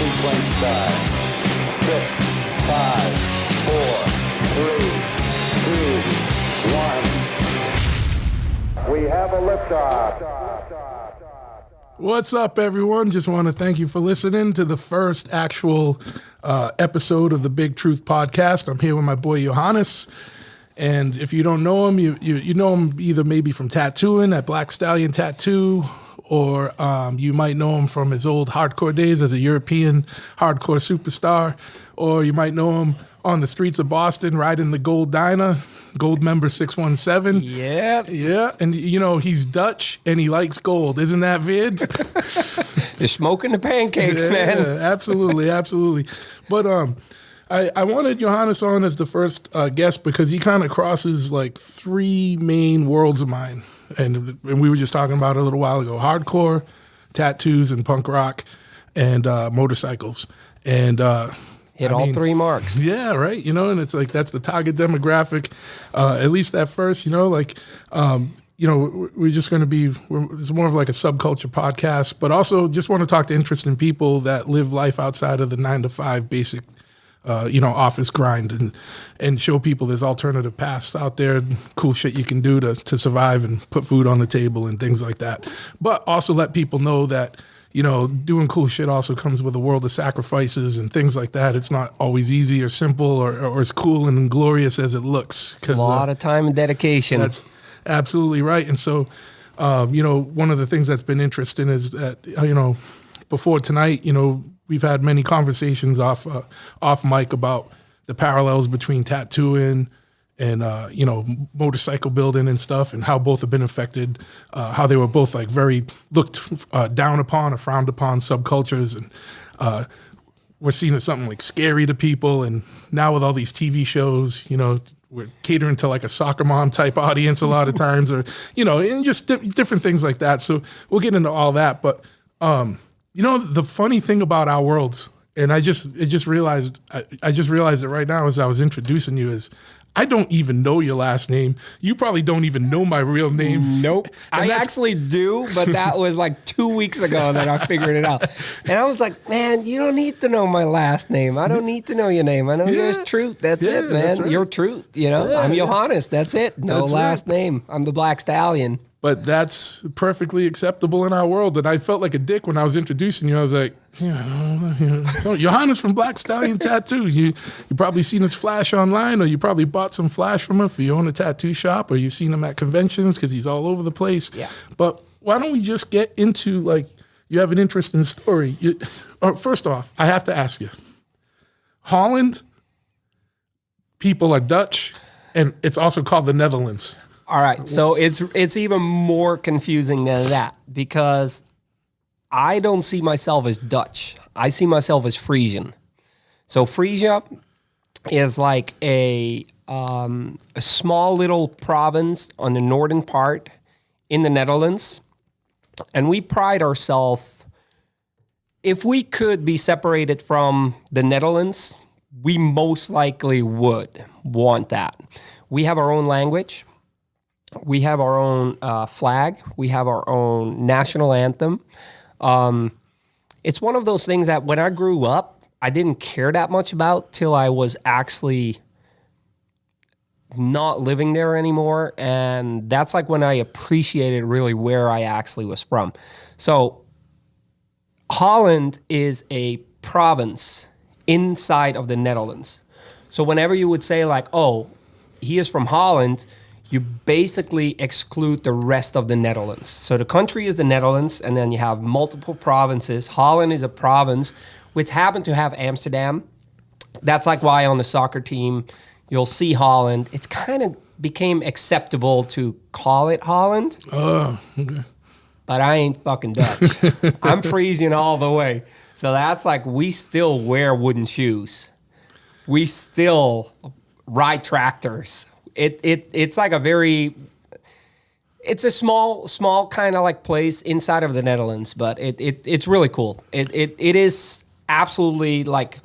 sequence start. 6, 5, 4, 3, 2, 1. We have a liftoff. What's up, everyone? Just want to thank you for listening to the first actual episode of the Big Truth Podcast. I'm here with my boy Johannes. And if you don't know him, you know him either maybe from tattooing at Black Stallion Tattoo, or you might know him from his old hardcore days as a European hardcore superstar, or you might know him on the streets of Boston riding the Gold Diner, Gold member 617. Yeah. Yeah, and you know, he's Dutch and he likes gold. Isn't that vid? You're smoking the pancakes, Yeah, man. absolutely, absolutely. But I wanted Johannes on as the first guest because he kind of crosses like three main worlds of mine. And we were just talking about it a little while ago. Hardcore, tattoos, and punk rock, and motorcycles. And Hit all three marks. yeah, right. You know, and it's like that's the target demographic, at least at first. You know, like, you know, we're just going to be. It's more of like a subculture podcast, but also just want to talk to interesting people that live life outside of the 9-to-5 basic, you know, office grind, and show people there's alternative paths out there, and cool shit you can do to survive and put food on the table and things like that. But also let people know that, you know, doing cool shit also comes with a world of sacrifices and things like that. It's not always easy or simple or as cool and glorious as it looks. A lot of time and dedication. That's absolutely right. And so, you know, one of the things that's been interesting is that, you know, before tonight, you know, we've had many conversations off mic about the parallels between tattooing and, you know, motorcycle building and stuff, and how both have been affected, how they were both like very looked down upon or frowned upon subcultures, and we're seen as something like scary to people. And now with all these TV shows, you know, we're catering to like a soccer mom type audience a lot of times, or, you know, and just different things like that. So we'll get into all that. But, you know, the funny thing about our worlds, and I just realized it right now as I was introducing you, is I don't even know your last name. You probably don't even know my real name. Nope. I actually do, but that was like 2 weeks ago that I figured it out. And I was like, man, you don't need to know my last name. I don't need to know your name. I know yours Truth. That's it, man. That's right. Your Truth. You know, Yeah, I'm yeah. Johannes. That's it. No That's last right. name. I'm the Black Stallion. But that's perfectly acceptable in our world. And I felt like a dick when I was introducing you. I was like, Johannes from Black Stallion Tattoo. You probably seen his flash online, or you probably bought some flash from him if you own a tattoo shop, or you've seen him at conventions because he's all over the place. Yeah. But why don't we just get into, like, you have an interesting story. First off, I have to ask you, Holland people are Dutch, and it's also called the Netherlands. All right, so it's even more confusing than that, because I don't see myself as Dutch. I see myself as Frisian. So Frisia is like a small little province on the northern part in the Netherlands, and we pride ourselves. If we could be separated from the Netherlands, we most likely would want that. We have our own language. We have our own flag. We have our own national anthem. It's one of those things that when I grew up, I didn't care that much about till I was actually not living there anymore. And that's like when I appreciated really where I actually was from. So Holland is a province inside of the Netherlands. So whenever you would say like, oh, he is from Holland, you basically exclude the rest of the Netherlands. So the country is the Netherlands, and then you have multiple provinces. Holland is a province which happened to have Amsterdam. That's like why on the soccer team, you'll see Holland. It's kind of became acceptable to call it Holland. Oh, okay. But I ain't fucking Dutch. I'm Frisian all the way. So that's like, we still wear wooden shoes. We still ride tractors. It's like a very, it's a small kind of like place inside of the Netherlands, but it's really cool. It is absolutely like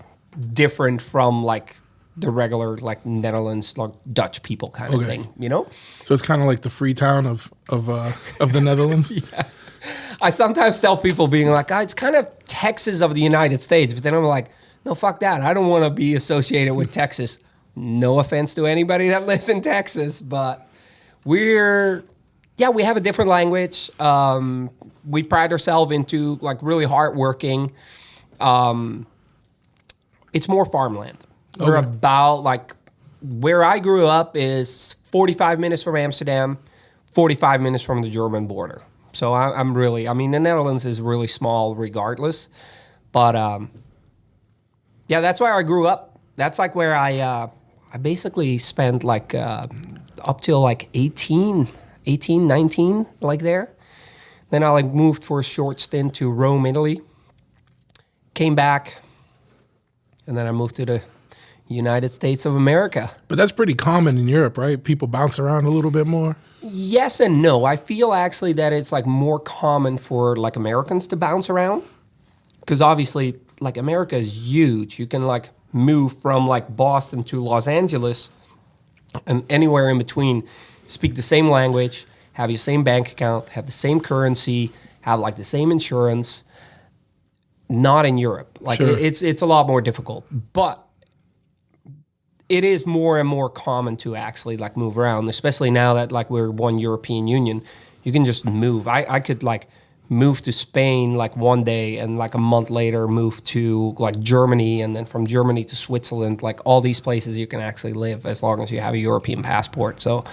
different from like the regular like Netherlands, like Dutch people kind of thing, you know? So it's kind of like the Freetown of the Netherlands. Yeah. I sometimes tell people being like, it's kind of Texas of the United States. But then I'm like, no, fuck that. I don't want to be associated with Texas. No offense to anybody that lives in Texas, but we have a different language. We pride ourselves into like really hardworking. It's more farmland. We're about like where I grew up is 45 minutes from Amsterdam, 45 minutes from the German border. So I'm really, I mean, the Netherlands is really small regardless. But yeah, that's where I grew up. That's like where I basically spent like up till like 18, 19, like there. Then I like moved for a short stint to Rome, Italy. Came back, and then I moved to the United States of America. But that's pretty common in Europe, right? People bounce around a little bit more. Yes and no. I feel actually that it's like more common for like Americans to bounce around, because obviously like America is huge. You can like move from like Boston to Los Angeles and anywhere in between, speak the same language, have your same bank account, have the same currency, have like the same insurance. Not in Europe. Like Sure. it's a lot more difficult, but it is more and more common to actually like move around, especially now that like we're one European Union. You can just move. I could like move to Spain like one day and like a month later move to like Germany, and then from Germany to Switzerland. Like all these places you can actually live as long as you have a European passport. So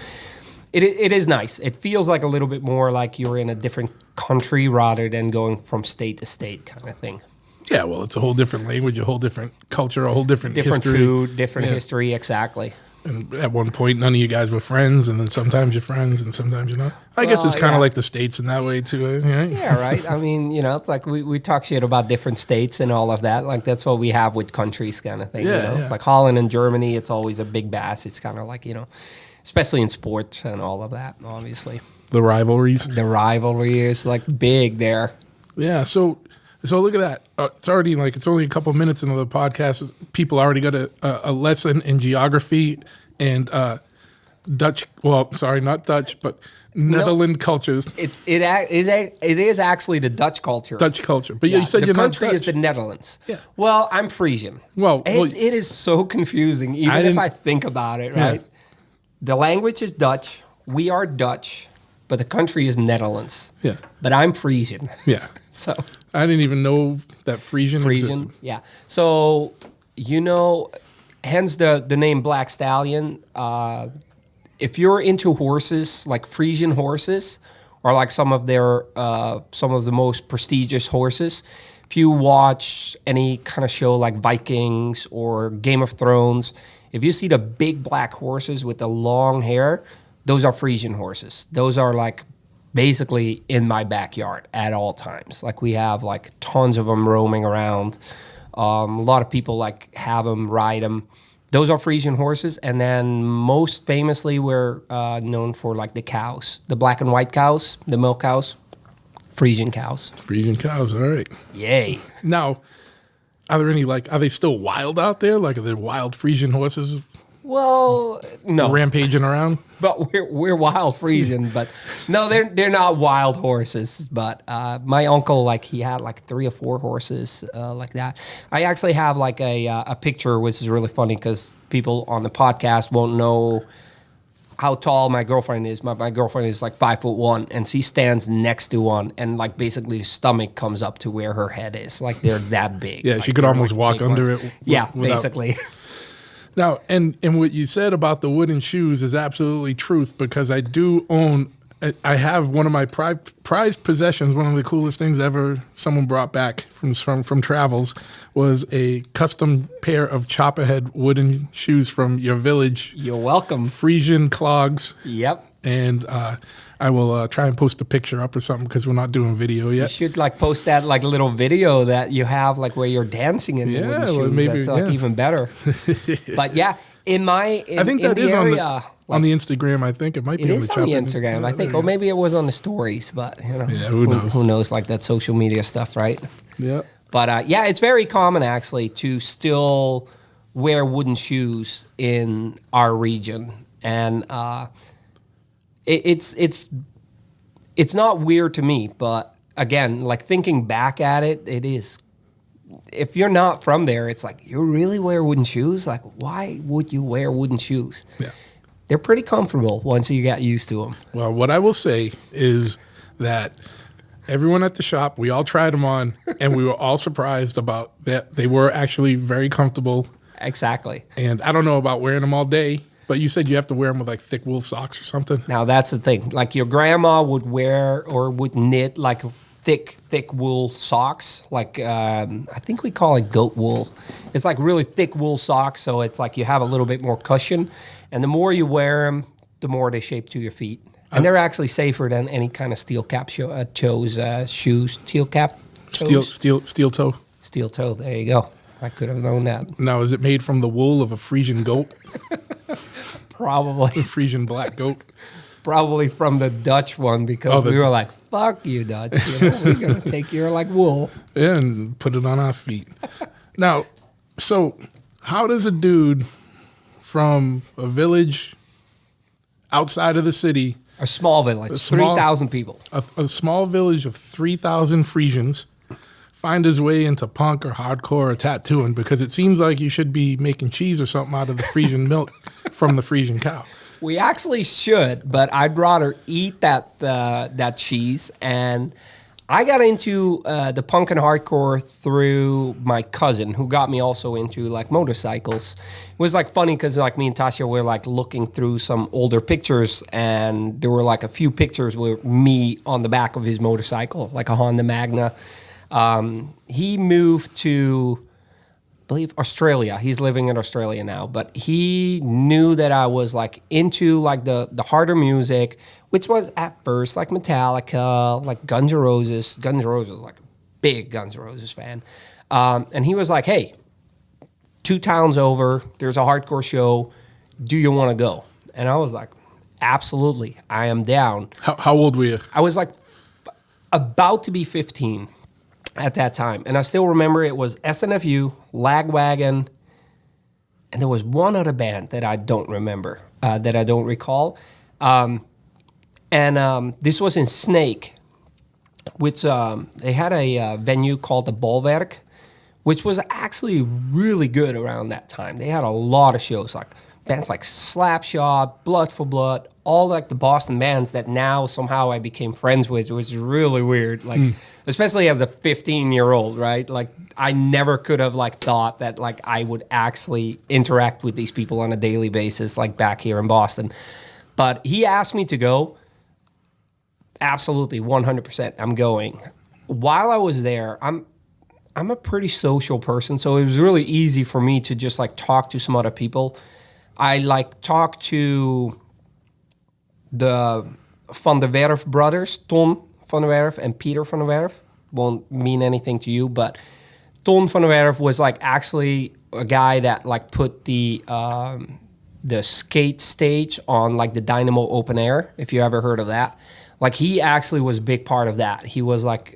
it is nice. It feels like a little bit more like you're in a different country rather than going from state to state kind of thing. Yeah, well, it's a whole different language, a whole different culture, a whole different history. Food, different history, exactly. And at one point, none of you guys were friends, and then sometimes you're friends, and sometimes you're not. I guess it's kind of like the States in that way, too. Right? Yeah, right. I mean, you know, it's like we talk shit about different states and all of that. Like, that's what we have with countries kind of thing. Yeah, you know? yeah. It's like Holland and Germany, it's always a big bass. It's kind of like, you know, especially in sports and all of that, obviously. The rivalries. The rivalry is, like, big there. Yeah, so look at that. It's already like it's only a couple minutes into the podcast. People already got a lesson in geography and Dutch. Well, sorry, not Dutch, but Netherlands cultures. It is actually the Dutch culture. Dutch culture. But yeah, you said the you're not country Dutch. is the Netherlands. Yeah. Well, I'm Frisian. Well, it is so confusing, even if I think about it. Right. Yeah. The language is Dutch. We are Dutch, but the country is Netherlands. Yeah. But I'm Frisian. Yeah. So I didn't even know that Frisian existed. yeah. So, you know, hence the name Black Stallion. If you're into horses, like Frisian horses, or like some of the most prestigious horses, if you watch any kind of show like Vikings or Game of Thrones, if you see the big black horses with the long hair, those are Frisian horses. Those are like basically in my backyard at all times. Like we have like tons of them roaming around. A lot of people like have them, ride them. Those are Frisian horses. And then most famously, we're known for like the cows, the black and white cows, the milk cows, Frisian cows. Frisian cows, all right. Yay. Now, are they still wild out there? Like, are there wild Frisian horses Well, no. rampaging around? But we're wild Frisian, but no, they're not wild horses. But my uncle, like, he had like 3 or 4 horses like that. I actually have like a picture, which is really funny because people on the podcast won't know how tall my girlfriend is. My girlfriend is like 5'1", and she stands next to one, and like basically the stomach comes up to where her head is. Like they're that big. Yeah, like, she could they're, almost like, walk big under ones. it. Yeah, without- basically. Now, and what you said about the wooden shoes is absolutely truth, because I do own, I have one of my prized possessions. One of the coolest things ever someone brought back from travels was a custom pair of chopperhead wooden shoes from your village. You're welcome. Frisian clogs. Yep. And I will try and post a picture up or something, because we're not doing video You yet. should like post that like little video that you have like where you're dancing in the Yeah, wooden well, shoes. maybe, That's like yeah. even better. But yeah, I think that the is area, on the Instagram. I think it might be it on is the on the Chopperhead. Instagram. Yeah, I think, there or you go. maybe it was on the stories. But you know, Yeah, who knows? Who knows? Like that social media stuff, right? Yeah. But yeah, it's very common actually to still wear wooden shoes in our region, and it's not weird to me. But again, like thinking back at it, it is if you're not from there, it's like, you really wear wooden shoes? Like, why would you wear wooden shoes? Yeah. They're pretty comfortable once you get used to them. Well, what I will say is that everyone at the shop, we all tried them on, and we were all surprised about that. They were actually very comfortable. Exactly. And I don't know about wearing them all day, but you said you have to wear them with like thick wool socks or something. Now, that's the thing. Like, your grandma would wear or would knit like thick wool socks. Like, I think we call it goat wool. It's like really thick wool socks, so it's like you have a little bit more cushion. And the more you wear them, the more they shape to your feet. And they're actually safer than any kind of steel cap toes shoes. Steel cap toes? Steel toe. Steel toe, there you go. I could have known that. Now, is it made from the wool of a Frisian goat? Probably. A Frisian black goat? Probably from the Dutch one, because we were like, fuck you, Dutch. You know, we're going to take your like wool. Yeah, and put it on our feet. Now, so how does a dude from a village outside of the city, A small village, 3,000 people. a small village of 3,000 Frisians, find his way into punk or hardcore or tattooing? Because it seems like you should be making cheese or something out of the Frisian milk from the Frisian cow. We actually should, but I'd rather eat that cheese. And I got into the punk and hardcore through my cousin, who got me also into like motorcycles. It was like funny because like me and Tasha were like looking through some older pictures, and there were like a few pictures with me on the back of his motorcycle, like a Honda Magna. He moved to, I believe, Australia. He's living in Australia now, but he knew that I was like into like the harder music, which was at first like Metallica, like Guns N' Roses. Guns N' Roses, like a big Guns N' Roses fan. And he was like, hey, 2 towns over, there's a hardcore show. Do you want to go? And I was like, absolutely, I am down. How old were you? I was like about to be 15 at that time. And I still remember it was SNFU, Lagwagon, and there was one other band that I don't remember, that I don't recall. This was in Snake, which they had a venue called the Bolwerk, which was actually really good around that time. They had a lot of shows, like bands like Slapshot, Blood for Blood, all like the Boston bands that now somehow I became friends with, which is really weird. Like, especially as a 15-year-old, right? Like, I never could have like thought that like I would actually interact with these people on a daily basis, like back here in Boston. But he asked me to go. Absolutely, 100%, I'm going. While I was there, I'm a pretty social person, so it was really easy for me to just like talk to some other people. I like talked to the Van der Werf brothers, Ton van der Werf and Peter van der Werf. Won't mean anything to you, but Ton van der Werf was like actually a guy that like put the skate stage on like the Dynamo Open Air, if you ever heard of that. Like, he actually was a big part of that. He was like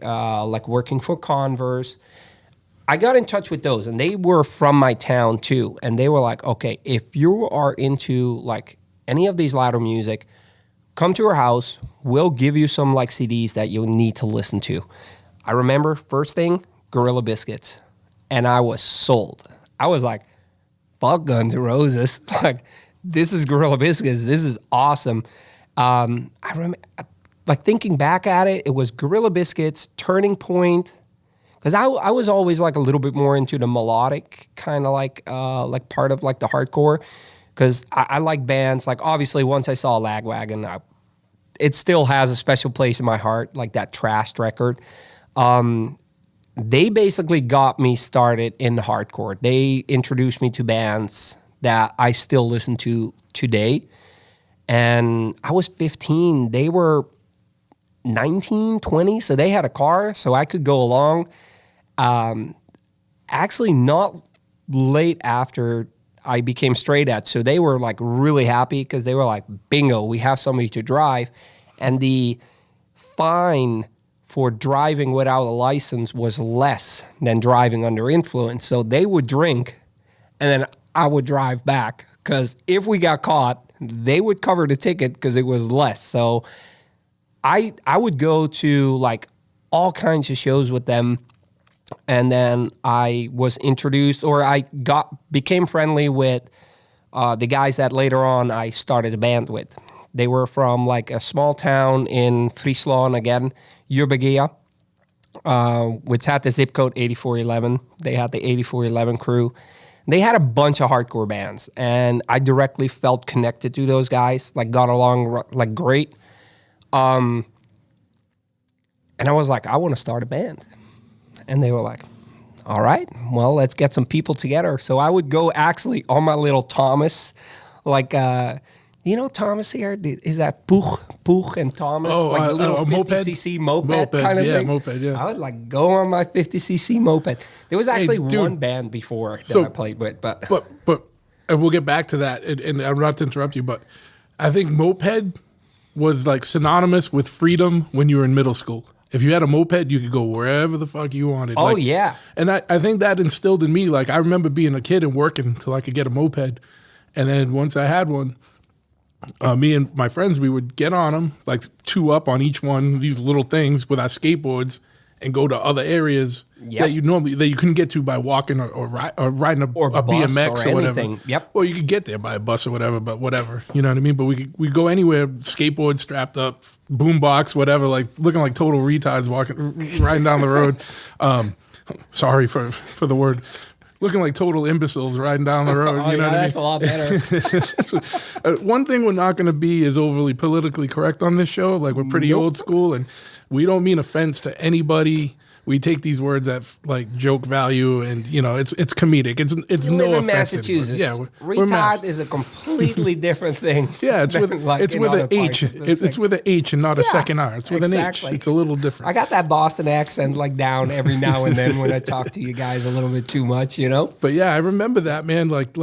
working for Converse. I got in touch with those, and they were from my town too. And they were like, okay, if you are into like any of these louder music, come to our house. We'll give you some like CDs that you need to listen to. I remember first thing, Gorilla Biscuits, and I was sold. I was like, fuck Guns N' Roses. Like, this is Gorilla Biscuits. This is awesome. I remember, like, thinking back at it, it was Gorilla Biscuits, Turning Point, because I was always like a little bit more into the melodic kind of like part of like the hardcore, because I like bands. Like, obviously, once I saw Lagwagon, it still has a special place in my heart, like that Trashed record. They basically got me started in the hardcore. They introduced me to bands that I still listen to today. And I was 15. They were 19, 20, so they had a car, so I could go along. Actually, not late after I became straight edge, so they were like really happy because they were like, bingo, we have somebody to drive. And the fine for driving without a license was less than driving under influence. So they would drink, and then I would drive back, because if we got caught, they would cover the ticket because it was less. So I would go to like all kinds of shows with them. And then I was introduced, or I became friendly with the guys that later on I started a band with. They were from like a small town in Frisian again, Jurbegia, which had the zip code 8411. They had the 8411 crew. They had a bunch of hardcore bands, and I directly felt connected to those guys, like got along like great. And I was like, I want to start a band. And they were like, all right, well, let's get some people together. So I would go actually on my little Thomas, like, Thomas here? Is that Poog and Thomas? Oh, like the little a 50cc moped kind of thing? Moped, yeah. I would like go on my 50cc moped. There was actually one band before that I played with. But and we'll get back to that, and I'm not to interrupt you, but I think moped was like synonymous with freedom when you were in middle school. If you had a moped, you could go wherever the fuck you wanted. Oh, yeah. And I think that instilled in me, like, I remember being a kid and working until I could get a moped. And then once I had one, me and my friends, we would get on them, like 2 up on each one, these little things with our skateboards, and go to other areas that you couldn't get to by walking or riding a BMX or whatever. Yep. Or you could get there by a bus or whatever, but whatever. You know what I mean? But we go anywhere, skateboard strapped up, boombox, whatever, like looking like total retards riding down the road. Sorry for the word. Looking like total imbeciles riding down the road. Oh, you know what I mean? That's a lot better. One thing we're not going to be is overly politically correct on this show. Like, we're pretty old school, and we don't mean offense to anybody. We take these words at like joke value, and it's comedic. It's You no live in offense. Massachusetts. Yeah, we're retard is a completely different thing. Yeah, it's with an H. It's with an H and not a second R. It's with an H. It's a little different. I got that Boston accent like down every now and then when I talk to you guys a little bit too much, But yeah, I remember that, man. Like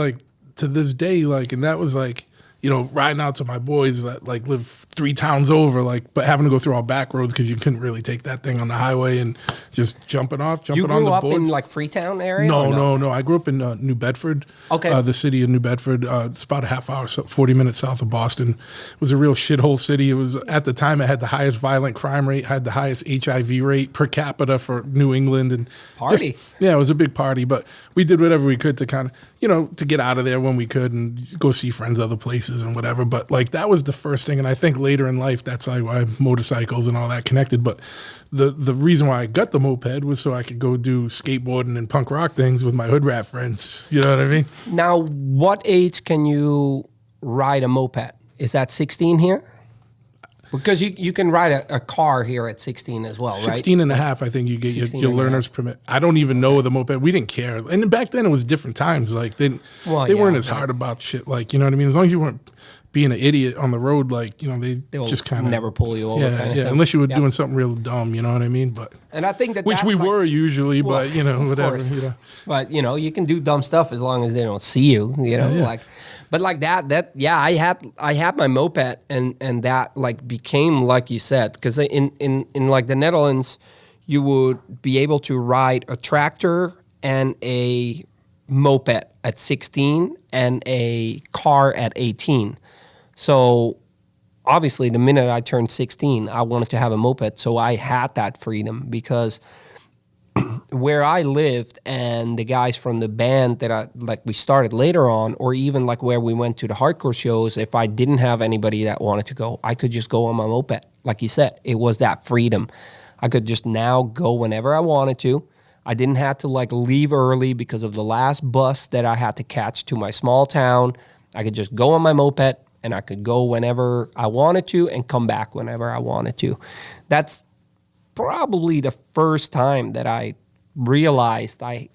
to this day, like, and that was like, riding out to my boys that like live 3 towns over, like, but having to go through all back roads because you couldn't really take that thing on the highway, and just jumping on the boards. You grew up in like Freetown area? No. I grew up in New Bedford. Okay. The city of New Bedford. It's about a half hour, 40 minutes south of Boston. It was a real shithole city. It was, at the time, it had the highest violent crime rate, had the highest HIV rate per capita for New England. And party. Yeah, it was a big party, but we did whatever we could to kind of, to get out of there when we could and go see friends other places and whatever. But like, that was the first thing. And I think later in life, that's like why motorcycles and all that connected. But the reason why I got the moped was so I could go do skateboarding and punk rock things with my hood rat friends. You know what I mean? Now, what age can you ride a moped? Is that 16 here? Because you can ride a car here at 16 as well, right? 16 and a half, I think you get your learner's permit. I don't even know the moped. We didn't care. And back then it was different times. Like, they weren't as hard about shit. Like, you know what I mean? As long as you weren't being an idiot on the road, like, they just kind of never pull you over. Yeah, unless you were doing something real dumb, you know what I mean? But and I think which we were usually, but whatever. Course. But you can do dumb stuff as long as they don't see you. Like, but like that. Yeah, I had my moped, and that like became, like you said, because in like the Netherlands, you would be able to ride a tractor and a moped at 16 and a car at 18. So obviously the minute I turned 16, I wanted to have a moped. So I had that freedom because where I lived and the guys from the band that we started later on, or even like where we went to the hardcore shows, if I didn't have anybody that wanted to go, I could just go on my moped. Like you said, it was that freedom. I could just now go whenever I wanted to. I didn't have to like leave early because of the last bus that I had to catch to my small town. I could just go on my moped and I could go whenever I wanted to and come back whenever I wanted to. That's probably the first time that I realized I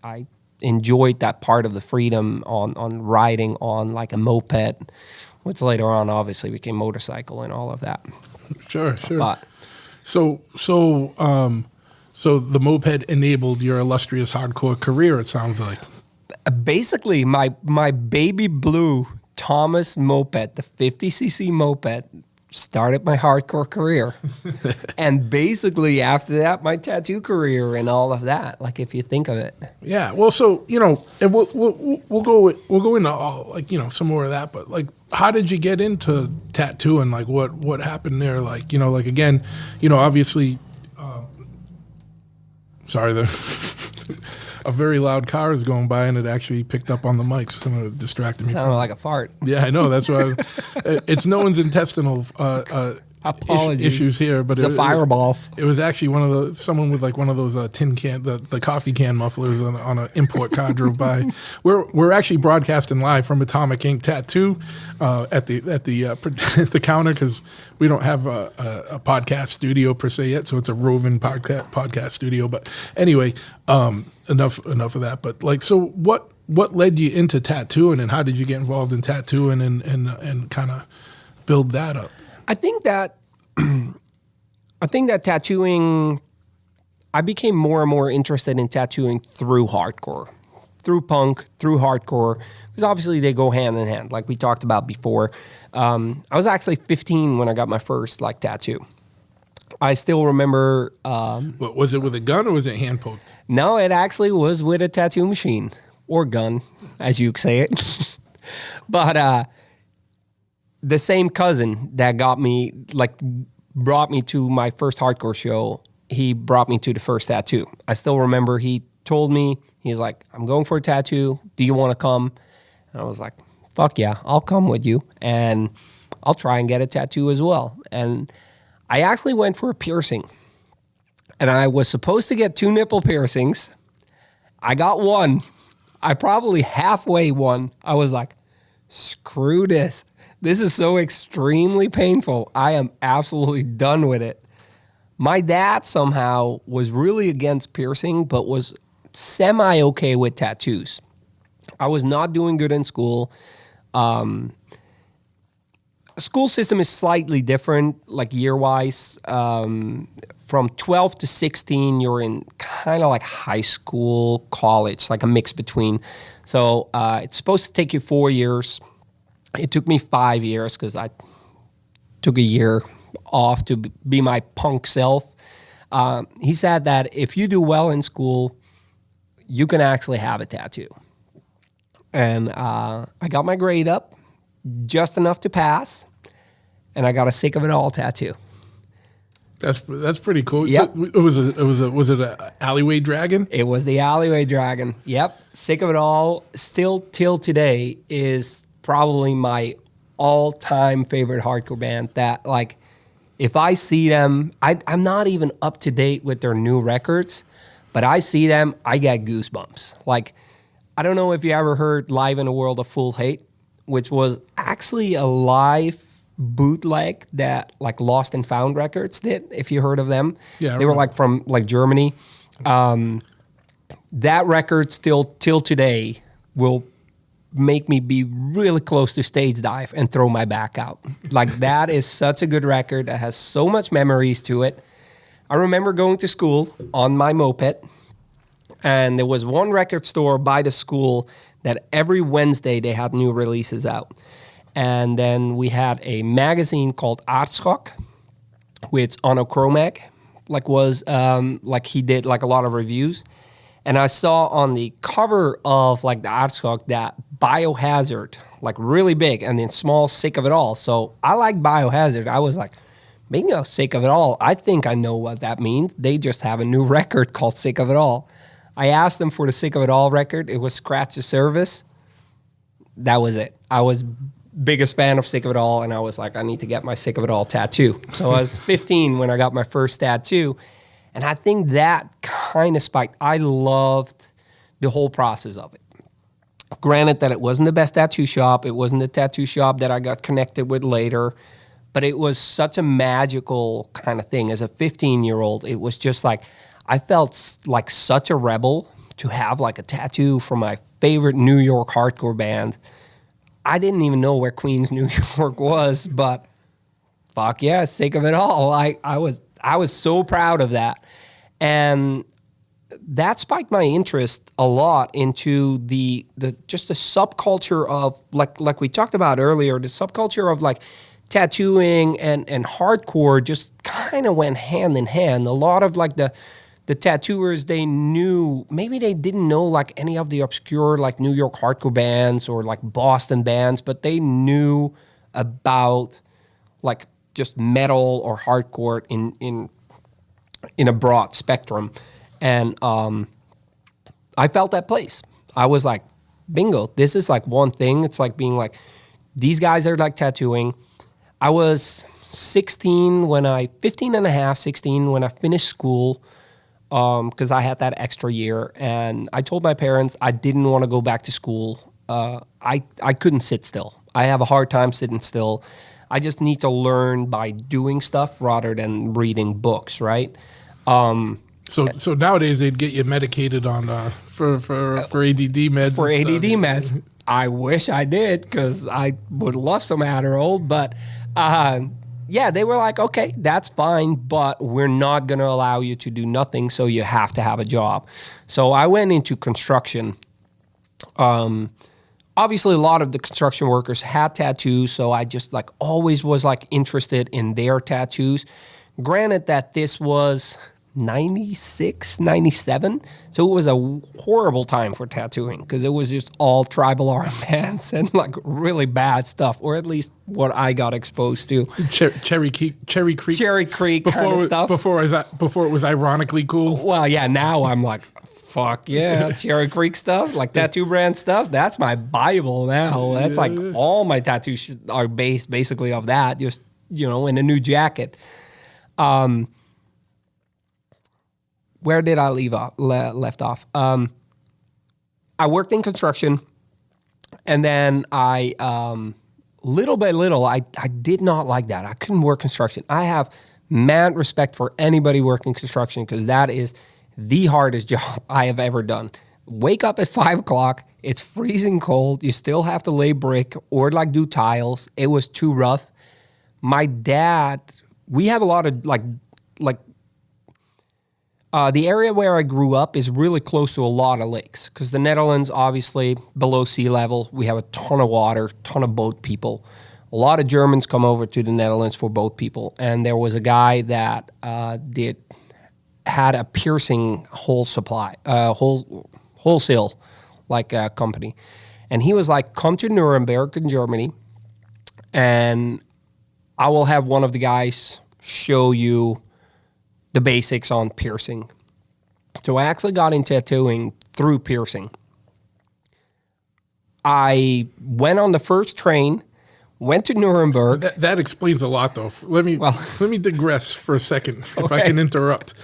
enjoyed that part of the freedom on riding on like a moped, which later on obviously became motorcycle and all of that. Sure. But so the moped enabled your illustrious hardcore career, it sounds like. Basically, my baby blue Thomas moped, the 50cc moped, started my hardcore career. And basically after that, my tattoo career and all of that, like if you think of it. Yeah, well, so, and we'll go into all, like, some more of that, but like, how did you get into tattooing? Like, what happened there? Like, like, again, obviously, sorry, a very loud car is going by, and it actually picked up on the mics, so it distracted me. Sounded like a fart. Yeah, I know. That's why it's no one's intestinal Apologies. issues here, but It's the fireballs. It was actually someone with like one of those tin can, the coffee can mufflers on an import car drove by. We're actually broadcasting live from Atomic Ink Tattoo at the counter, because we don't have a podcast studio per se yet, so it's a roving podcast studio. But anyway, enough of that. But like, so what led you into tattooing, and how did you get involved in tattooing and kind of build that up? I think that tattooing, I became more and more interested in tattooing through hardcore, through punk, through hardcore, because obviously they go hand in hand, like we talked about before. I was actually 15 when I got my first tattoo. I still remember. Was it with a gun or was it hand poked? No, it actually was with a tattoo machine, or gun, as you say it. But the same cousin that brought me to my first hardcore show, he brought me to the first tattoo. I still remember he told me, he's like, I'm going for a tattoo. Do you want to come? And I was like, fuck yeah, I'll come with you. And I'll try and get a tattoo as well. And I actually went for a piercing. And I was supposed to get 2 nipple piercings. I got 1. I probably halfway won. I was like, screw this. This is so extremely painful. I am absolutely done with it. My dad somehow was really against piercing, but was semi-okay with tattoos. I was not doing good in school. School system is slightly different, like year-wise. From 12 to 16, you're in kind of like high school, college, like a mix between. So it's supposed to take you 4 years. It took me 5 years because I took a year off to be my punk self. He said that if you do well in school, you can actually have a tattoo. And I got my grade up just enough to pass, and I got a Sick of It All tattoo. That's pretty cool. Yep. So was it a alleyway dragon? It was the Alleyway Dragon. Yep. Sick of It All, still till today, is probably my all-time favorite hardcore band. That, like, if I see them, I'm not even up to date with their new records, but I see them, I get goosebumps. Like, I don't know if you ever heard Live in a World of Full Hate, which was actually a live bootleg that like Lost and Found Records did, if you heard of them. Yeah, they were like from like Germany. That record still till today will make me be really close to stage dive and throw my back out. Like, that is such a good record that has so much memories to it. I remember going to school on my moped, and there was one record store by the school that every Wednesday they had new releases out. And then we had a magazine called Aardschok, which Onno Kromag he did like a lot of reviews. And I saw on the cover of like the Aardschok that Biohazard, like really big, and then small, Sick of It All. So I like Biohazard. I was like, bingo, Sick of It All. I think I know what that means. They just have a new record called Sick of It All. I asked them for the Sick of It All record. It was Scratch the Service. That was it. I was biggest fan of Sick of It All, and I was like, I need to get my Sick of It All tattoo. So I was 15 when I got my first tattoo, and I think that kind of spiked. I loved the whole process of it. Granted that it wasn't the best tattoo shop. It wasn't the tattoo shop that I got connected with later, but it was such a magical kind of thing. As a 15-year-old, it was just like, I felt like such a rebel to have like a tattoo from my favorite New York hardcore band. I didn't even know where Queens, New York was, but fuck yeah, Sick of It All. I was so proud of that. And that spiked my interest a lot into the subculture of like we talked about earlier, the subculture of like tattooing and hardcore just kind of went hand in hand. A lot of like the tattooers, they knew, maybe they didn't know like any of the obscure like New York hardcore bands or like Boston bands, but they knew about like just metal or hardcore in a broad spectrum. And I felt that place. I was like, bingo, this is like one thing. It's like being like, these guys are like tattooing. I was 15 and a half, 16 when I finished school, because I had that extra year. And I told my parents I didn't want to go back to school. I couldn't sit still. I have a hard time sitting still. I just need to learn by doing stuff rather than reading books, right? So nowadays they'd get you medicated on for ADD meds. For and ADD stuff. meds, I wish I did because I would love some Adderall. But yeah, they were like, okay, that's fine, but we're not going to allow you to do nothing, so you have to have a job. So I went into construction. Obviously, a lot of the construction workers had tattoos, so I just like always was like interested in their tattoos. Granted that this was 96, 97, so it was a horrible time for tattooing because it was just all tribal armbands and like really bad stuff, or at least what I got exposed to. Cherry Creek kind of stuff. Before it was ironically cool. Well, yeah, now I'm like, fuck yeah, Cherry Creek stuff, like tattoo brand stuff. That's my Bible now. That's like all my tattoos are based basically off that, just, in a new jacket. Where did I left off? I worked in construction, and then little by little, I did not like that. I couldn't work construction. I have mad respect for anybody working construction because that is the hardest job I have ever done. Wake up at 5 o'clock. It's freezing cold. You still have to lay brick or like do tiles. It was too rough. My dad, we have a lot of the area where I grew up is really close to a lot of lakes because the Netherlands, obviously, below sea level, we have a ton of water, ton of boat people. A lot of Germans come over to the Netherlands for boat people. And there was a guy that had a piercing wholesale company. And he was like, come to Nuremberg in Germany and I will have one of the guys show you the basics on piercing. So I actually got into tattooing through piercing. I went on the first train, went to Nuremberg. That explains a lot, though. Let me digress for a second, if I can interrupt.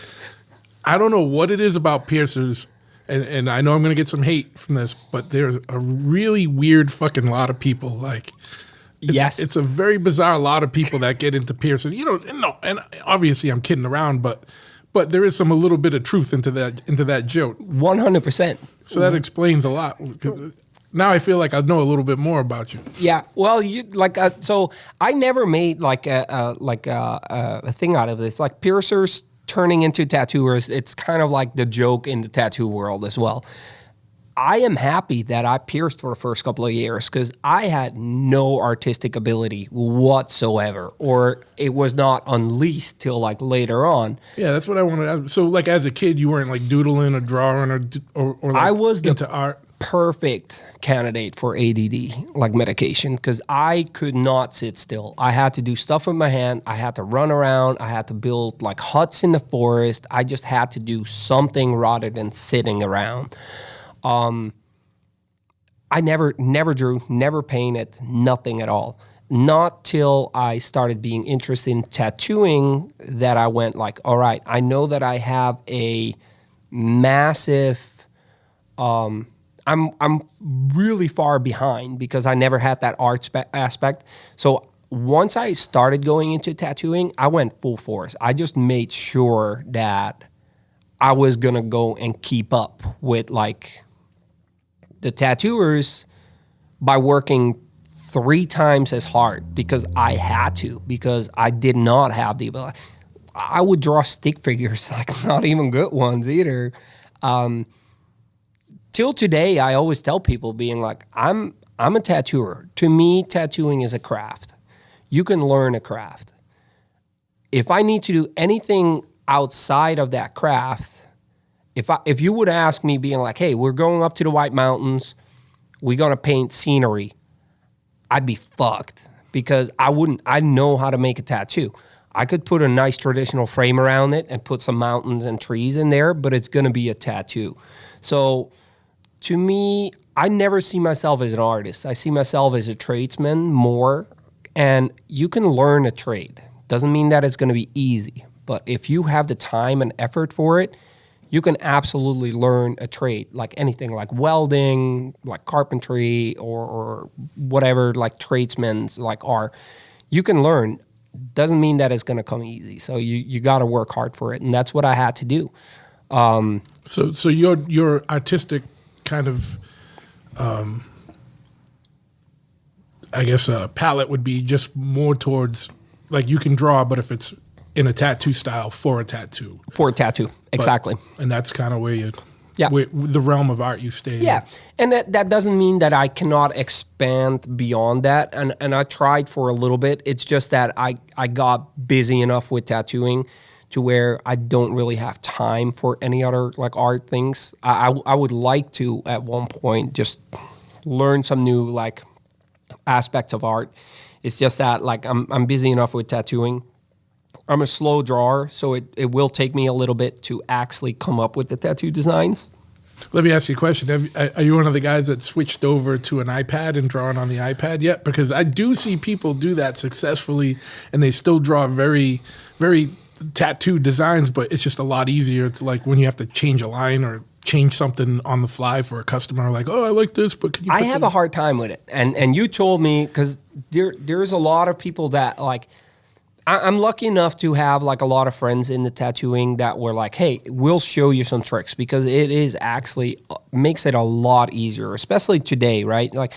I don't know what it is about piercers, and I know I'm going to get some hate from this, but there's a really weird fucking lot of people. Like, it's a very bizarre lot of people that get into piercing. And obviously I'm kidding around, but there is a little bit of truth into that joke. 100%. So that explains a lot. Now I feel like I know a little bit more about you. Yeah. Well, so I never made like a thing out of this. Like piercers turning into tattooers, it's kind of like the joke in the tattoo world as well. I am happy that I pierced for the first couple of years because I had no artistic ability whatsoever, or it was not unleashed till like later on. Yeah, that's what I wanted to ask. So like as a kid, you weren't like doodling or drawing or like I was into art? Perfect candidate for ADD, like medication, because I could not sit still. I had to do stuff with my hand. I had to run around. I had to build like huts in the forest. I just had to do something rather than sitting around. I never drew, never painted, nothing at all. Not till I started being interested in tattooing that I went like, all right, I know that I have a massive, I'm really far behind because I never had that art aspect. So once I started going into tattooing, I went full force. I just made sure that I was going to go and keep up with like the tattooers by working 3 times as hard because I had to, because I did not have the ability. I would draw stick figures, like not even good ones either. Till today, I always tell people being like, I'm a tattooer. To me, tattooing is a craft. You can learn a craft. If I need to do anything outside of that craft, if you would ask me being like, hey, we're going up to the White Mountains, we're going to paint scenery, I'd be fucked because I know how to make a tattoo. I could put a nice traditional frame around it and put some mountains and trees in there, but it's going to be a tattoo. So To me, I never see myself as an artist. I see myself as a tradesman more. And you can learn a trade. Doesn't mean that it's going to be easy. But if you have the time and effort for it, you can absolutely learn a trade, like anything, like welding, like carpentry, or whatever, like tradesmen like are. You can learn. Doesn't mean that it's going to come easy. So you got to work hard for it, and that's what I had to do. So your artistic kind of, I guess, palette would be just more towards, like, you can draw, but if it's in a tattoo style for a tattoo. For a tattoo, exactly. And that's kind of where you, Yeah. where the realm of art you stay. Yeah, and that doesn't mean that I cannot expand beyond that. And I tried for a little bit. It's just that I got busy enough with tattooing to where I don't really have time for any other like art things. I would like to at one point just learn some new like aspects of art. It's just that like I'm busy enough with tattooing. I'm a slow drawer, so it will take me a little bit to actually come up with the tattoo designs. Let me ask you a question. Are you one of the guys that switched over to an iPad and drawing on the iPad yet? Because I do see people do that successfully, and they still draw very, very tattooed designs, but it's just a lot easier. It's like when you have to change a line or change something on the fly for a customer, like, oh, I like this, but can you I have a hard time with it. And you told me, because there's a lot of people that like, I'm lucky enough to have like a lot of friends in the tattooing that were like, hey, we'll show you some tricks, because it is actually makes it a lot easier, especially today, right? Like,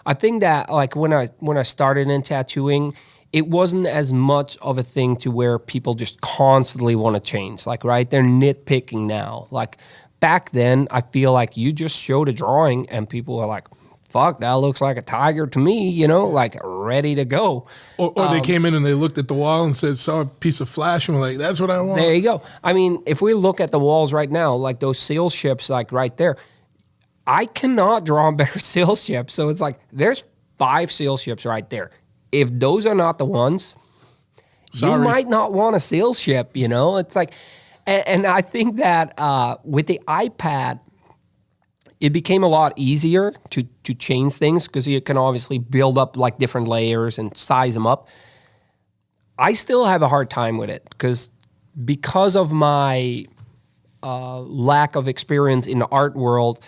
I think that like when I started in tattooing, it wasn't as much of a thing to where people just constantly want to change. Like, right, they're nitpicking now. Like back then, I feel like you just showed a drawing and people are like, fuck, that looks like a tiger to me, you know, like ready to go. Or they came in and they looked at the wall and saw a piece of flash and were like, that's what I want. There you go. I mean, if we look at the walls right now, like those sail ships, like right there, I cannot draw a better sail ship. So it's like, there's 5 sail ships right there. If those are not the ones, Sorry. you might not want a sail ship, you know? It's like, and I think that with the iPad, it became a lot easier to change things, because you can obviously build up like different layers and size them up. I still have a hard time with it because of my lack of experience in the art world.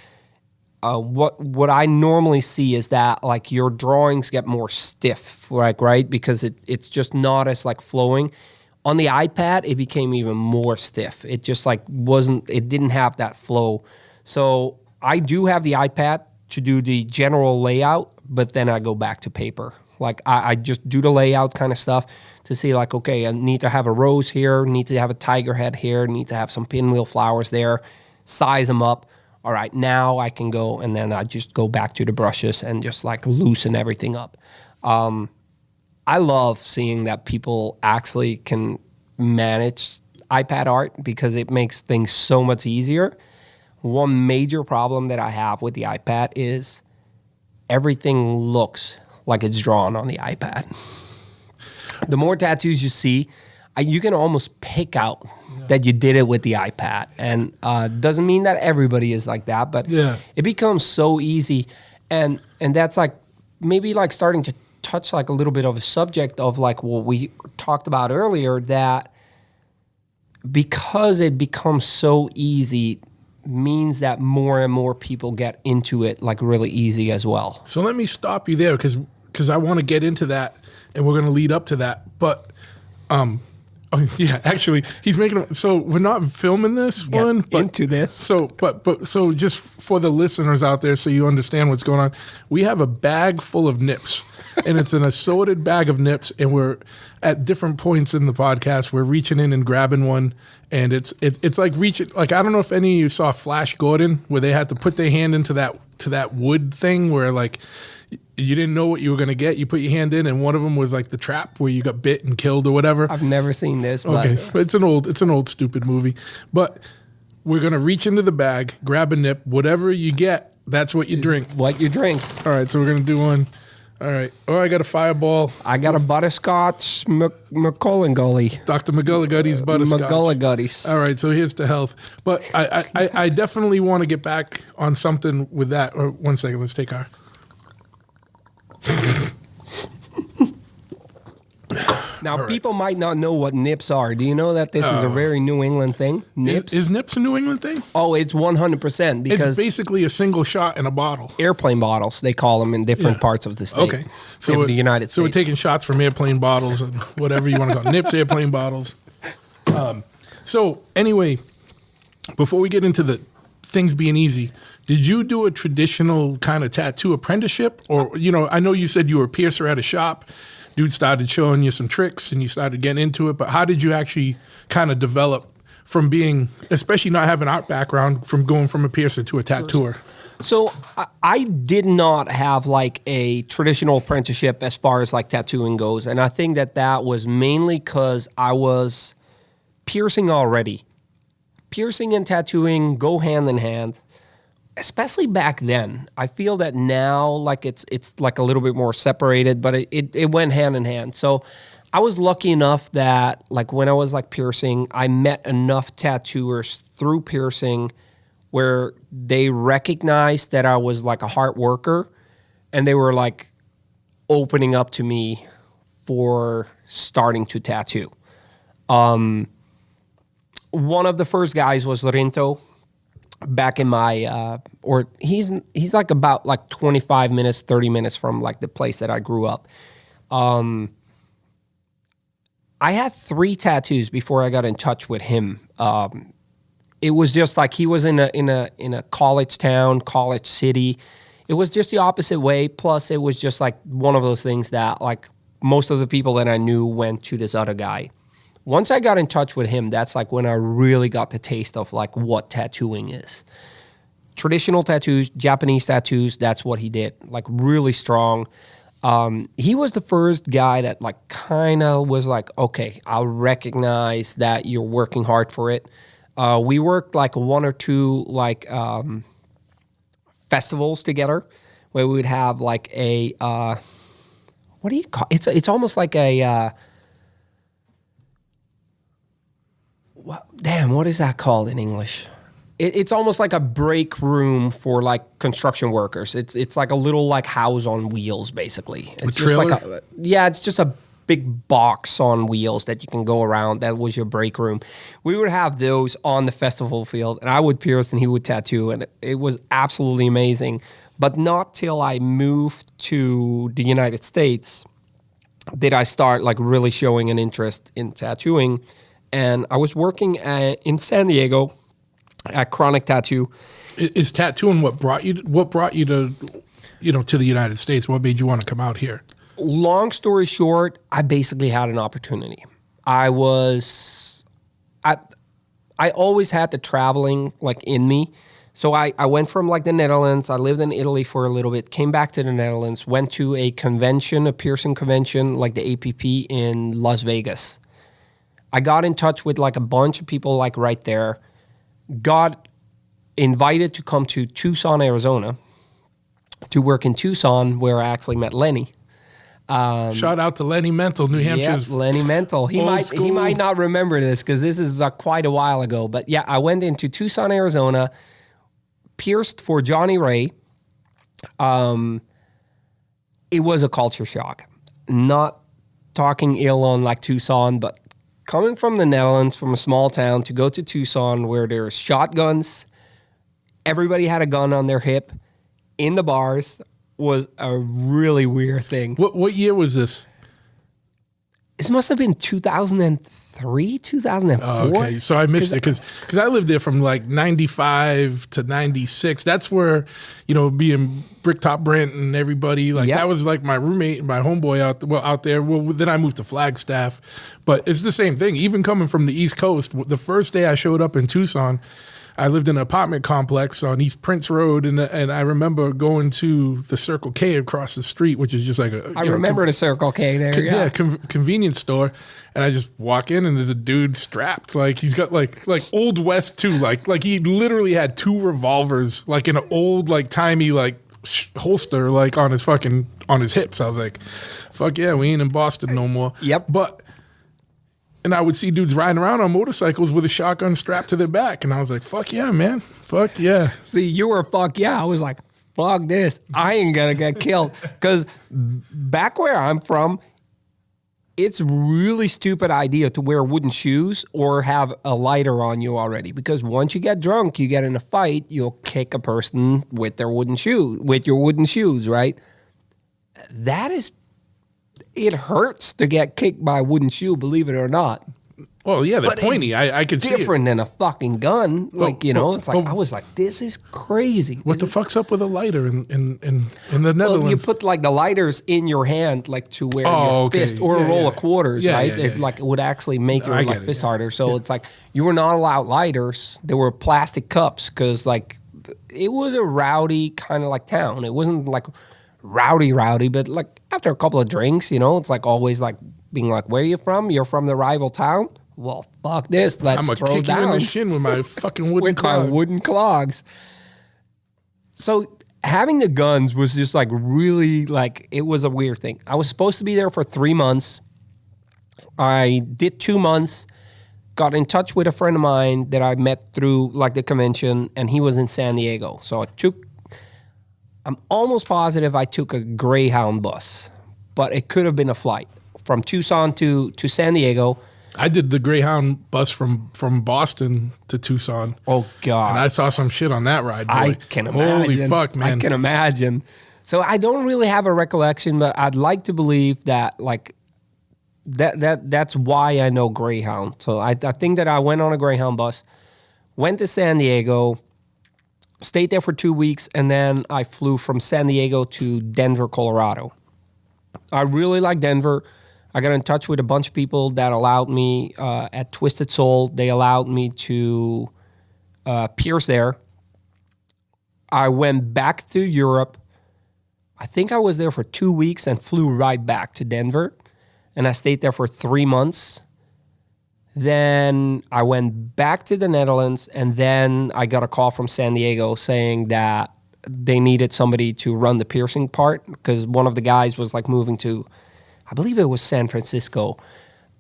What I normally see is that like your drawings get more stiff, like, right? Because it's just not as like flowing. On the iPad, it became even more stiff. It just like it didn't have that flow. So I do have the iPad to do the general layout, but then I go back to paper. Like I just do the layout kind of stuff to see like, okay, I need to have a rose here, need to have a tiger head here, need to have some pinwheel flowers there, size them up. All right, now I can go, and then I just go back to the brushes and just like loosen everything up. I love seeing that people actually can manage iPad art, because it makes things so much easier. One major problem that I have with the iPad is everything looks like it's drawn on the iPad. The more tattoos you see, you can almost pick out that you did it with the iPad. And doesn't mean that everybody is like that, but it becomes so easy. And that's like maybe like starting to touch like a little bit of a subject of like what we talked about earlier, that because it becomes so easy means that more and more people get into it like really easy as well. So let me stop you there, because I want to get into that, and we're going to lead up to that. But yeah, actually, he's making. So we're not filming this one, but into this. So, so just for the listeners out there, so you understand what's going on, we have a bag full of nips, and it's an assorted bag of nips, and we're at different points in the podcast, we're reaching in and grabbing one, and it's like reaching. Like, I don't know if any of you saw Flash Gordon, where they had to put their hand into that wood thing where like you didn't know what you were going to get. You put your hand in, and one of them was like the trap where you got bit and killed or whatever. I've never seen this. Okay, it's an old stupid movie. But we're going to reach into the bag, grab a nip, whatever you get, that's what you drink. What you drink. All right, so we're going to do one. All right. Oh, I got a fireball. I got a butterscotch McGulligully. Dr. McGulligutty's butterscotch. McGulligutties. All right, so here's to health. But I definitely want to get back on something with that. Or 1 second, let's take our. Now, people might not know what nips are. Do you know that this is a very New England thing? Nips? Is nips a New England thing? Oh, it's 100% because It's basically a single shot in a bottle. airplane bottles, they call them in different parts of the state. Okay. So in the United States. So we're taking shots from airplane bottles and whatever you want to call it. Nips, airplane bottles. So anyway, before we get into the things being easy, did you do a traditional kind of tattoo apprenticeship? Or, I know you said you were a piercer at a shop. Dude started showing you some tricks and you started getting into it. But how did you actually kind of develop from being, especially not having art background, from going from a piercer to a tattooer? So I did not have like a traditional apprenticeship as far as like tattooing goes. And I think that was mainly because I was piercing already. Piercing and tattooing go hand in hand. Especially back then. I feel that now like it's like a little bit more separated, but it went hand in hand. So I was lucky enough that like when I was like piercing, I met enough tattooers through piercing where they recognized that I was like a hard worker and they were like opening up to me for starting to tattoo. One of the first guys was Lorinto. Back in my, he's like about like 25 minutes, 30 minutes from like the place that I grew up. I had 3 tattoos before I got in touch with him. It was just like he was in a college town, college city. It was just the opposite way. Plus, it was just like one of those things that like most of the people that I knew went to this other guy. Once I got in touch with him, that's like when I really got the taste of like what tattooing is. Traditional tattoos, Japanese tattoos, that's what he did. Like really strong. He was the first guy that like kind of was like, okay, I'll recognize that you're working hard for it. We worked like 1 or 2 like festivals together where we would have like a, what do you call it? It's almost like a, what is that called in English? It's almost like a break room for like construction workers. It's like a little like house on wheels, basically. It's just like it's just a big box on wheels that you can go around. That was your break room. We would have those on the festival field, and I would pierce and he would tattoo, and it was absolutely amazing. But not till I moved to the United States did I start like really showing an interest in tattooing. And I was working in San Diego at Chronic Tattoo. Is tattooing what brought you to to the United States? What made you want to come out here? Long story short, I basically had an opportunity. I always had the traveling like in me. So I went from like the Netherlands. I lived in Italy for a little bit, came back to the Netherlands, went to a convention, a piercing convention like the APP in Las Vegas. I got in touch with like a bunch of people like right there, got invited to come to Tucson, Arizona to work in Tucson where I actually met Lenny. Shout out to Lenny Mental, New Hampshire's. Yeah, Lenny Mental. He might not remember this because this is quite a while ago. But yeah, I went into Tucson, Arizona, pierced for Johnny Ray. It was a culture shock. Not talking ill on like Tucson, but coming from the Netherlands, from a small town, to go to Tucson where there's shotguns, everybody had a gun on their hip, in the bars, was a really weird thing. What year was this? This must have been 2003, 2004. Okay, so I missed it because I lived there from like 95 to 96. That's where, being Bricktop Brent and everybody, like that was like my roommate and my homeboy out there. Well, then I moved to Flagstaff. But it's the same thing. Even coming from the East Coast, the first day I showed up in Tucson, I lived in an apartment complex on East Prince Road, and I remember going to the Circle K across the street, which is just like I remember the Circle K there. Convenience store, and I just walk in and there's a dude strapped, like he's got like Old West too, like he literally had 2 revolvers, like in an old like timey like holster like on his hips. I was like, fuck yeah, we ain't in Boston no more. Yep. And I would see dudes riding around on motorcycles with a shotgun strapped to their back. And I was like, fuck yeah, man. Fuck yeah. See, you were fuck yeah. I was like, fuck this. I ain't gonna get killed. Because back where I'm from, it's really stupid idea to wear wooden shoes or have a lighter on you already. Because once you get drunk, you get in a fight, you'll kick a person with your wooden shoes, right? It hurts to get kicked by a wooden shoe, believe it or not. Well, yeah, they're pointy. I could see it. Different than a fucking gun. I was like, this is crazy. What the fuck's up with a lighter in the Netherlands? Well, you put like the lighters in your hand, like to wear your fist or a roll of quarters, right? It would actually make your fist harder. So it's like you were not allowed lighters. There were plastic cups because like it was a rowdy kind of like town. It wasn't like rowdy, but like after a couple of drinks, it's like always like being like, where are you from? You're from the rival town? Well, fuck this. Let's I'm throw gonna kick down. you in the shin with my fucking wooden clog. My wooden clogs. So having the guns was just like really like, it was a weird thing. I was supposed to be there for 3 months. I did 2 months, got in touch with a friend of mine that I met through like the convention, and he was in San Diego. So I'm almost positive I took a Greyhound bus, but it could have been a flight from Tucson to San Diego. I did the Greyhound bus from Boston to Tucson. Oh, God. And I saw some shit on that ride, boy. I can imagine. Holy fuck, man. I can imagine. So I don't really have a recollection, but I'd like to believe that like that's why I know Greyhound. So I think that I went on a Greyhound bus, went to San Diego, stayed there for 2 weeks, and then I flew from San Diego to Denver, Colorado. I really like Denver. I got in touch with a bunch of people that allowed me at Twisted Soul. They allowed me to pierce there. I went back to Europe. I think I was there for 2 weeks and flew right back to Denver. And I stayed there for 3 months. Then I went back to the Netherlands, and then I got a call from San Diego saying that they needed somebody to run the piercing part because one of the guys was like moving to, I believe it was San Francisco.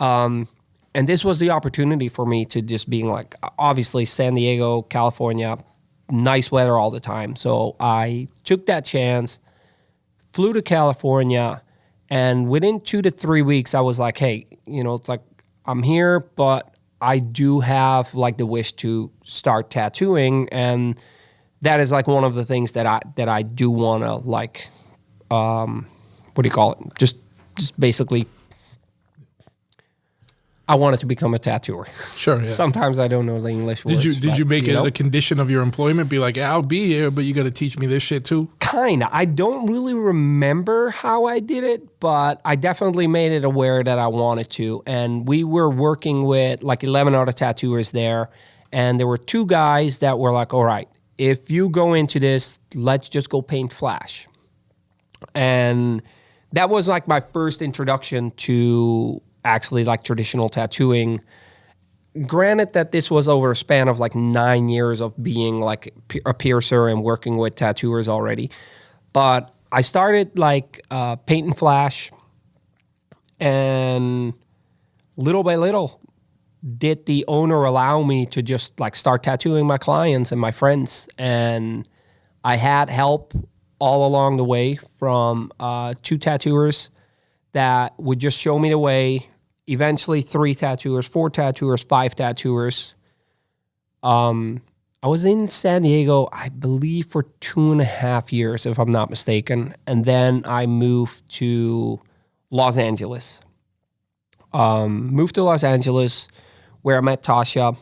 And this was the opportunity for me to just being like, obviously San Diego, California, nice weather all the time. So I took that chance, flew to California, and within 2 to 3 weeks, I was like, hey, it's like, I'm here, but I do have like the wish to start tattooing. And that is like one of the things that I do want to like, what do you call it? Just basically, I wanted to become a tattooer. Sure. Yeah. Sometimes I don't know the English words. Did you make it a condition of your employment? Be like, yeah, I'll be here, but you got to teach me this shit too. Kinda. I don't really remember how I did it, but I definitely made it aware that I wanted to. And we were working with like 11 other tattooers there, and there were 2 guys that were like, all right, if you go into this, let's just go paint flash. And that was like my first introduction to actually like traditional tattooing. Granted that this was over a span of like 9 years of being like a piercer and working with tattooers already. But I started like painting flash, and little by little did the owner allow me to just like start tattooing my clients and my friends. And I had help all along the way from 2 tattooers that would just show me the way. Eventually 3 tattooers, 4 tattooers, 5 tattooers. I was in San Diego, I believe, for 2.5 years, if I'm not mistaken. And then I moved to Los Angeles. Moved to Los Angeles, where I met Tasha.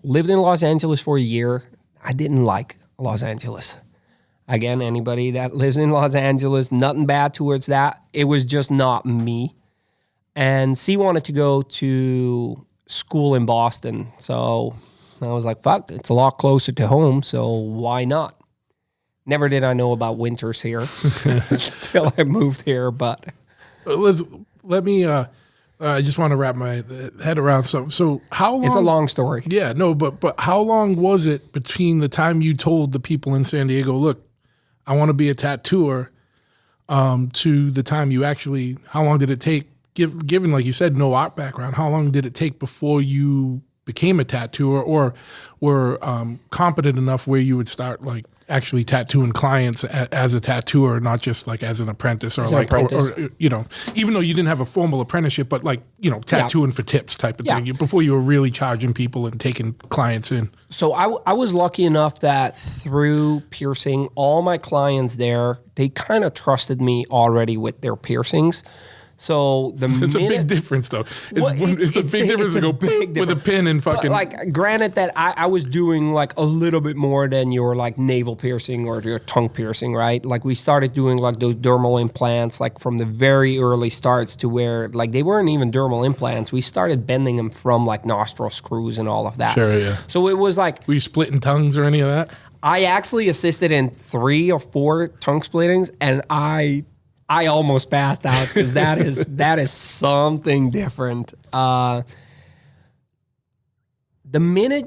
Lived in Los Angeles for a year. I didn't like Los Angeles. Again, anybody that lives in Los Angeles, nothing bad towards that. It was just not me. And she wanted to go to school in Boston. So I was like, fuck, it's a lot closer to home, so why not? Never did I know about winters here until I moved here, but... Let me, I just want to wrap my head around something. So how long... It's a long story. Yeah, no, but how long was it between the time you told the people in San Diego, look, I want to be a tattooer, to the time you actually, how long did it take, given, like you said, no art background, how long did it take before you became a tattooer or were competent enough where you would start like actually tattooing clients as a tattooer, not just like as an apprentice or or you know, even though you didn't have a formal apprenticeship, but like, you know, tattooing for tips type of thing, before you were really charging people and taking clients in. So I was lucky enough that through piercing, all my clients there, they kind of trusted me already with their piercings. So it's a big difference, though. It's a big difference to go with a pin and fucking. But like, granted that I was doing like a little bit more than your like navel piercing or your tongue piercing, right? Like we started doing like those dermal implants, like from the very early starts to where like they weren't even dermal implants. We started bending them from like nostril screws and all of that. Sure, yeah. So it was like. Were you splitting tongues or any of that? I actually assisted in 3 or 4 tongue splittings, and I almost passed out because that is something different. The minute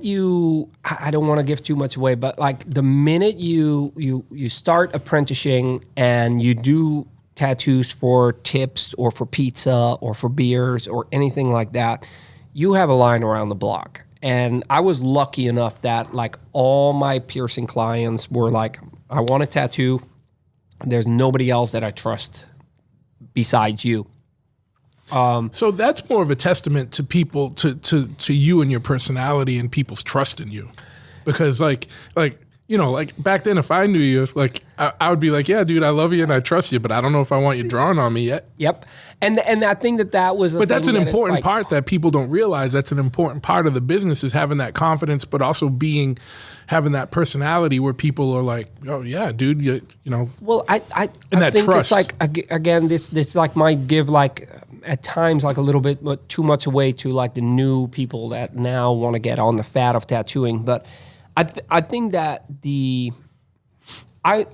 I don't want to give too much away, but like the minute you start apprenticing and you do tattoos for tips or for pizza or for beers or anything like that, you have a line around the block. And I was lucky enough that like all my piercing clients were like, I want a tattoo. There's nobody else that I trust besides you. So that's more of a testament to people, to you and your personality and people's trust in you. Because like, you know, like back then, if I knew you, like I would be like, yeah, dude, I love you and I trust you, but I don't know if I want you drawing on me yet. Yep. And I think that was But that's an important part that people don't realize. That's an important part of the business, is having that confidence, but also having that personality where people are like, oh yeah, dude, you know. Well, I that think trust. It's like, again, this like might give like at times like a little bit too much away to like the new people that now want to get on the fad of tattooing. But I think that I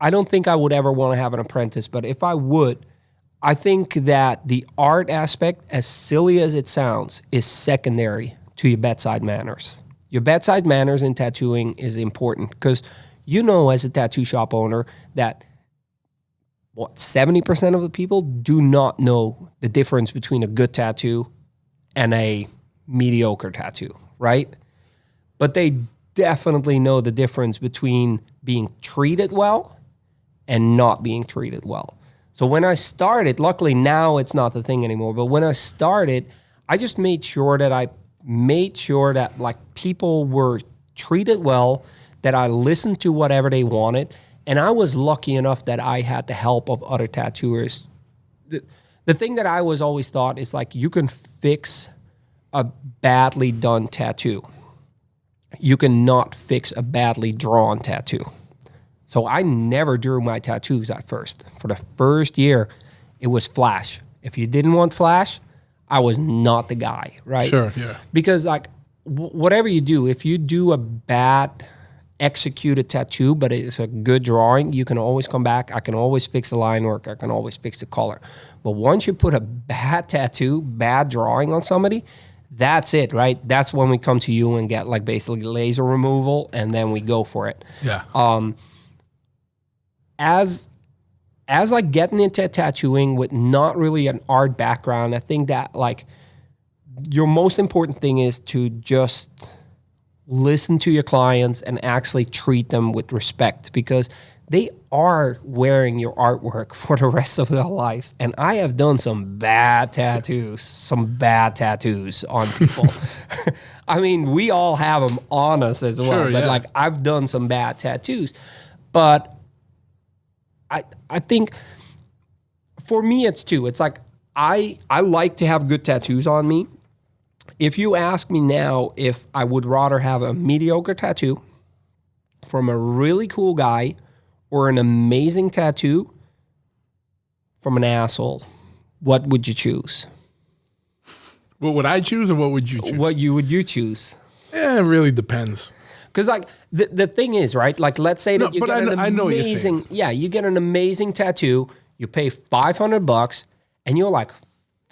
don't think I would ever want to have an apprentice, but if I would, I think that the art aspect, as silly as it sounds, is secondary to your bedside manners. Your bedside manners in tattooing is important because you know as a tattoo shop owner that 70% of the people do not know the difference between a good tattoo and a mediocre tattoo, right? But they definitely know the difference between being treated well and not being treated well. So when I started, luckily now it's not the thing anymore, but when I started, I just made sure that like people were treated well, that I listened to whatever they wanted, and I was lucky enough that I had the help of other tattooers. The thing that I was always thought is like, you can fix a badly done tattoo. You cannot fix a badly drawn tattoo. So I never drew my tattoos at first. For the first year, it was flash. If you didn't want flash, I was not the guy, right? Sure, yeah. Because like whatever you do, if you do a bad executed tattoo, but it's a good drawing, you can always come back. I can always fix the line work. I can always fix the color. But once you put a bad tattoo, bad drawing on somebody, that's it, right? That's when we come to you and get like basically laser removal, and then we go for it. Yeah. As like getting into tattooing with not really an art background, I think that like your most important thing is to just listen to your clients and actually treat them with respect, because they are wearing your artwork for the rest of their lives. And I have done some bad tattoos on people. I mean, we all have them on us as well. Sure, but yeah. like I've done some bad tattoos. But I think for me it's two. It's like I like to have good tattoos on me. If you ask me now if I would rather have a mediocre tattoo from a really cool guy or an amazing tattoo from an asshole, what would you choose? What would I choose, or what would you choose? What would you choose? Yeah, it really depends. Because like the thing is, right? Like let's say that No, you but get an I know what you're saying. amazing, you get an amazing tattoo. You pay $500, and you're like,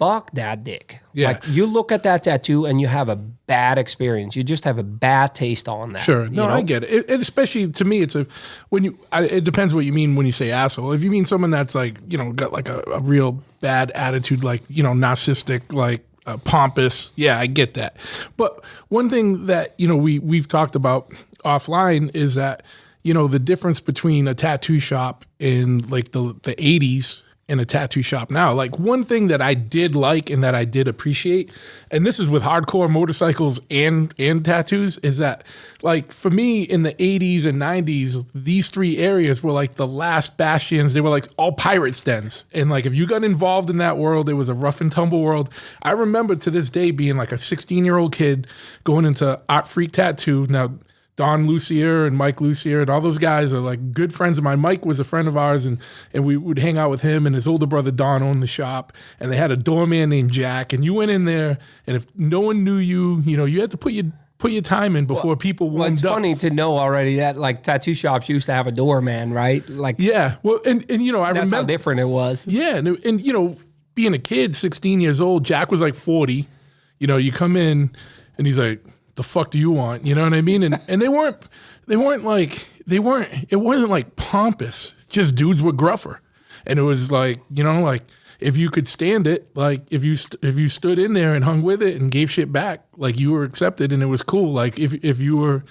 fuck that dick. Yeah. Like you look at that tattoo and you have a bad experience. You just have a bad taste on that. Sure. you No, know? I get it. And especially to me, it depends what you mean when you say asshole. If you mean someone that's like, got like a real bad attitude, like, narcissistic, like pompous. Yeah, I get that. But one thing that, we've talked about offline is that, the difference between a tattoo shop in like the 80s in a tattoo shop now. Like one thing that I did like and that I did appreciate, and this is with hardcore motorcycles and tattoos, is that like for me in the 80s and 90s, these three areas were like the last bastions. They were like all pirates' dens. And like if you got involved in that world, it was a rough and tumble world. I remember to this day being like a 16-year-old kid going into Art Freak Tattoo. Now, Don Lucier and Mike Lucier and all those guys are like good friends of mine. Mike was a friend of ours, and we would hang out with him, and his older brother Don owned the shop, and they had a doorman named Jack, and you went in there, and if no one knew you, you had to put your time in before people warmed up. It's funny to know already that like tattoo shops used to have a doorman, right? Like yeah, well, and I that's remember how different it was. Yeah, and being a kid, 16 years old, Jack was like 40. You come in, and he's like, the fuck do you want? You know what I mean? And it wasn't like pompous. Just dudes were gruffer. And it was like, like if you could stand it, like if you stood in there and hung with it and gave shit back, like you were accepted and it was cool. Like if you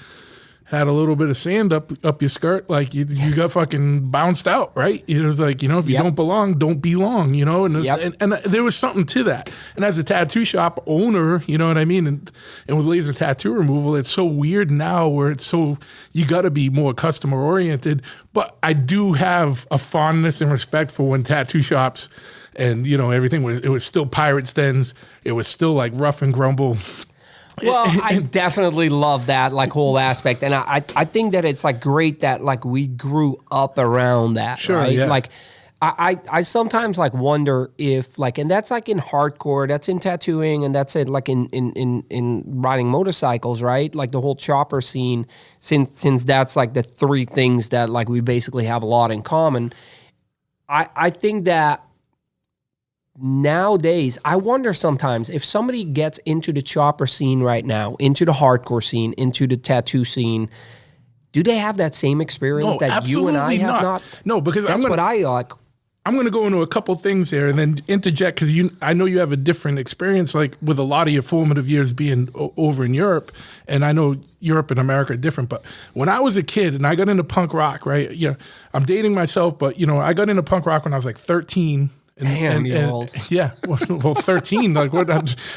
had a little bit of sand up your skirt, like you got fucking bounced out, right? It was like, if you don't belong, don't belong, and there was something to that. And as a tattoo shop owner, you know what I mean? And with laser tattoo removal, it's so weird now where it's so, you got to be more customer oriented. But I do have a fondness and respect for when tattoo shops and, everything it was still pirates' dens. It was still like rough and grumble. Well, I definitely love that like whole aspect, and I think that it's like great that like we grew up around that. Sure, right? yeah. Like I sometimes like wonder if like, and that's like in hardcore, that's in tattooing, and that's it like in riding motorcycles, right? Like the whole chopper scene, since that's like the three things that like we basically have a lot in common. I think that. Nowadays, I wonder sometimes if somebody gets into the chopper scene right now, into the hardcore scene, into the tattoo scene, do they have that same experience that you and I have not? No, because that's what I like. I'm going to go into a couple things here and then interject because I know you have a different experience, like with a lot of your formative years being over in Europe, and I know Europe and America are different. But when I was a kid and I got into punk rock, right? Yeah, I'm dating myself, but I got into punk rock when I was like 13. Damn, you're old. Yeah, well, 13. Like what?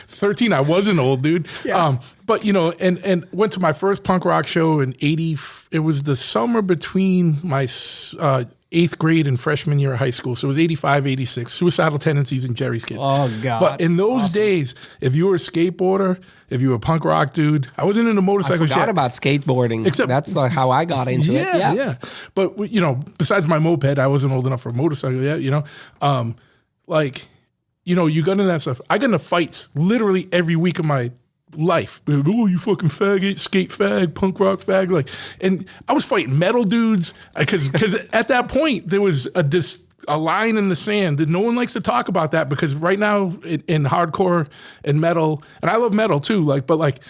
13. I wasn't old, dude. Yeah. But and went to my first punk rock show in '80. It was the summer between my 8th grade and freshman year of high school. So it was 85, 86. Suicidal Tendencies and Jerry's Kids. Oh God! But in those days, if you were a skateboarder, if you were a punk rock dude, I wasn't into motorcycles. I forgot about skateboarding. Except that's like how I got into it. Yeah. But besides my moped, I wasn't old enough for a motorcycle yet. you got into that stuff. I got into fights literally every week of my life. Oh, you fucking faggot, skate fag, punk rock fag. And I was fighting metal dudes because at that point there was a line in the sand that no one likes to talk about that because right now in hardcore and metal, and I love metal too, but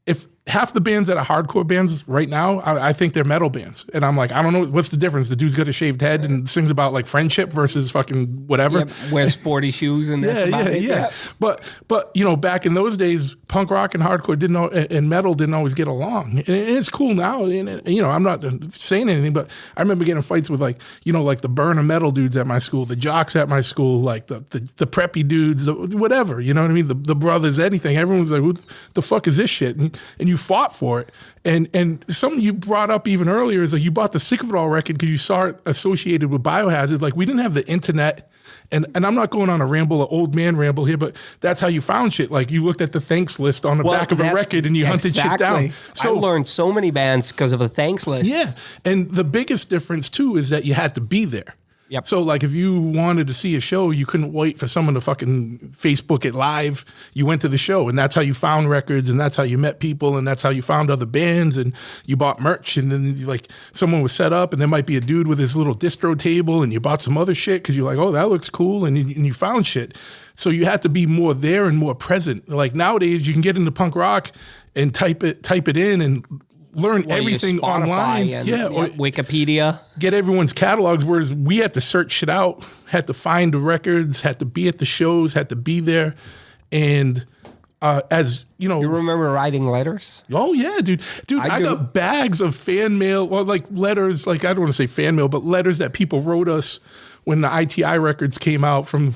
if half the bands that are hardcore bands right now, I think they're metal bands. And I'm like, I don't know, what's the difference? The dude's got a shaved head and sings about like friendship versus fucking whatever. Yep, wear sporty shoes and that's about it. Yeah. But back in those days, punk rock and hardcore and metal didn't always get along. And it's cool now. And I'm not saying anything, but I remember getting fights with like the burner metal dudes at my school, the jocks at my school, like the preppy dudes, whatever, you know what I mean? The brothers, anything. Everyone's like, who the fuck is this shit? And you fought for it. And something you brought up even earlier is like you bought the Sick of It All record because you saw it associated with Biohazard. Like we didn't have the internet. And I'm not going on a ramble, an old man ramble here, but that's how you found shit. Like you looked at the thanks list on the back of a record and you hunted shit down. So I learned so many bands because of a thanks list. Yeah. And the biggest difference too is that you had to be there. Yep. So like if you wanted to see a show, you couldn't wait for someone to fucking Facebook it live. You went to the show, and that's how you found records, and that's how you met people, and that's how you found other bands, and you bought merch. And then like someone was set up, and there might be a dude with his little distro table, and you bought some other shit because you're like, oh, that looks cool, and you found shit. So you have to be more there and more present. Like nowadays, you can get into punk rock and type it in and learn everything online. And, or Wikipedia. get everyone's catalogs, whereas we had to search shit out, had to find the records, had to be at the shows, had to be there. And as you know, You remember writing letters? oh yeah, dude, I got bags of fan mail, or like letters, like I don't want to say fan mail, but letters that people wrote us when the ITI records came out from,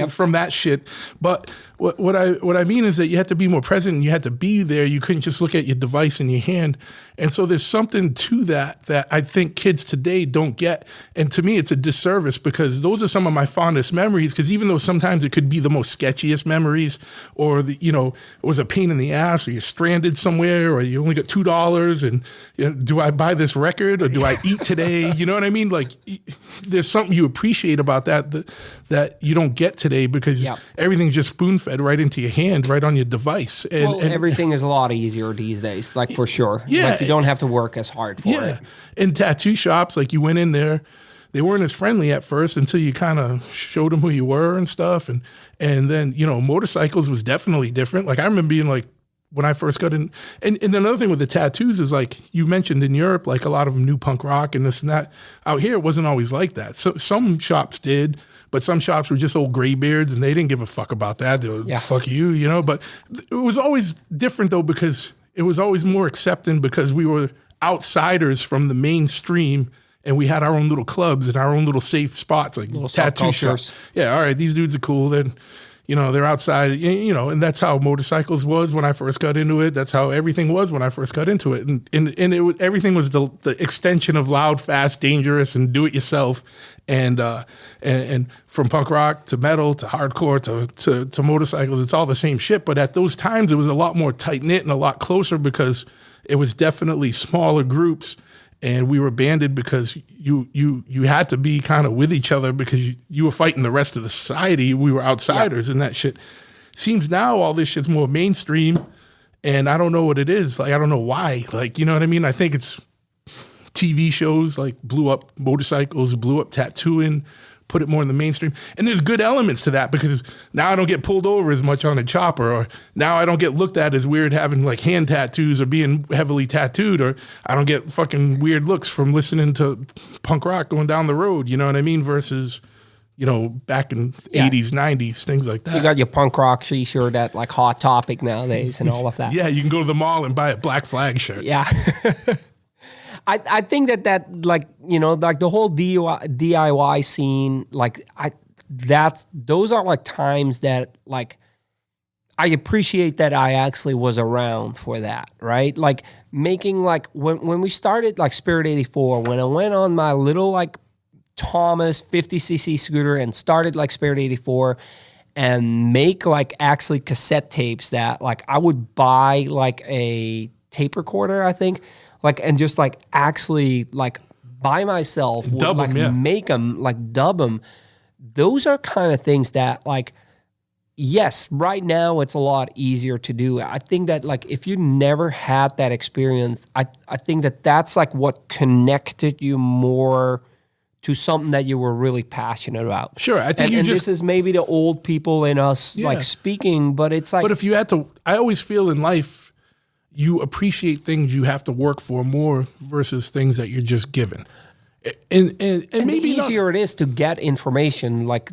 from that shit. But what I mean is that you had to be more present, and you had to be there. You couldn't just look at your device in your hand. And so there's something to that I think kids today don't get. And to me, it's a disservice, because those are some of my fondest memories, because even though sometimes it could be the most sketchiest memories, or it was a pain in the ass, or you're stranded somewhere, or you only got $2, and do I buy this record, or do I eat today? You know what I mean? Like there's something you appreciate about that you don't get today, because everything's just spoon-fed right into your hand, right on your device. And everything is a lot easier these days, like for sure. Yeah. Like you don't have to work as hard for it. In tattoo shops, like you went in there, they weren't as friendly at first until you kind of showed them who you were and stuff. And then, motorcycles was definitely different. Like I remember being like, when I first got in, and another thing with the tattoos is like you mentioned in Europe, like a lot of them knew punk rock and this and that. Out here, it wasn't always like that. So some shops did, but some shops were just old graybeards, and they didn't give a fuck about that. They were, fuck you, But it was always different though, because it was always more accepting, because we were outsiders from the mainstream, and we had our own little clubs and our own little safe spots, like little tattoo shops. Yeah, all right, these dudes are cool. Then, they're outside, and that's how motorcycles was when I first got into it. That's how everything was when I first got into it. And it was, everything was the extension of loud, fast, dangerous, and do it yourself. And from punk rock to metal to hardcore to motorcycles, it's all the same shit. But at those times, it was a lot more tight knit and a lot closer, because it was definitely smaller groups, and we were banded because you had to be kind of with each other, because you were fighting the rest of the society. We were outsiders, and that shit. Seems now all this shit's more mainstream, and I don't know what it is. Like I don't know why. Like you know what I mean? I think it's TV shows like blew up motorcycles, blew up tattooing, put it more in the mainstream. And there's good elements to that, because now I don't get pulled over as much on a chopper, or now I don't get looked at as weird having like hand tattoos or being heavily tattooed, or I don't get fucking weird looks from listening to punk rock going down the road, you know what I mean? Versus, back in 80s, 90s, things like that. You got your punk rock t-shirt at like Hot Topic nowadays and all of that. Yeah, you can go to the mall and buy a Black Flag shirt. Yeah. I think that like like the whole DIY scene, like those are like times that like I appreciate that I actually was around for that, right? Like making like when we started like Spirit 84, when I went on my little like Thomas 50cc scooter and started like Spirit 84 and make like actually cassette tapes that like I would buy like a tape recorder, I think. Like, and just like actually like by myself, would, like make them, like dub them. Those are kind of things that like, yes, right now it's a lot easier to do. I think that like if you never had that experience, I think that that's like what connected you more to something that you were really passionate about. Sure, I think and this is maybe the old people in us like speaking, but it's like. But if you had to, I always feel in life, you appreciate things you have to work for more versus things that you're just given. And maybe the easier it is to get information, like,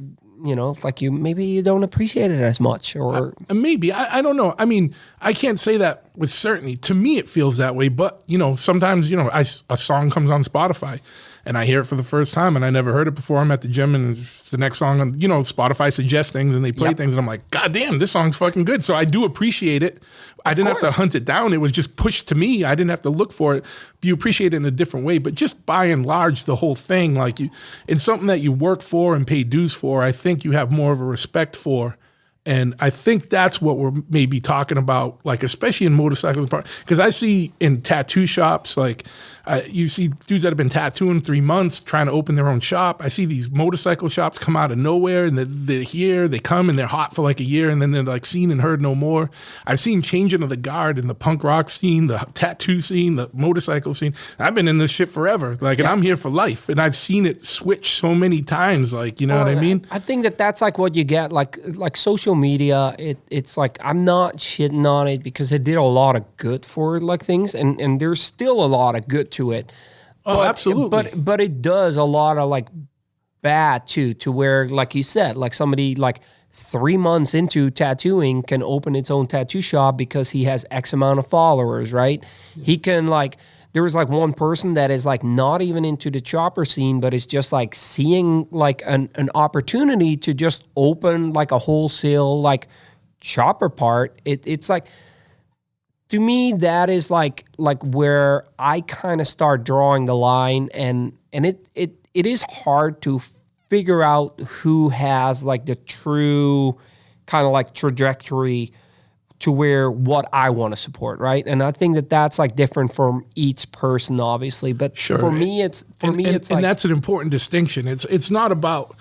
like maybe you don't appreciate it as much, or maybe, I don't know. I mean, I can't say that with certainty. To me, it feels that way, but sometimes, a song comes on Spotify and I hear it for the first time and I never heard it before. I'm at the gym and it's the next song on, Spotify suggests things and they play things and I'm like, God damn, this song's fucking good. So I do appreciate it. I didn't have to hunt it down. It was just pushed to me. I didn't have to look for it. You appreciate it in a different way, but just by and large, the whole thing, like it's something that you work for and pay dues for, I think you have more of a respect for. And I think that's what we're maybe talking about, like especially in motorcycles, because I see in tattoo shops, like You see dudes that have been tattooing 3 months trying to open their own shop. I see these motorcycle shops come out of nowhere and they're here, they come and they're hot for like a year and then they're like seen and heard no more. I've seen changing of the guard in the punk rock scene, the tattoo scene, the motorcycle scene. I've been in this shit forever, like, and I'm here for life. And I've seen it switch so many times, like, you know what I mean? I think that's like what you get, like social media. It's like, I'm not shitting on it because it did a lot of good for like things, and there's still a lot of good to it. Oh, absolutely. But it does a lot of like bad too, to where, like you said, like somebody like 3 months into tattooing can open its own tattoo shop because he has X amount of followers, right? Yeah. He can like, there was like one person that is like not even into the chopper scene, but is just like seeing like an opportunity to just open like a wholesale like chopper part. It's like, to me, that is like where I kind of start drawing the line, and it is hard to figure out who has like the true kind of like trajectory to where what I want to support, right? And I think that's like different from each person, obviously. But sure. For me, it's like, and that's an important distinction. It's not about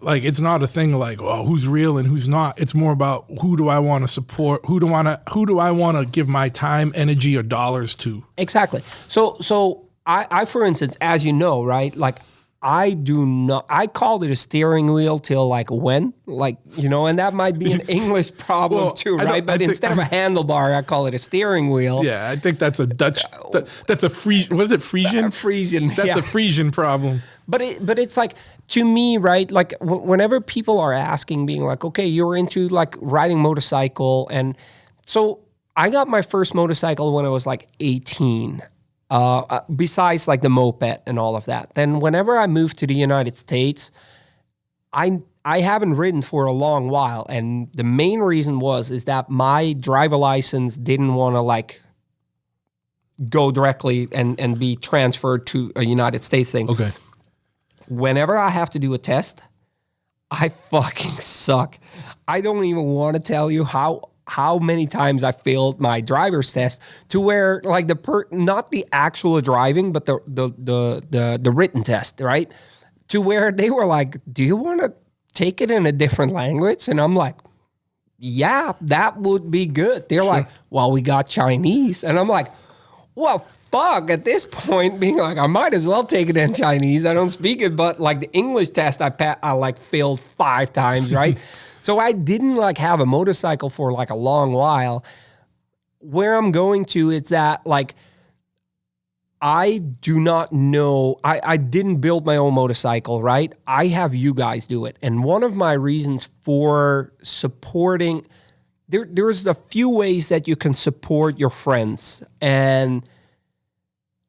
like, it's not a thing like, oh, who's real and who's not. It's more about who do I want to support? Who do I want to give my time, energy, or dollars to? Exactly. So I for instance, as you know, right, like I called it a steering wheel till like when, like, you know, and that might be an English problem too, right? But instead of a handlebar, I call it a steering wheel. Yeah, I think that's a Dutch, that's a Frisian, was it Frisian? Frisian, That's a Frisian problem. But it's like, to me, right, like whenever people are asking, being like, okay, you're into like riding motorcycle. And so I got my first motorcycle when I was like 18. Besides like the moped and all of that. Then whenever I moved to the United States, I haven't ridden for a long while. And the main reason is that my driver license didn't want to like go directly and be transferred to a United States thing. Okay. Whenever I have to do a test, I fucking suck. I don't even want to tell you how many times I failed my driver's test, to where like not the actual driving, but the written test, right? To where they were like, do you want to take it in a different language? And I'm like, yeah, that would be good. They're like, well, we got Chinese. And I'm like, well, fuck, at this point, being like, I might as well take it in Chinese. I don't speak it, but like the English test, I like failed 5 times, right? So I didn't like have a motorcycle for like a long while. Where I'm going to is that like, I do not know, I didn't build my own motorcycle, right? I have you guys do it. And one of my reasons for supporting, there's a few ways that you can support your friends. And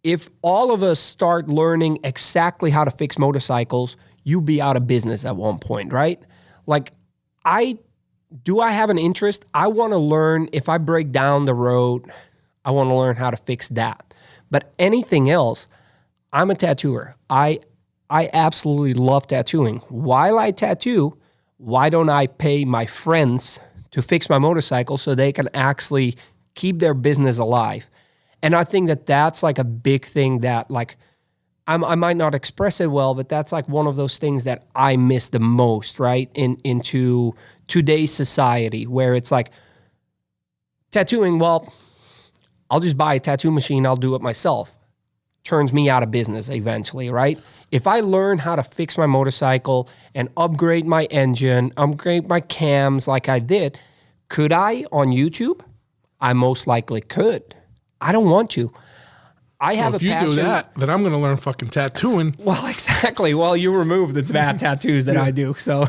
if all of us start learning exactly how to fix motorcycles, you'll be out of business at one point, right? Like, I have an interest? I want to learn, if I break down the road, I want to learn how to fix that. But anything else, I'm a tattooer. I absolutely love tattooing. While I tattoo, why don't I pay my friends to fix my motorcycle so they can actually keep their business alive? And I think that's like a big thing that like, I might not express it well, but that's like one of those things that I miss the most, right? Into today's society, where it's like tattooing, well, I'll just buy a tattoo machine, I'll do it myself. Turns me out of business eventually, right? If I learn how to fix my motorcycle and upgrade my engine, upgrade my cams like I did, could I on YouTube? I most likely could. I don't want to. I have if you do that, then I'm going to learn fucking tattooing. Well, exactly. Well, you remove the bad tattoos that I do, so.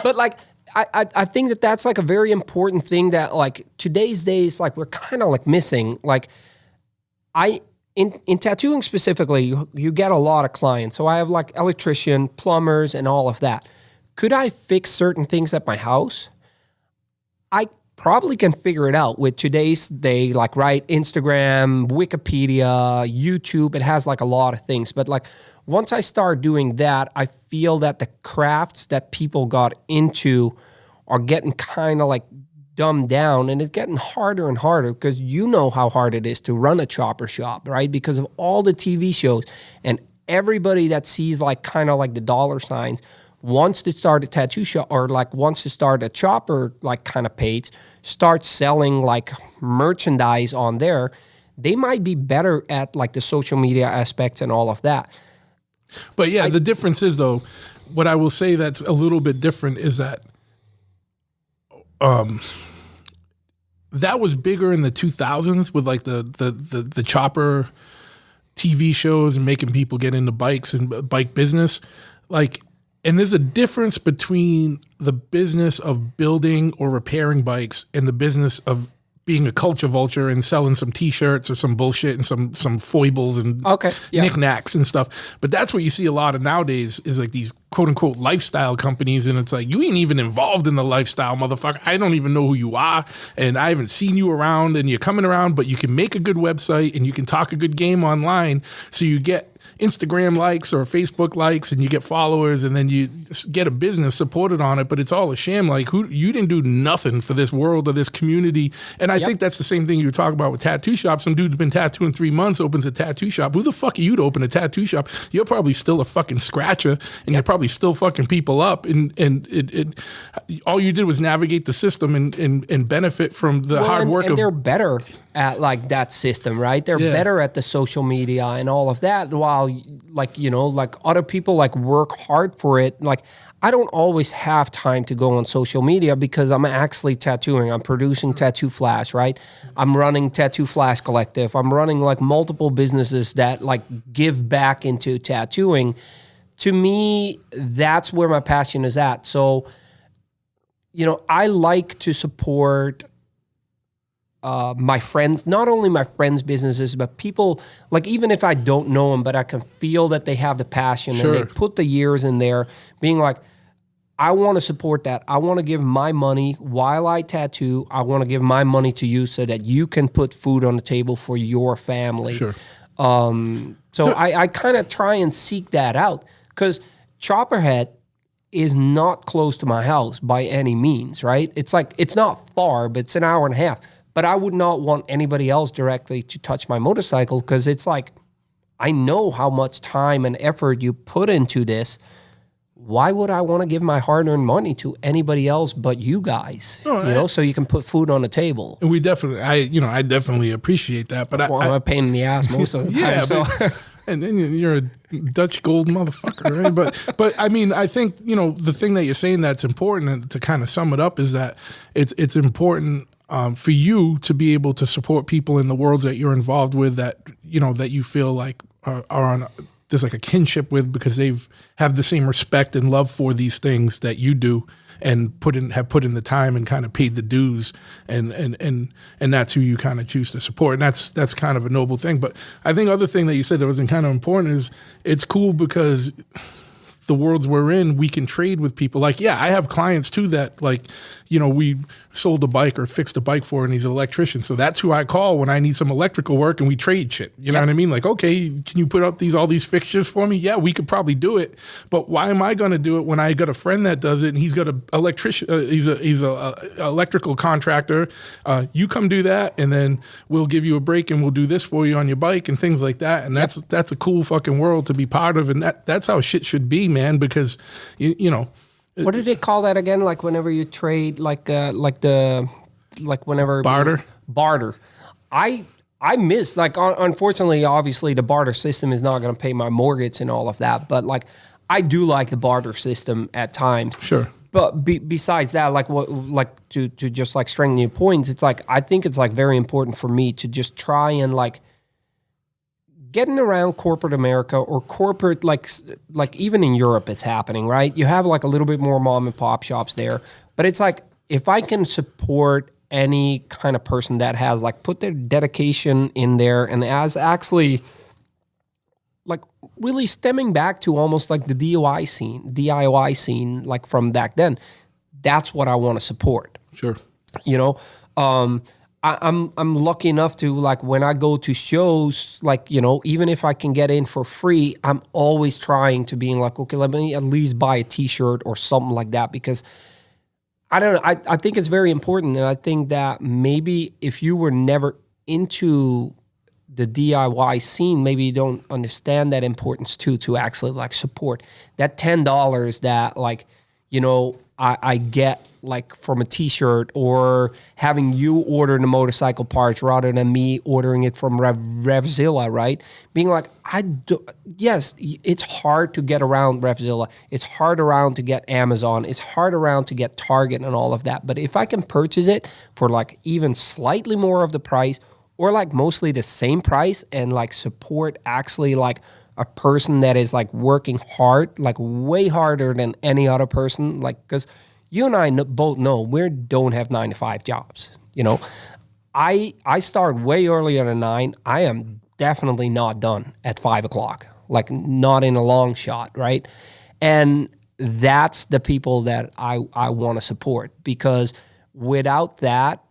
But like, I think that's like a very important thing that like today's days, like we're kind of like missing. Like in tattooing specifically, you get a lot of clients. So I have like electrician, plumbers, and all of that. Could I fix certain things at my house? I probably can figure it out with today's day, like, right, Instagram, Wikipedia, YouTube. It has like a lot of things. But like once I start doing that, I feel that the crafts that people got into are getting kind of like dumbed down, and it's getting harder and harder because you know how hard it is to run a chopper shop, right? Because of all the TV shows and everybody that sees like kind of like the dollar signs wants to start a tattoo shop or like wants to start a chopper like kind of page, start selling like merchandise on there. They might be better at like the social media aspects and all of that. But yeah, the difference is though, what I will say that's a little bit different is that that was bigger in the 2000s with like the chopper TV shows and making people get into bikes and bike business. Like, and there's a difference between the business of building or repairing bikes and the business of being a culture vulture and selling some T-shirts or some bullshit and some foibles and knickknacks and stuff. But that's what you see a lot of nowadays is like these quote unquote lifestyle companies. And it's like, you ain't even involved in the lifestyle, motherfucker. I don't even know who you are. And I haven't seen you around and you're coming around, but you can make a good website and you can talk a good game online. So you get Instagram likes or Facebook likes and you get followers and then you get a business supported on it, but it's all a sham. Like you didn't do nothing for this world or this community. And I think that's the same thing you were talking about with tattoo shops. Some dude's been tattooing 3 months, opens a tattoo shop. Who the fuck are you to open a tattoo shop? You're probably still a fucking scratcher and you're probably still fucking people up. And all you did was navigate the system and benefit from the hard work. And they're better at like that system, right? They're better at the social media and all of that, while like, you know, like other people like work hard for it. Like I don't always have time to go on social media because I'm actually tattooing. I'm producing Tattoo Flash, right? I'm running Tattoo Flash Collective. I'm running like multiple businesses that like give back into tattooing. To me, that's where my passion is at. So, you know, I like to support my friends, not only my friends' businesses, but people, like even if I don't know them, but I can feel that they have the passion and they put the years in there, being like, I want to support that. I want to give my money while I tattoo. I want to give my money to you so that you can put food on the table for your family. Sure. So I kind of try and seek that out because Chopperhead is not close to my house by any means, right? It's like, it's not far, but it's an hour and a half. But I would not want anybody else directly to touch my motorcycle because it's like, I know how much time and effort you put into this. Why would I want to give my hard-earned money to anybody else but you guys? So you can put food on the table. And we definitely, I definitely appreciate that. But I'm a pain in the ass most of the time. So. And then you're a Dutch gold motherfucker, right? But I mean, I think, you know, the thing that you're saying that's important, and to kind of sum it up, is that it's important for you to be able to support people in the worlds that you're involved with that, you know, that you feel like are on there's like a kinship with because have the same respect and love for these things that you do and have put in the time and kind of paid the dues and that's who you kind of choose to support. And that's kind of a noble thing. But I think other thing that you said that was kind of important is it's cool because the worlds we're in, we can trade with people. Like, yeah, I have clients too that like, you know, we sold a bike or fixed a bike for, and he's an electrician. So that's who I call when I need some electrical work and we trade shit. You know what I mean? Like, okay, can you put up all these fixtures for me? Yeah, we could probably do it. But why am I going to do it when I got a friend that does it and he's got an electrician, he's a electrical contractor. You come do that and then we'll give you a break and we'll do this for you on your bike and things like that. And that's a cool fucking world to be part of. And that's how shit should be, man, because you know, what did they call that again? Like whenever you trade, like whenever barter. I miss, like, unfortunately, obviously the barter system is not going to pay my mortgage and all of that. But like, I do like the barter system at times. Sure. But besides that, to just like strengthen your points, it's like, I think it's like very important for me to just try and like getting around corporate America or corporate, like even in Europe, it's happening, right? You have like a little bit more mom and pop shops there, but it's like, if I can support any kind of person that has like put their dedication in there and as actually like really stemming back to almost like the DIY scene, like from back then, that's what I want to support. Sure. You know, I'm lucky enough to, like, when I go to shows, like, you know, even if I can get in for free, I'm always trying to being like, okay, let me at least buy a t-shirt or something like that, because I don't know. I think it's very important. And I think that maybe if you were never into the DIY scene, maybe you don't understand that importance too, to actually like support that $10 that like, you know, I get like from a t-shirt, or having you order the motorcycle parts rather than me ordering it from Revzilla, right? Being like, yes, it's hard to get around Revzilla. It's hard around to get Amazon. It's hard around to get Target and all of that. But if I can purchase it for like even slightly more of the price, or like mostly the same price, and like support actually like a person that is like working hard, like way harder than any other person, like, because you and I both know we don't have 9-to-5 jobs. You know, I start way earlier than 9. I am definitely not done at 5 o'clock, like not in a long shot, right? And that's the people that I want to support, because without that,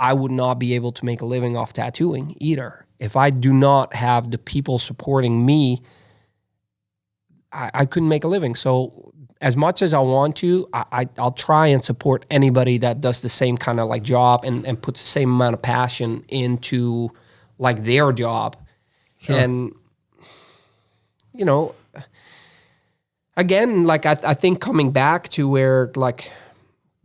I would not be able to make a living off tattooing either. If I do not have the people supporting me, I couldn't make a living. So as much as I want to, I'll try and support anybody that does the same kind of like job and puts the same amount of passion into like their job. Sure. And, you know, again, like I think coming back to where like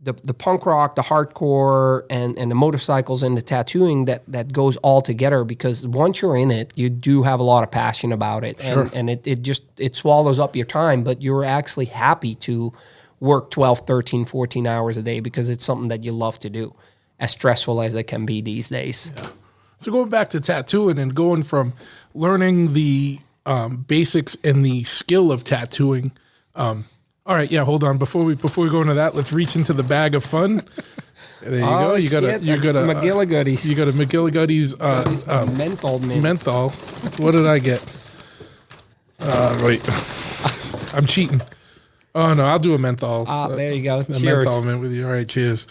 the punk rock, the hardcore, and the motorcycles and the tattooing, that goes all together, because once you're in it, you do have a lot of passion about it. Sure. And it swallows up your time, but you're actually happy to work 12, 13, 14 hours a day because it's something that you love to do, as stressful as it can be these days. Yeah. So going back to tattooing and going from learning the basics and the skill of tattooing, all right, yeah, hold on. Before we go into that, let's reach into the bag of fun. There you go. You got a McGilligoodies. You got a McGilligoodies menthol. What did I get? Wait. I'm cheating. Oh no, I'll do a menthol. There you go. A Cheers. menthol mint with you. All right, cheers.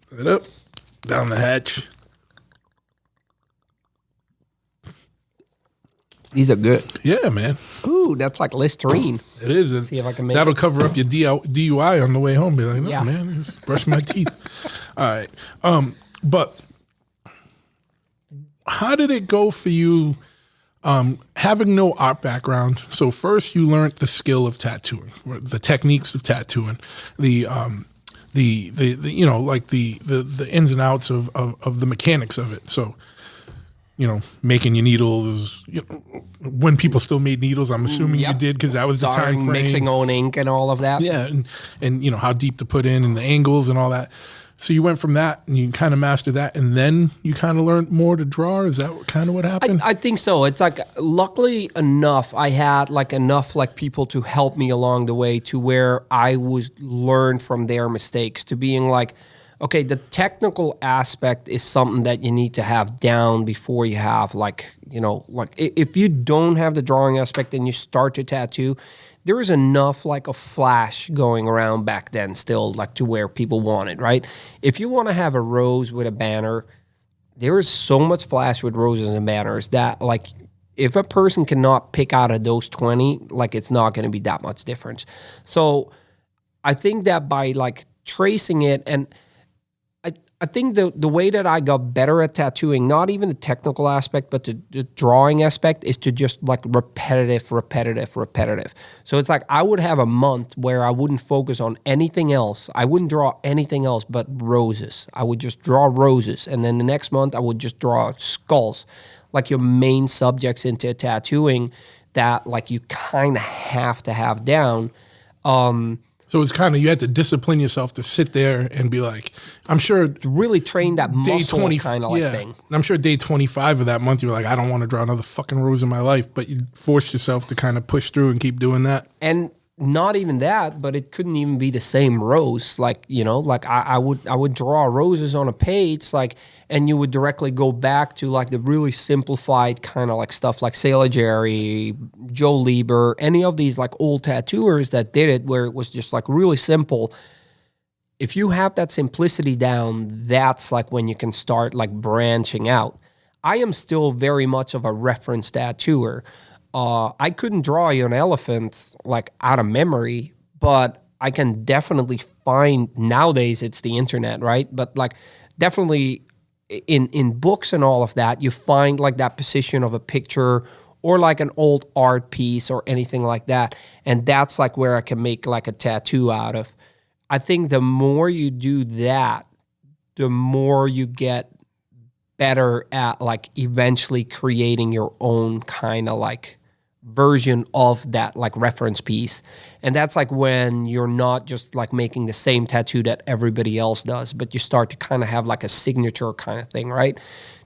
Put it up. Down the hatch. These are good. Yeah, man. Ooh, that's like Listerine. It is. See if I can make that'll it. Cover up your DUI on the way home. Be like, no, Yeah. man, just brush my teeth. All right. But how did it go for you having no art background? So first you learned the skill of tattooing, the techniques of tattooing, the you know, like the ins and outs of the mechanics of it. So, you know, making your needles, you know, when people still made needles, I'm assuming you did, because that was the time frame. Mixing own ink and all of that. Yeah, and you know, how deep to put in and the angles and all that. So you went from that and you kind of mastered that, and then you kind of learned more to draw? Is that kind of what happened? I think so. It's like, luckily enough, I had like enough like people to help me along the way to where I was learn from their mistakes, to being like, okay, the technical aspect is something that you need to have down before you have like, you know, like if you don't have the drawing aspect and you start to tattoo, there is enough like a flash going around back then still, like to where people want it, right? If you want to have a rose with a banner, there is so much flash with roses and banners that like if a person cannot pick out of those 20, like it's not going to be that much difference. So I think that by like tracing it, and I think the way that I got better at tattooing, not even the technical aspect, but the drawing aspect, is to just like repetitive. So it's like I would have a month where I wouldn't focus on anything else. I wouldn't draw anything else but roses. I would just draw roses. And then the next month I would just draw skulls, like your main subjects into tattooing that like you kind of have to have down. So it's kind of, you had to discipline yourself to sit there and be like, I'm sure really train that muscle kind of like thing. And I'm sure day 25 of that month, you were like, I don't want to draw another fucking rose in my life, but you forced yourself to kind of push through and keep doing that. And not even that, but it couldn't even be the same rose. Like, you know, like I would draw roses on a page, like, and you would directly go back to like the really simplified kind of like stuff like Sailor Jerry, Joe Lieber, any of these like old tattooers that did it where it was just like really simple. If you have that simplicity down, that's like when you can start like branching out. I am still very much of a reference tattooer. I couldn't draw you an elephant like out of memory, but I can definitely find, nowadays it's the internet, right? But like definitely in books and all of that, you find like that position of a picture or like an old art piece or anything like that. And that's like where I can make like a tattoo out of. I think the more you do that, the more you get better at like eventually creating your own kind of like version of that like reference piece. And that's like when you're not just like making the same tattoo that everybody else does, but you start to kind of have like a signature kind of thing, right?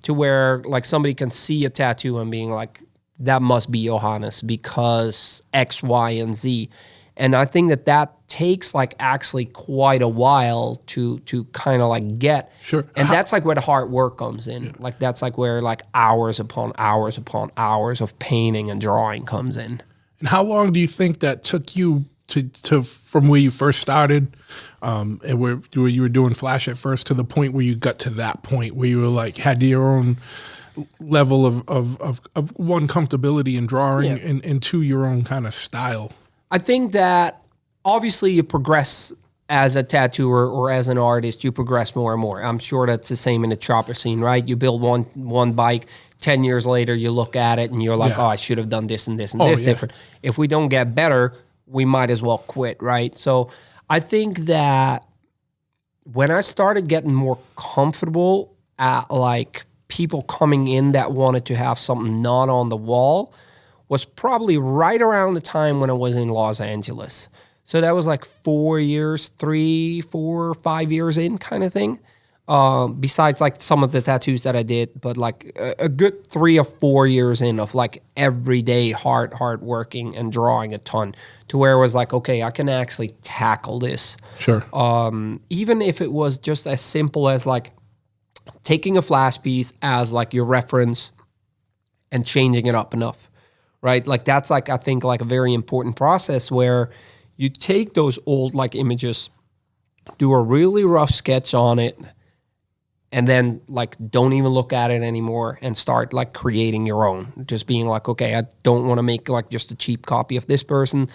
To where like somebody can see a tattoo and being like, that must be Johannes because X, Y, and Z. And I think that takes like actually quite a while to kind of like get. Sure. And that's like where the hard work comes in. Yeah. Like that's like where like hours upon hours upon hours of painting and drawing comes in. And how long do you think that took you to from where you first started and where you were doing Flash at first to the point where you got to that point where you were like had your own level of one, comfortability in drawing, yeah, and two, your own kind of style? I think that obviously you progress as a tattooer or as an artist, you progress more and more. I'm sure that's the same in the chopper scene, right? You build one bike, 10 years later you look at it and you're like, oh, I should have done this and this and this different. If we don't get better, we might as well quit, right? So I think that when I started getting more comfortable at like people coming in that wanted to have something not on the wall was probably right around the time when I was in Los Angeles. So that was like 4 years, 3, 4, 5 years in kind of thing. Besides like some of the tattoos that I did, but like a good 3 or 4 years in of like everyday hard working and drawing a ton to where it was like, okay, I can actually tackle this. Sure. Even if it was just as simple as like taking a flash piece as like your reference and changing it up enough. Right? Like that's like, I think like a very important process where you take those old like images, do a really rough sketch on it, and then like don't even look at it anymore and start like creating your own. Just being like, okay, I don't want to make like just a cheap copy of this person.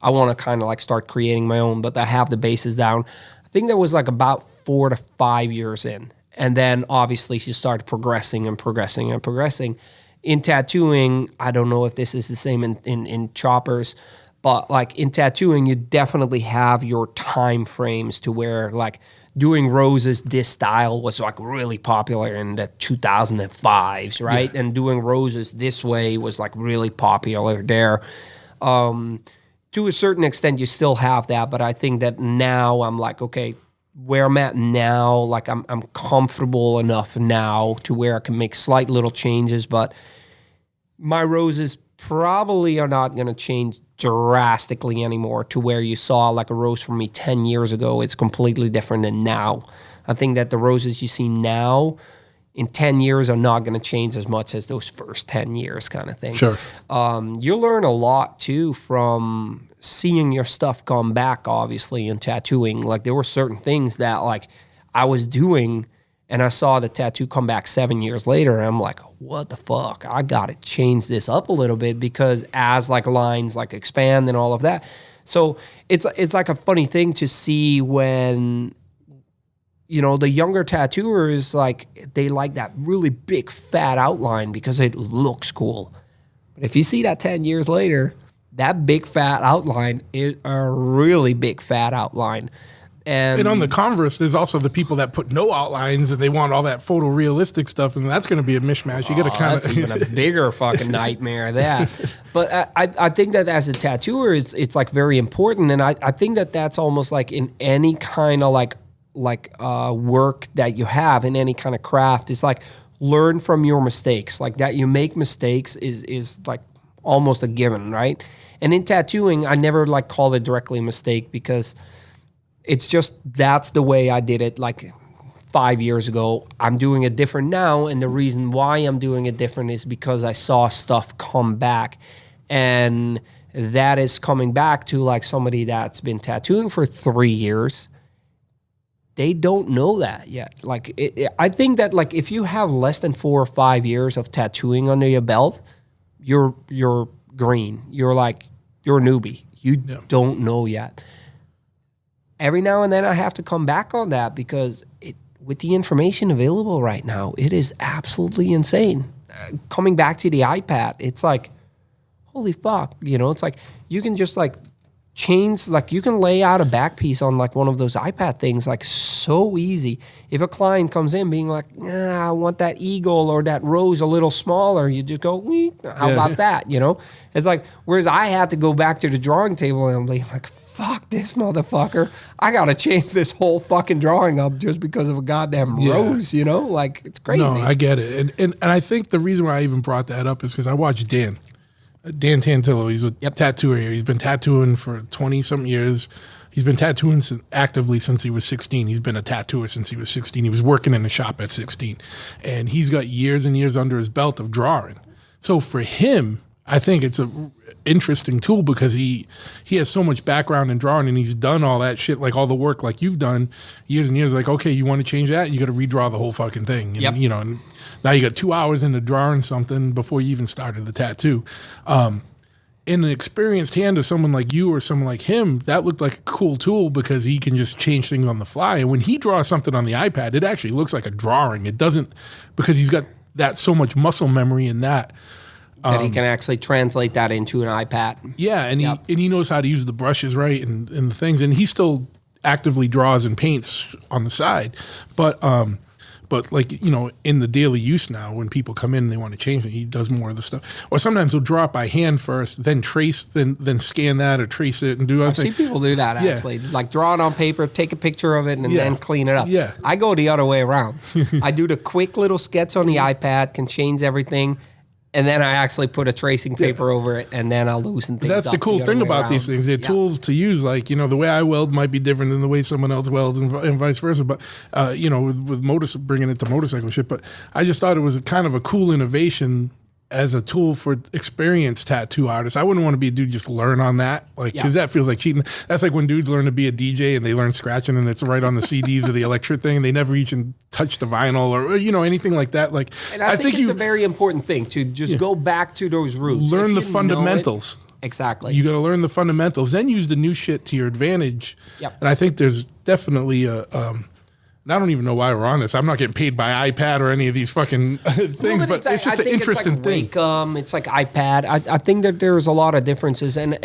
I want to kind of like start creating my own, but I have the bases down. I think that was like about 4 to 5 years in. And then obviously she started progressing and progressing and progressing. In tattooing, I don't know if this is the same in choppers, but like in tattooing, you definitely have your time frames to where like doing roses, this style was like really popular in the 2005s, right? Yeah. And doing roses this way was like really popular there. To a certain extent, you still have that, but I think that now I'm like, okay, where I'm at now, like I'm comfortable enough now to where I can make slight little changes, but my roses probably are not going to change drastically anymore to where you saw like a rose from me 10 years ago. It's completely different than now. I think that the roses you see now in 10 years are not going to change as much as those first 10 years kind of thing. Sure. You learn a lot too from seeing your stuff come back, obviously, in tattooing. Like there were certain things that like I was doing and I saw the tattoo come back 7 years later and I'm like, what the fuck? I got to change this up a little bit because as like lines like expand and all of that. So it's like a funny thing to see when, you know, the younger tattooers, like they like that really big fat outline because it looks cool. But if you see that 10 years later, that big fat outline is a really big fat outline. And on the converse, there's also the people that put no outlines and they want all that photorealistic stuff, and that's going to be a mishmash. You got to kind of that's even a bigger fucking nightmare. That, but I think that as a tattooer, it's like very important, and I think that that's almost like in any kind of like work that you have in any kind of craft. It's like learn from your mistakes. Like that, you make mistakes is like almost a given, right? And in tattooing, I never like call it directly a mistake because it's just that's the way I did it like 5 years ago. I'm doing it different now, and the reason why I'm doing it different is because I saw stuff come back, and that is coming back to like somebody that's been tattooing for 3 years. They don't know that yet. Like I think that like if you have less than 4 or 5 years of tattooing under your belt, you're green. You're a newbie. You don't know yet. every now and then I have to come back on that because with the information available right now, it is absolutely insane. Coming back to the iPad, it's like, holy fuck, it's like you can just like change, like you can lay out a back piece on like one of those iPad things like so easy. If a client comes in being like, I want that eagle or that rose a little smaller, you just go, how about that? It's like, whereas I had to go back to the drawing table and be like, fuck this motherfucker, I gotta change this whole fucking drawing up just because of a goddamn rose, like it's crazy. No, I get it. And I think the reason why I even brought that up is because I watched Dan Tantillo. He's a tattooer here. He's been tattooing for 20-something years. He's been tattooing actively since he was 16. He's been a tattooer since he was 16. He was working in a shop at 16. And he's got years and years under his belt of drawing. So for him, I think it's a interesting tool because he has so much background in drawing and he's done all that shit, like all the work like you've done years and years. Like, okay, you want to change that? You got to redraw the whole fucking thing. And, and now you got 2 hours into drawing something before you even started the tattoo. In an experienced hand of someone like you or someone like him, that looked like a cool tool because he can just change things on the fly. And when he draws something on the iPad, it actually looks like a drawing. It doesn't, because he's got that so much muscle memory in that. That he can actually translate that into an iPad. Yeah, and he knows how to use the brushes right and the things. And he still actively draws and paints on the side. But like, in the daily use now, when people come in and they want to change it, he does more of the stuff. Or sometimes he'll draw it by hand first, then trace, then scan that or trace it and do other I've seen people do that, actually. Like draw it on paper, take a picture of it, and then clean it up. Yeah. I go the other way around. I do the quick little sketch on the iPad, can change everything, and then I actually put a tracing paper over it, and then I'll loosen things up. That's the cool thing about these things. They're tools to use. Like, the way I weld might be different than the way someone else welds and vice versa. But, with bringing it to motorcycle shit. But I just thought it was kind of a cool innovation as a tool for experienced tattoo artists. I wouldn't want to be a dude just learn on that, because that feels like cheating. That's like when dudes learn to be a DJ and they learn scratching and it's right on the CDs or the electric thing. And they never even touch the vinyl or anything like that. Like, and I think it's a very important thing to just go back to those roots. Learn the fundamentals. Exactly. You got to learn the fundamentals, then use the new shit to your advantage. Yep. And I think there's definitely and I don't even know why we're on this. I'm not getting paid by iPad or any of these fucking things, but it's just an interesting thing. It's like iPad. I think that there's a lot of differences, and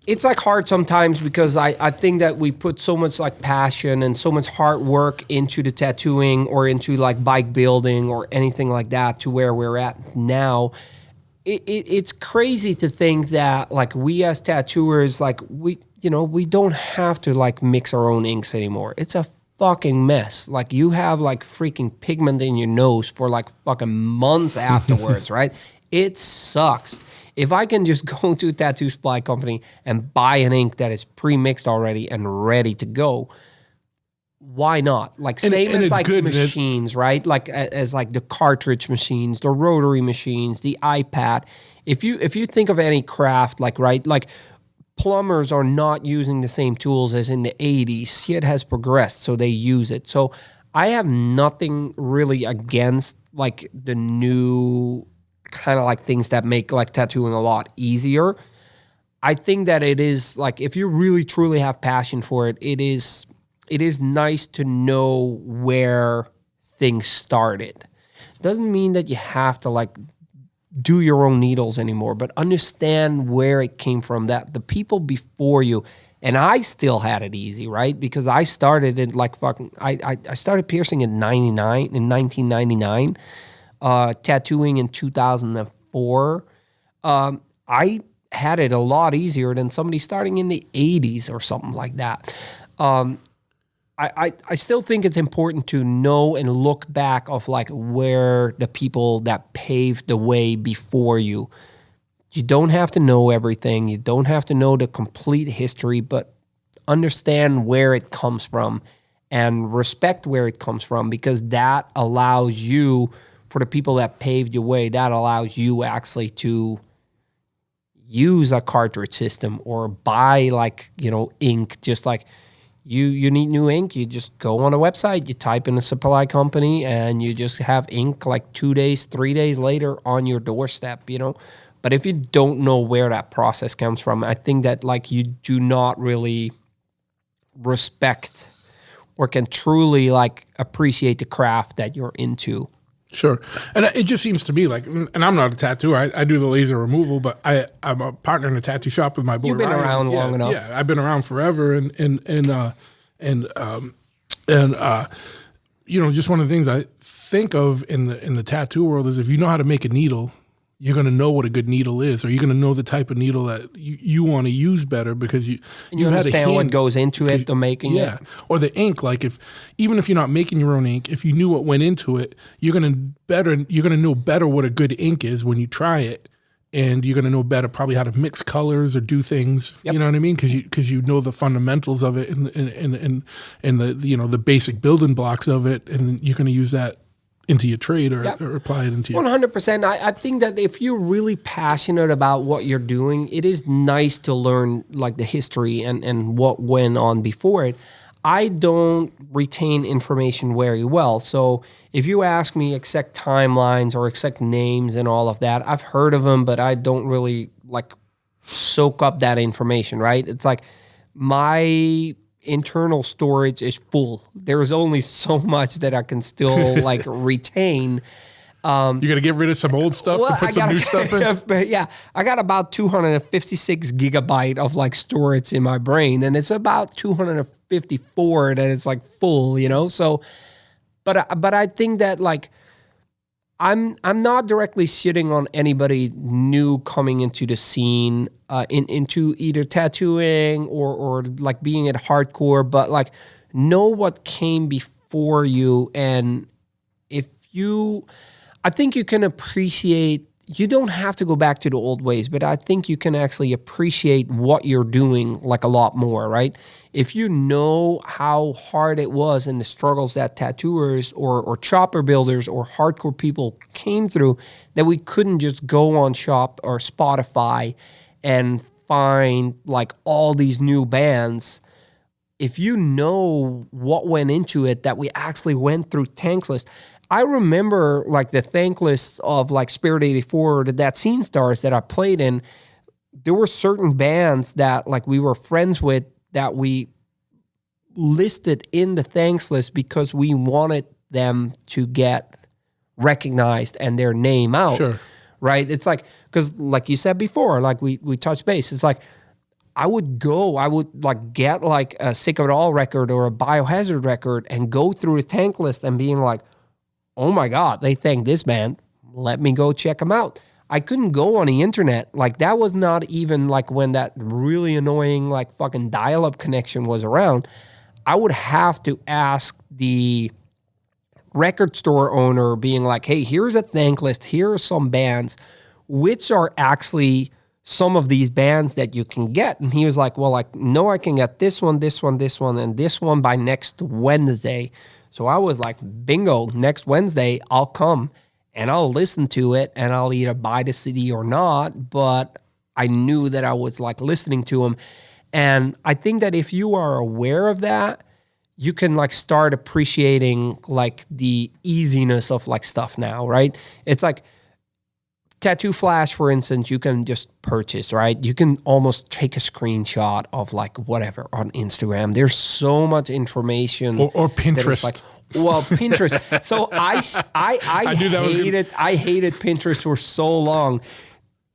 it's like hard sometimes because I think that we put so much like passion and so much hard work into the tattooing or into like bike building or anything like that to where we're at now. It's crazy to think that like we as tattooers, like we don't have to like mix our own inks anymore. It's a fucking mess. Like you have like freaking pigment in your nose for like fucking months afterwards, right? It sucks. If I can just go to a tattoo supply company and buy an ink that is pre-mixed already and ready to go, why not? Like same as like machines, right? Like as like the cartridge machines, the rotary machines, the iPad. If you think of any craft, like right, like plumbers are not using the same tools as in the 80s. Shit has progressed, so they use it. So I have nothing really against like the new kind of like things that make like tattooing a lot easier. I think that it is like if you really truly have passion for it, it is nice to know where things started. Doesn't mean that you have to like do your own needles anymore, but understand where it came from, that the people before you, and I still had it easy, right? Because I started in like fucking, I started piercing in 1999, tattooing in 2004. I had it a lot easier than somebody starting in the 80s or something like that. I still think it's important to know and look back of like where the people that paved the way before you. You don't have to know everything. You don't have to know the complete history, but understand where it comes from and respect where it comes from, because that allows you, for the people that paved your way, that allows you actually to use a cartridge system or buy like, ink, just like You need new ink, you just go on a website, you type in a supply company, and you just have ink like 2 days, 3 days later on your doorstep, But if you don't know where that process comes from, I think that like you do not really respect or can truly like appreciate the craft that you're into. Sure. And it just seems to me like, and I'm not a tattooer, I do the laser removal, but I'm a partner in a tattoo shop with my boy. You've been Ryan. around long enough. Yeah, I've been around forever, and you know, just one of the things I think of in the tattoo world is if you know how to make a needle, you're going to know what a good needle is, or you're going to know the type of needle that you want to use better because you understand what goes into it to making it. Or the ink, like even if you're not making your own ink, if you knew what went into it, you're going to know better what a good ink is when you try it, and you're going to know better probably how to mix colors or do things. Yep. You know what I mean? Because you know the fundamentals of it and the you know the basic building blocks of it, and you're going to use that into your trade or apply it into your 100%. I think that if you're really passionate about what you're doing, it is nice to learn like the history and what went on before it. I don't retain information very well. So if you ask me exact timelines or exact names and all of that, I've heard of them, but I don't really like soak up that information, right? It's like my internal storage is full. There is only so much that I can still like retain. You got to get rid of some old stuff to put some new stuff in? But yeah, I got about 256 gigabyte of like storage in my brain, and it's about 254 that it's like full, you know? So, but I think that like, I'm not directly shitting on anybody new coming into the scene, into either tattooing or like being at hardcore, but like know what came before you. And I think you can appreciate, you don't have to go back to the old ways, but I think you can actually appreciate what you're doing like a lot more, right? If you know how hard it was and the struggles that tattooers or chopper builders or hardcore people came through, that we couldn't just go on Shop or Spotify and find like all these new bands. If you know what went into it, that we actually went through Tank List. I remember like the thank lists of like Spirit 84, that Scene Stars that I played in. There were certain bands that like we were friends with that we listed in the thanks list because we wanted them to get recognized and their name out. Sure. Right? It's like, because like you said before, like we touched base, it's like I would like get like a Sick of It All record or a Biohazard record and go through the tank list and being like, oh my God, they thank this band. Let me go check them out. I couldn't go on the internet. Like that was not even like when that really annoying like fucking dial-up connection was around. I would have to ask the record store owner being like, hey, here's a thank list. Here are some bands. Which are actually some of these bands that you can get? And he was like, well, like, no, I can get this one, this one, this one, and this one by next Wednesday. So I was like, bingo, next Wednesday, I'll come and I'll listen to it and I'll either buy the CD or not, but I knew that I was like listening to them. And I think that if you are aware of that, you can like start appreciating like the easiness of like stuff now, right? It's like Tattoo Flash, for instance, you can just purchase, right? You can almost take a screenshot of like whatever on Instagram. There's so much information. Or Pinterest. Like, well, Pinterest. So I hated Pinterest for so long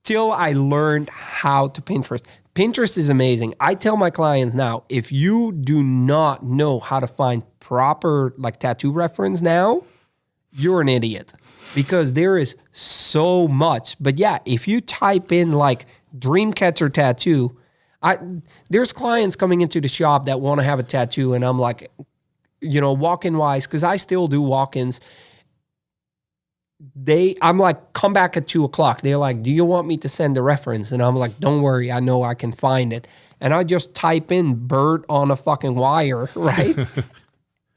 till I learned how to Pinterest. Pinterest is amazing. I tell my clients now, if you do not know how to find proper like tattoo reference now, you're an idiot. Because there is so much. But yeah, if you type in like Dreamcatcher tattoo, there's clients coming into the shop that want to have a tattoo, and I'm like, you know, walk-in wise, because I still do walk-ins. I'm like, come back at 2:00. They're like, do you want me to send a reference? And I'm like, don't worry, I know I can find it. And I just type in bird on a fucking wire, right?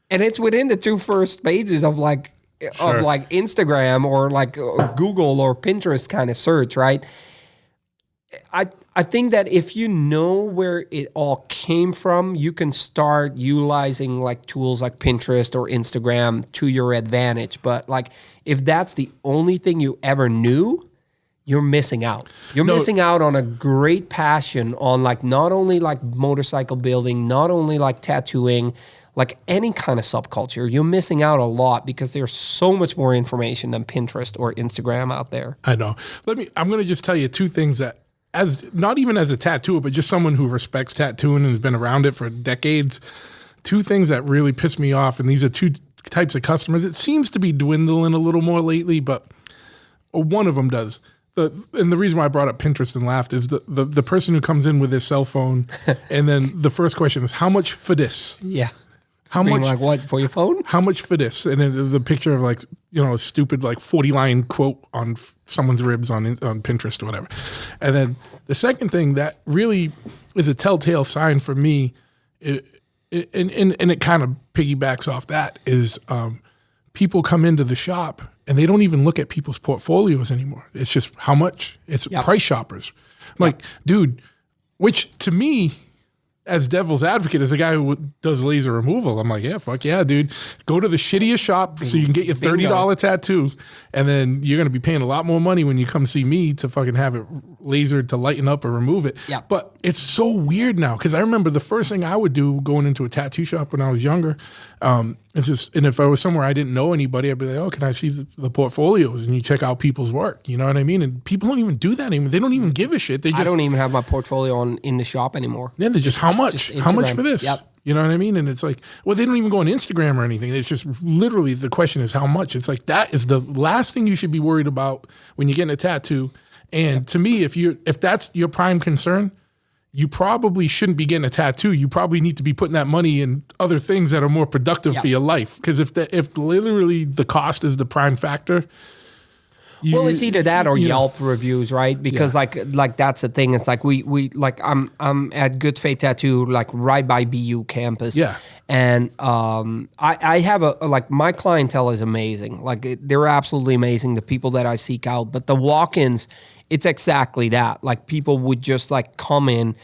And it's within the two first pages of like, Sure. of like Instagram or like Google or Pinterest kind of search, right? I think that if you know where it all came from, you can start utilizing like tools like Pinterest or Instagram to your advantage. But like if that's the only thing you ever knew, you're missing out. You're missing out on a great passion on like not only like motorcycle building, not only like tattooing, like any kind of subculture. You're missing out a lot because there's so much more information than Pinterest or Instagram out there. I know. I'm going to just tell you two things that, as not even as a tattooer, but just someone who respects tattooing and has been around it for decades, two things that really piss me off, and these are two types of customers. It seems to be dwindling a little more lately, but one of them does. And the reason why I brought up Pinterest and laughed is the person who comes in with their cell phone, and then the first question is, how much for this? Yeah. How Being much? like what, for your phone? How much for this? And then the picture of like, a stupid like 40-line quote on someone's ribs on Pinterest or whatever. And then the second thing that really is a telltale sign for me, and it kind of piggybacks off that, is people come into the shop and they don't even look at people's portfolios anymore. It's just how much. It's price shoppers. Like, dude, which to me, as devil's advocate, as a guy who does laser removal, I'm like, yeah, fuck yeah, dude. Go to the shittiest shop so you can get your $30 tattoo, and then you're going to be paying a lot more money when you come see me to fucking have it lasered to lighten up or remove it. Yeah. But it's so weird now, because I remember the first thing I would do going into a tattoo shop when I was younger, it's just, and if I was somewhere I didn't know anybody, I'd be like, oh, can I see the portfolios? And you check out people's work, you know what I mean? And people don't even do that anymore. They don't even give a shit. They just, I don't even have my portfolio in the shop anymore. yeah, they're just, how much? Just How much Instagram. for this? Yep. You know what I mean? And it's like, well, they don't even go on Instagram or anything. It's just literally the question is how much. It's like, that is the last thing you should be worried about when you're getting a tattoo. And to me, if that's your prime concern, you probably shouldn't be getting a tattoo. You probably need to be putting that money in other things that are more productive for your life. Because if literally the cost is the prime factor, Well, it's either that or Yelp reviews, right? Because like that's the thing. It's like we like I'm at Good Faith Tattoo, like right by BU campus. Yeah. And I have like my clientele is amazing. Like they're absolutely amazing, the people that I seek out. But the walk-ins, it's exactly that. Like people would just like come in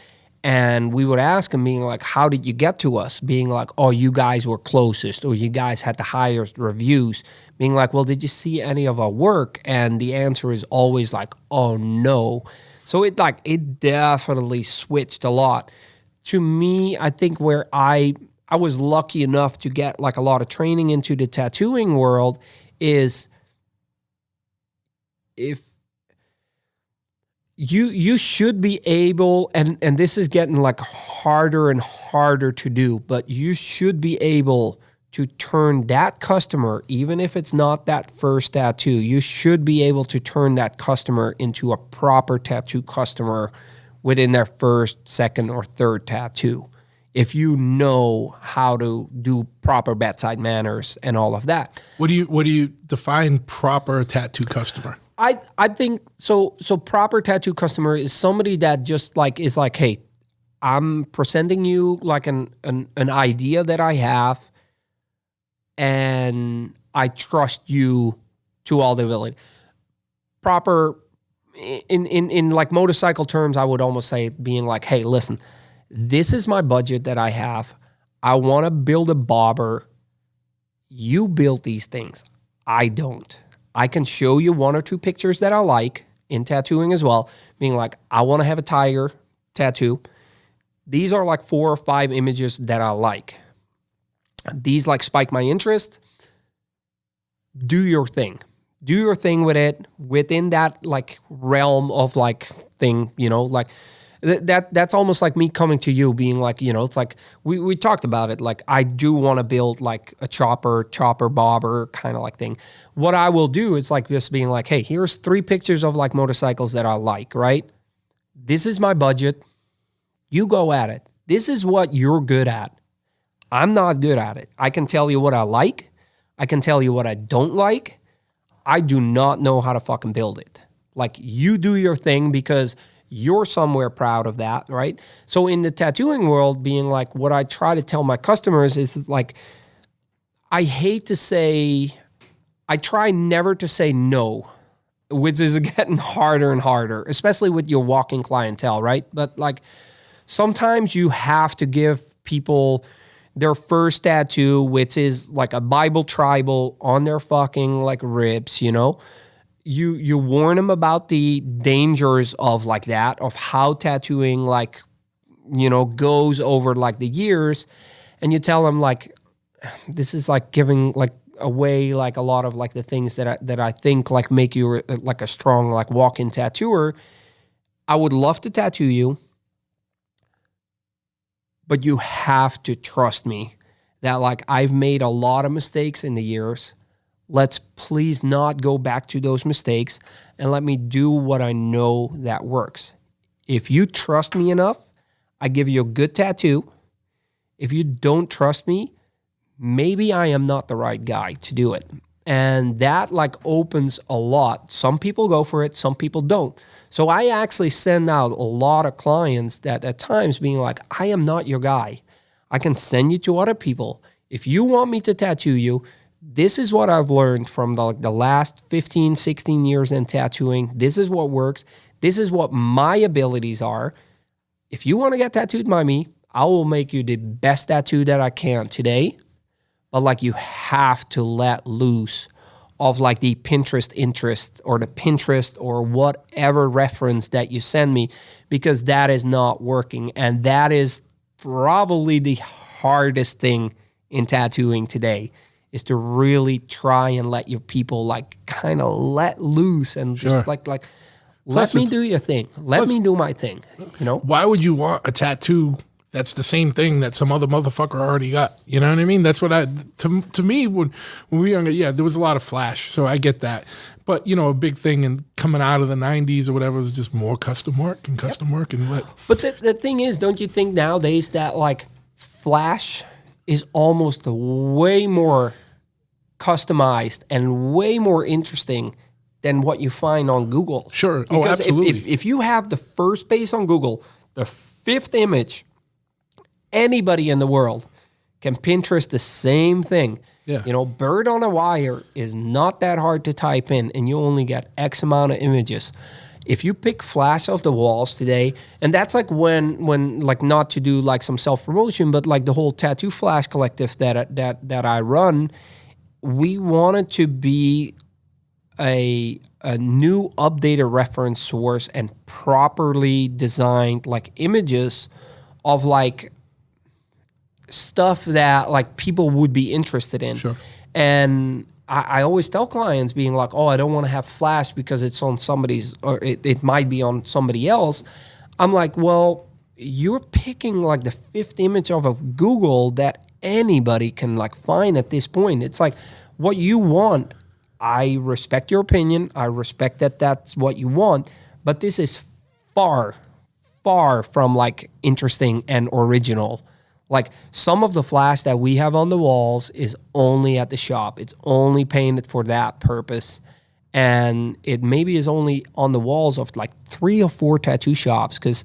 and we would ask them, being like, how did you get to us? Being like, oh, you guys were closest, or you guys had the highest reviews. Being like, well, did you see any of our work? And the answer is always like, oh, no. So it definitely switched a lot. To me, I think where I was lucky enough to get like a lot of training into the tattooing world is if you should be able, and this is getting like harder and harder to do, but you should be able to turn that customer, even if it's not that first tattoo, you should be able to turn that customer into a proper tattoo customer within their first, second, or third tattoo. If you know how to do proper bedside manners and all of that. What do you define proper tattoo customer? I think so proper tattoo customer is somebody that just like is like, hey, I'm presenting you like an idea that I have, and I trust you to all the ability. Proper in like motorcycle terms, I would almost say being like, hey, listen, this is my budget that I have. I want to build a bobber. You built these things. I don't. I can show you one or two pictures that I like in tattooing as well, being like, I want to have a tiger tattoo. These are like 4 or 5 images that I like. These like spike my interest. Do your thing. Do your thing with it within that like realm of like thing, like that's almost like me coming to you being like, it's like we talked about it. Like I do want to build like a chopper bobber kind of like thing. What I will do is like just being like, hey, here's 3 pictures of like motorcycles that I like, right? This is my budget. You go at it. This is what you're good at. I'm not good at it. I can tell you what I like. I can tell you what I don't like. I do not know how to fucking build it. Like you do your thing because you're somewhere proud of that, right? So in the tattooing world, being like what I try to tell my customers is like, I try never to say no, which is getting harder and harder, especially with your walking clientele, right? But like sometimes you have to give people their first tattoo, which is like a Bible tribal on their fucking like ribs, you warn them about the dangers of like that, of how tattooing like, goes over like the years, and you tell them like, this is like giving like away like a lot of like the things that I think like make you like a strong like walk-in tattooer. I would love to tattoo you, but you have to trust me that like I've made a lot of mistakes in the years. Let's please not go back to those mistakes and let me do what I know that works. If you trust me enough, I give you a good tattoo. If you don't trust me, maybe I am not the right guy to do it. And that like opens a lot. Some people go for it, some people don't. So I actually send out a lot of clients that at times being like, I am not your guy. I can send you to other people. If you want me to tattoo you, this is what I've learned from the last 15, 16 years in tattooing. This is what works. This is what my abilities are. If you want to get tattooed by me, I will make you the best tattoo that I can today. But like you have to let loose of like the Pinterest interest or the Pinterest or whatever reference that you send me, because that is not working. And that is probably the hardest thing in tattooing today, is to really try and let your people like kind of let loose and just like let me do your thing. Let me do my thing. Why would you want a tattoo that's the same thing that some other motherfucker already got? You know what I mean? That's what to me, when we were younger, yeah, there was a lot of flash, so I get that. But, a big thing and coming out of the 90s or whatever was just more custom work and custom work. But the thing is, don't you think nowadays that like flash is almost way more customized and way more interesting than what you find on Google? Sure. Because absolutely. if you have the first base on Google, the fifth image, anybody in the world can Pinterest the same thing. Yeah. Bird on a wire is not that hard to type in, and you only get X amount of images. If you pick flash off the walls today, and that's like when like, not to do like some self-promotion, but like the whole Tattoo Flash collective that I run, we wanted to be a new updated reference source and properly designed like images of like stuff that like people would be interested in. Sure. And I always tell clients being like, oh, I don't want to have flash because it's on somebody's, or it might be on somebody else. I'm like, well, you're picking like the fifth image off of Google that anybody can like find at this point. It's like what you want. I respect your opinion. I respect that that's what you want, but this is far, far from like interesting and original. Like some of the flash that we have on the walls is only at the shop. It's only painted for that purpose. And it maybe is only on the walls of like 3 or 4 tattoo shops. Because,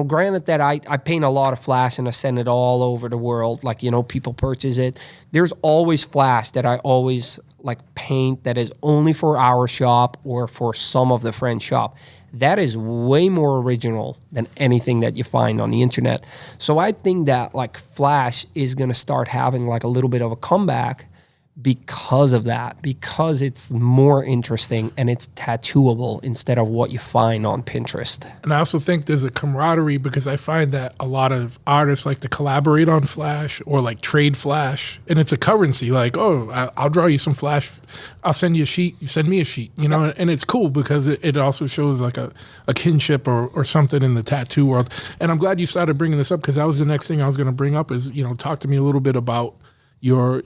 granted that I paint a lot of flash and I send it all over the world. Like, people purchase it. There's always flash that I always like paint that is only for our shop or for some of the friend shop. That is way more original than anything that you find on the internet. So I think that like flash is going to start having like a little bit of a comeback because of that, because it's more interesting and it's tattooable instead of what you find on Pinterest. And I also think there's a camaraderie, because I find that a lot of artists like to collaborate on flash or like trade flash, and it's a currency. Like, oh, I'll draw you some flash, I'll send you a sheet, you send me a sheet, and it's cool because it also shows like a kinship or something in the tattoo world. And I'm glad you started bringing this up, because that was the next thing I was going to bring up is, talk to me a little bit about your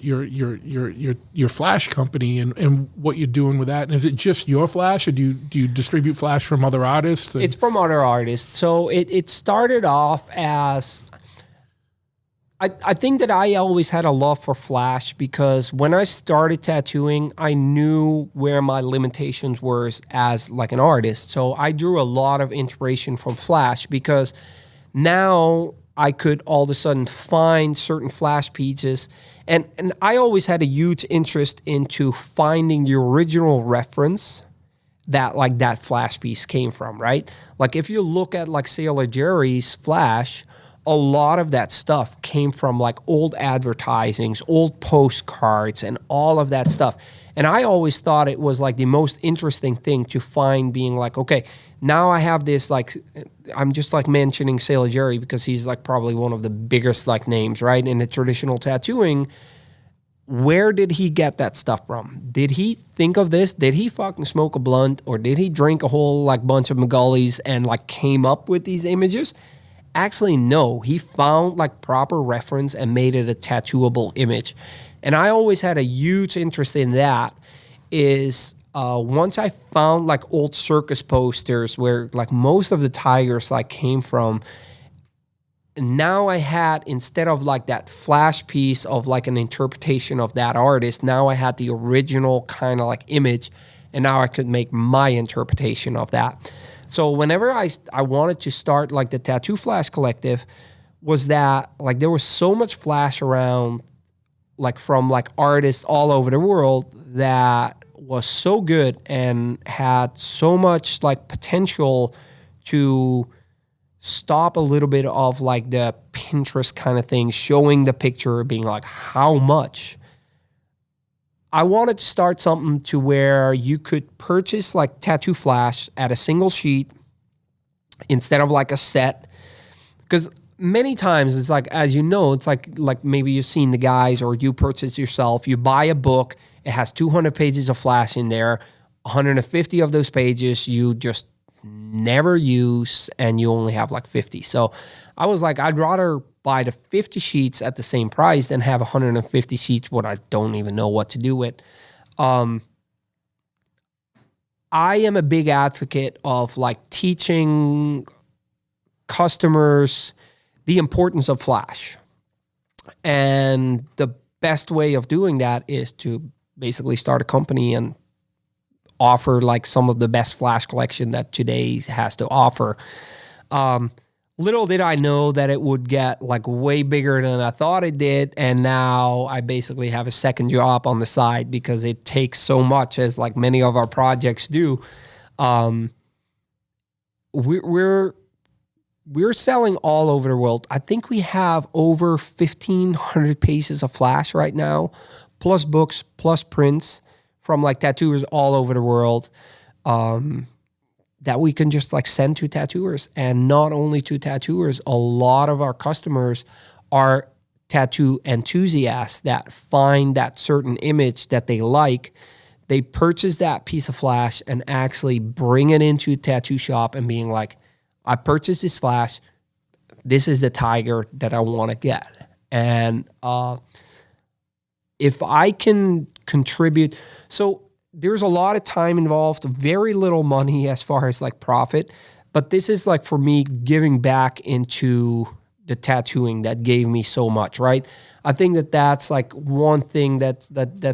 flash company and what you're doing with that. And is it just your flash, or do you distribute flash from other artists? It's from other artists. So it started off as, I think that I always had a love for flash, because when I started tattooing, I knew where my limitations were as like an artist. So I drew a lot of inspiration from flash, because now I could all of a sudden find certain flash pieces. And I always had a huge interest into finding the original reference that like that flash piece came from, right? Like if you look at like Sailor Jerry's flash, a lot of that stuff came from like old advertisings, old postcards, and all of that stuff. And I always thought it was like the most interesting thing to find, being like, okay, now I have this, like, I'm just like mentioning Sailor Jerry because he's like probably one of the biggest like names, right, in the traditional tattooing. Where did he get that stuff from? Did he think of this? Did he fucking smoke a blunt, or did he drink a whole like bunch of Magullies and like came up with these images? Actually, no. He found like proper reference and made it a tattooable image. And I always had a huge interest in that. Is once I found like old circus posters where like most of the tigers like came from. Now I had, instead of like that flash piece of like an interpretation of that artist, now I had the original kind of like image, and now I could make my interpretation of that. So whenever I wanted to start like the Tattoo Flash Collective, was that like there was so much flash around, like from like artists all over the world, that was so good and had so much like potential to stop a little bit of like the Pinterest kind of thing, showing the picture, being like, how much? I wanted to start something to where you could purchase like Tattoo Flash at a single sheet instead of like a set. Because many times it's like, as you know, it's like maybe you've seen the guys, or you purchase yourself, you buy a book, it has 200 pages of Flash in there, 150 of those pages you just never use, and you only have like 50. So I was like, I'd rather buy the 50 sheets at the same price than have 150 sheets what I don't even know what to do with. I am a big advocate of like teaching customers the importance of Flash. And the best way of doing that is to basically start a company and offer like some of the best Flash collection that today has to offer. Little did I know that it would get like way bigger than I thought it did. And now I basically have a second job on the side because it takes so much, as like many of our projects do. We're selling all over the world. I think we have over 1,500 pieces of Flash right now, plus books, plus prints from like tattooers all over the world, that we can just like send to tattooers. And not only to tattooers, a lot of our customers are tattoo enthusiasts that find that certain image that they like. They purchase that piece of Flash and actually bring it into a tattoo shop and being like, I purchased this Flash. This is the tiger that I want to get. And if I can contribute, so there's a lot of time involved, very little money as far as like profit, but this is like for me giving back into the tattooing that gave me so much, right? I think that that's like one thing that's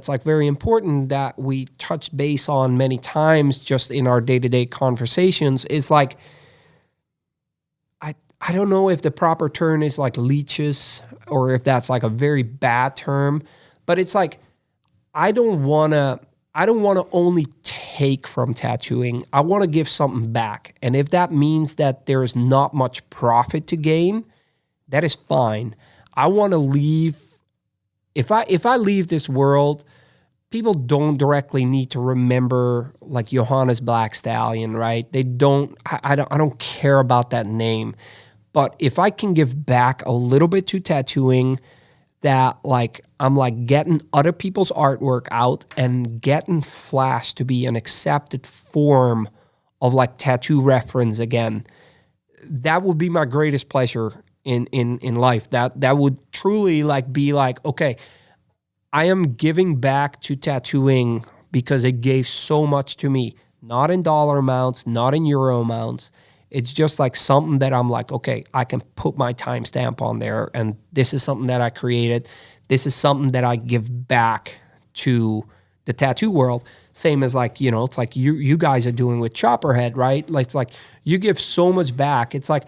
like very important that we touch base on many times just in our day-to-day conversations is like, I don't know if the proper term is like leeches or if that's like a very bad term, but it's like, I don't want to only take from tattooing. I want to give something back. And if that means that there is not much profit to gain, that is fine. I want to leave. If I leave this world, people don't directly need to remember like Johannes Black Stallion, right? They don't. I don't care about that name. But if I can give back a little bit to tattooing, that like I'm like getting other people's artwork out and getting Flash to be an accepted form of like tattoo reference again, that would be my greatest pleasure in life. That would truly like be like, okay, I am giving back to tattooing because it gave so much to me, not in dollar amounts, not in euro amounts. It's just like something that I'm like, okay, I can put my timestamp on there, and this is something that I created. This is something that I give back to the tattoo world. Same as like, it's like you guys are doing with Chopperhead, right? Like it's like you give so much back. It's like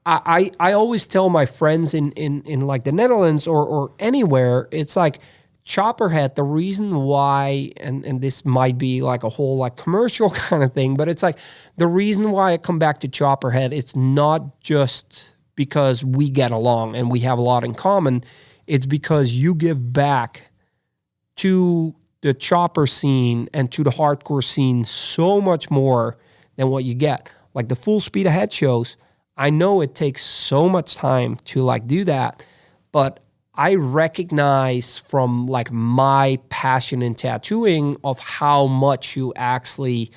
I always tell my friends in like the Netherlands or anywhere, it's like Chopperhead, the reason why, and this might be like a whole like commercial kind of thing, but it's like the reason why I come back to Chopperhead, it's not just because we get along and we have a lot in common. It's because you give back to the chopper scene and to the hardcore scene so much more than what you get. Like the full speed ahead shows, I know it takes so much time to like do that, but I recognize from like my passion in tattooing of how much you actually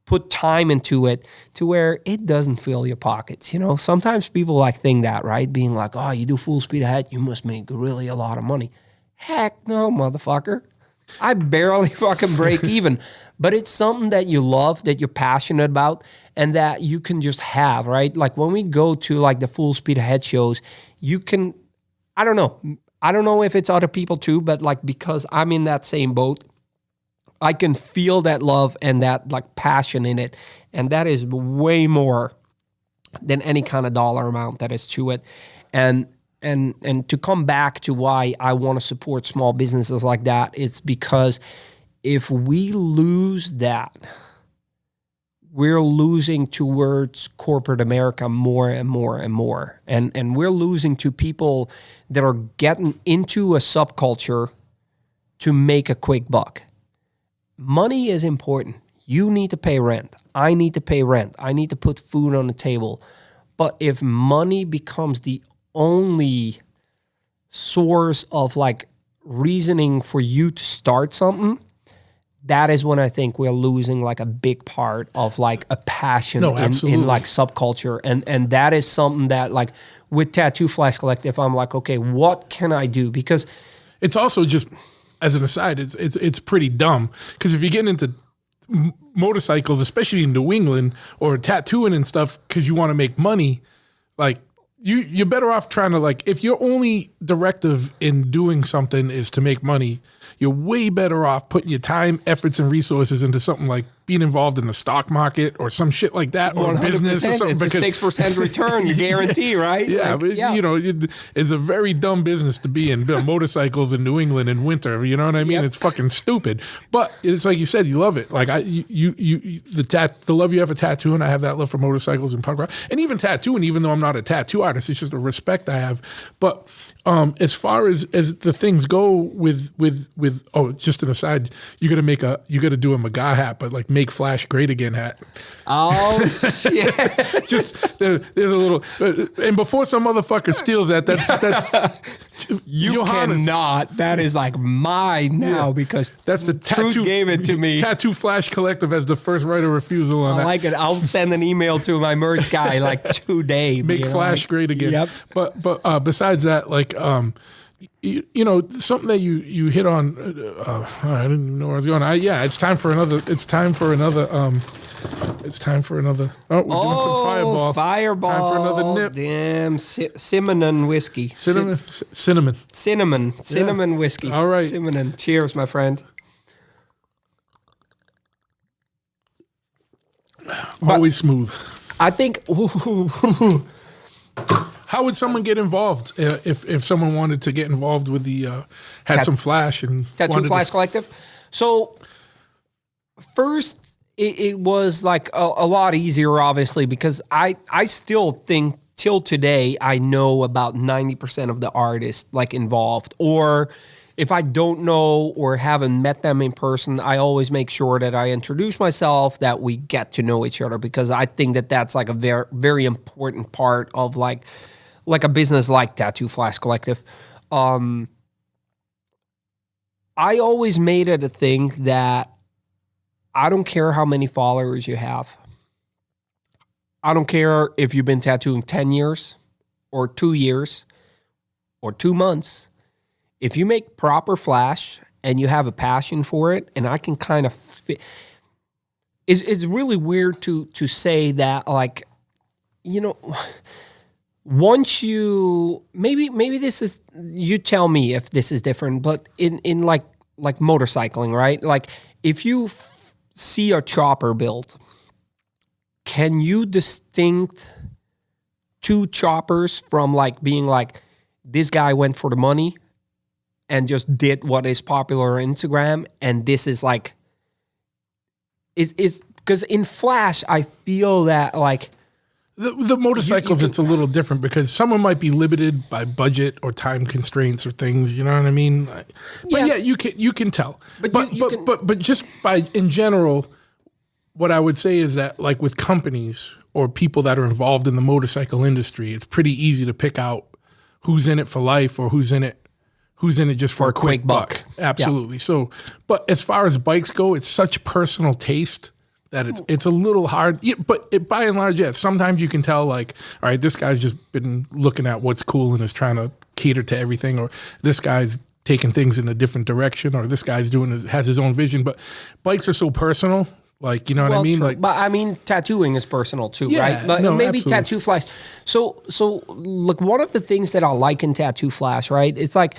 put time into it to where it doesn't fill your pockets. You know, sometimes people like think that, right? Being like, oh, you do full speed ahead, you must make really a lot of money. Heck no, motherfucker. I barely fucking break even, but it's something that you love, that you're passionate about, and that you can just have, right? Like when we go to like the full speed ahead shows, you can, I don't know if it's other people too, but like because I'm in that same boat, I can feel that love and that like passion in it. And that is way more than any kind of dollar amount that is to it. And to come back to why I want to support small businesses like that, it's because if we lose that, we're losing towards corporate America more and more and more. And we're losing to people that are getting into a subculture to make a quick buck. Money is important. You need to pay rent. I need to pay rent. I need to put food on the table. But if money becomes the only source of like reasoning for you to start something, that is when I think we're losing like a big part of like a passion in like subculture. And that is something that like with Tattoo Flash Collective, I'm like, okay, what can I do? Because it's also just, as an aside, it's pretty dumb. Because if you get into motorcycles, especially in New England, or tattooing and stuff, because you want to make money, like you're better off trying to like, if your only directive in doing something is to make money, you're way better off putting your time, efforts, and resources into something like being involved in the stock market or some shit like that, or business or something. It's a 6% return, you guarantee, right? Yeah, like, you know, it's a very dumb business to be in. Motorcycles in New England in winter, you know what I mean? Yep. It's fucking stupid. But it's like you said, you love it. Like the love you have for tattooing, I have that love for motorcycles and punk rock, and even tattooing. Even though I'm not a tattoo artist, it's just a respect I have. But as far as the things go with just an aside, you got to do a McGaw hat, but like make Flash great again hat. Oh shit! Just there's a little, and before some motherfucker steals that's you Johannes. Cannot. That is like mine now because that's the Truth tattoo gave it to me. Tattoo Flash Collective has the first right of refusal on that. I like it. I'll send an email to my merch guy like today. Make Flash great again. Yep. But besides that, like you know, something that you hit on. I didn't even know where I was going. It's time for another. Oh, we're doing some Fireball. Fireball. Time for another nip. Damn, cinnamon whiskey. Cinnamon Whiskey. All right. Cinnamon. Cheers, my friend. Always smooth. I think. How would someone get involved if someone wanted to get involved with the some Flash and Tattoo Flash Collective? So first, it was like a lot easier, obviously, because I still think till today I know about 90% of the artists like involved. Or if I don't know or haven't met them in person, I always make sure that I introduce myself, that we get to know each other, because I think that that's like a very, very important part of like a business like Tattoo Flash Collective. I always made it a thing that I don't care how many followers you have. I don't care if you've been tattooing 10 years or 2 years or 2 months. If you make proper Flash and you have a passion for it, and I can kind of fit. It's really weird to say that, like, you know, once you, maybe this is, you tell me if this is different, but in like motorcycling, right? Like if you see a chopper build, can you distinct two choppers from like being like, this guy went for the money and just did what is popular on Instagram, and this is like, is because in Flash, I feel that like The motorcycles, it's a little different because someone might be limited by budget or time constraints or things. You know what I mean? But yeah, you can tell. But just by in general, what I would say is that like with companies or people that are involved in the motorcycle industry, it's pretty easy to pick out who's in it for life or who's in it just for a quick buck. Absolutely. Yeah. So, but as far as bikes go, it's such personal taste that it's a little hard. Yeah, but by and large, yeah, sometimes you can tell like, all right, this guy's just been looking at what's cool and is trying to cater to everything, or this guy's taking things in a different direction, or this guy's has his own vision. But bikes are so personal. Like, you know what I mean? True. Like, but I mean, tattooing is personal too, yeah, right? But no, maybe absolutely. Tattoo Flash. So look, one of the things that I like in Tattoo Flash, right? It's like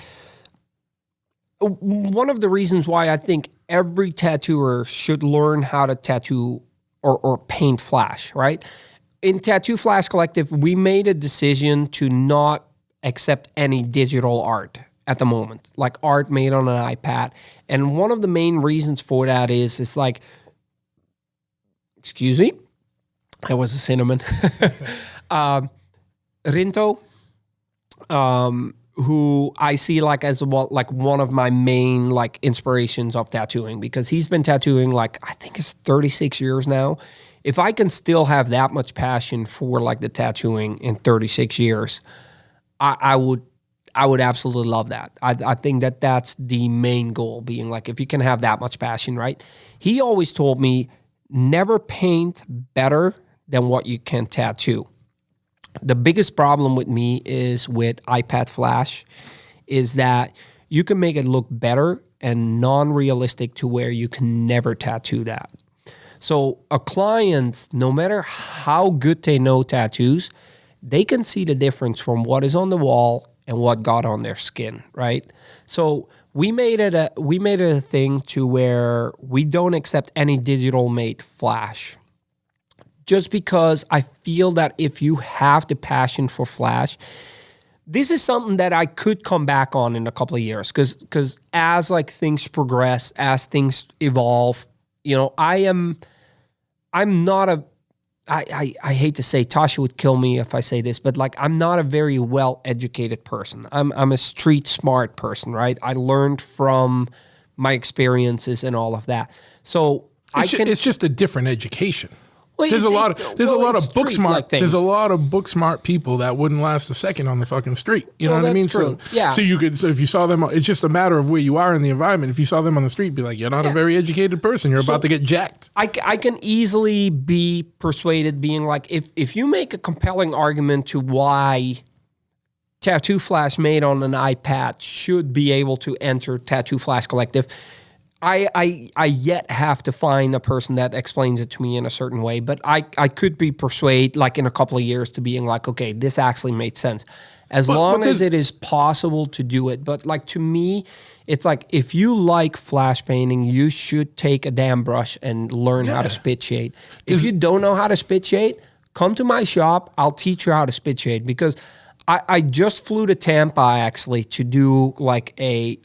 one of the reasons why I think every tattooer should learn how to tattoo or paint flash, right? In Tattoo Flash Collective, we made a decision to not accept any digital art at the moment, like art made on an iPad. And one of the main reasons for that is it's like, excuse me, that was a cinnamon. Rinto, who I see like as like one of my main like inspirations of tattooing, because he's been tattooing like I think it's 36 years now. If I can still have that much passion for like the tattooing in 36 years, I would absolutely love that. I think that that's the main goal, being like if you can have that much passion, right? He always told me never paint better than what you can tattoo. The biggest problem with me is with iPad Flash is that you can make it look better and non-realistic to where you can never tattoo that. So a client, no matter how good they know tattoos, they can see the difference from what is on the wall and what got on their skin, right? So we made it a thing to where we don't accept any digital made flash. Just because I feel that if you have the passion for flash, this is something that I could come back on in a couple of years, because as like things progress, as things evolve, you know, I'm not a, I hate to say, Tasha would kill me if I say this, but like I'm not a very well-educated person. I'm a street smart person, right? I learned from my experiences and all of that. So it's just a different education. Well, there's a lot of book smart. Thing. There's a lot of book smart people that wouldn't last a second on the fucking street. You know what I mean? True. So if you saw them, it's just a matter of where you are in the environment. If you saw them on the street, be like, you're not a very educated person. You're about to get jacked. I can easily be persuaded, being like, if you make a compelling argument to why Tattoo Flash made on an iPad should be able to enter Tattoo Flash Collective, I yet have to find a person that explains it to me in a certain way, but I could be persuaded like in a couple of years to being like, okay, this actually made sense. As long as it is possible to do it. But like to me, it's like if you like flash painting, you should take a damn brush and learn how to spit shade. If you don't know how to spit shade, come to my shop. I'll teach you how to spit shade, because I just flew to Tampa actually to do like it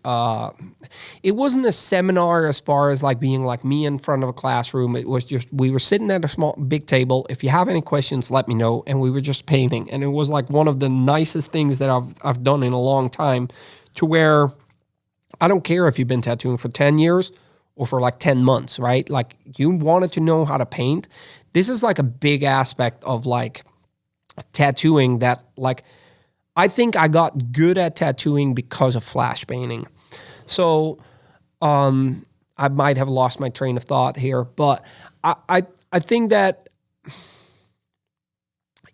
wasn't a seminar as far as like being like me in front of a classroom. It was just, we were sitting at a big table. If you have any questions, let me know. And we were just painting. And it was like one of the nicest things that I've done in a long time, to where I don't care if you've been tattooing for 10 years or for like 10 months, right? Like you wanted to know how to paint. This is like a big aspect of like tattooing that like, I think I got good at tattooing because of flash painting. So I might have lost my train of thought here, but I think that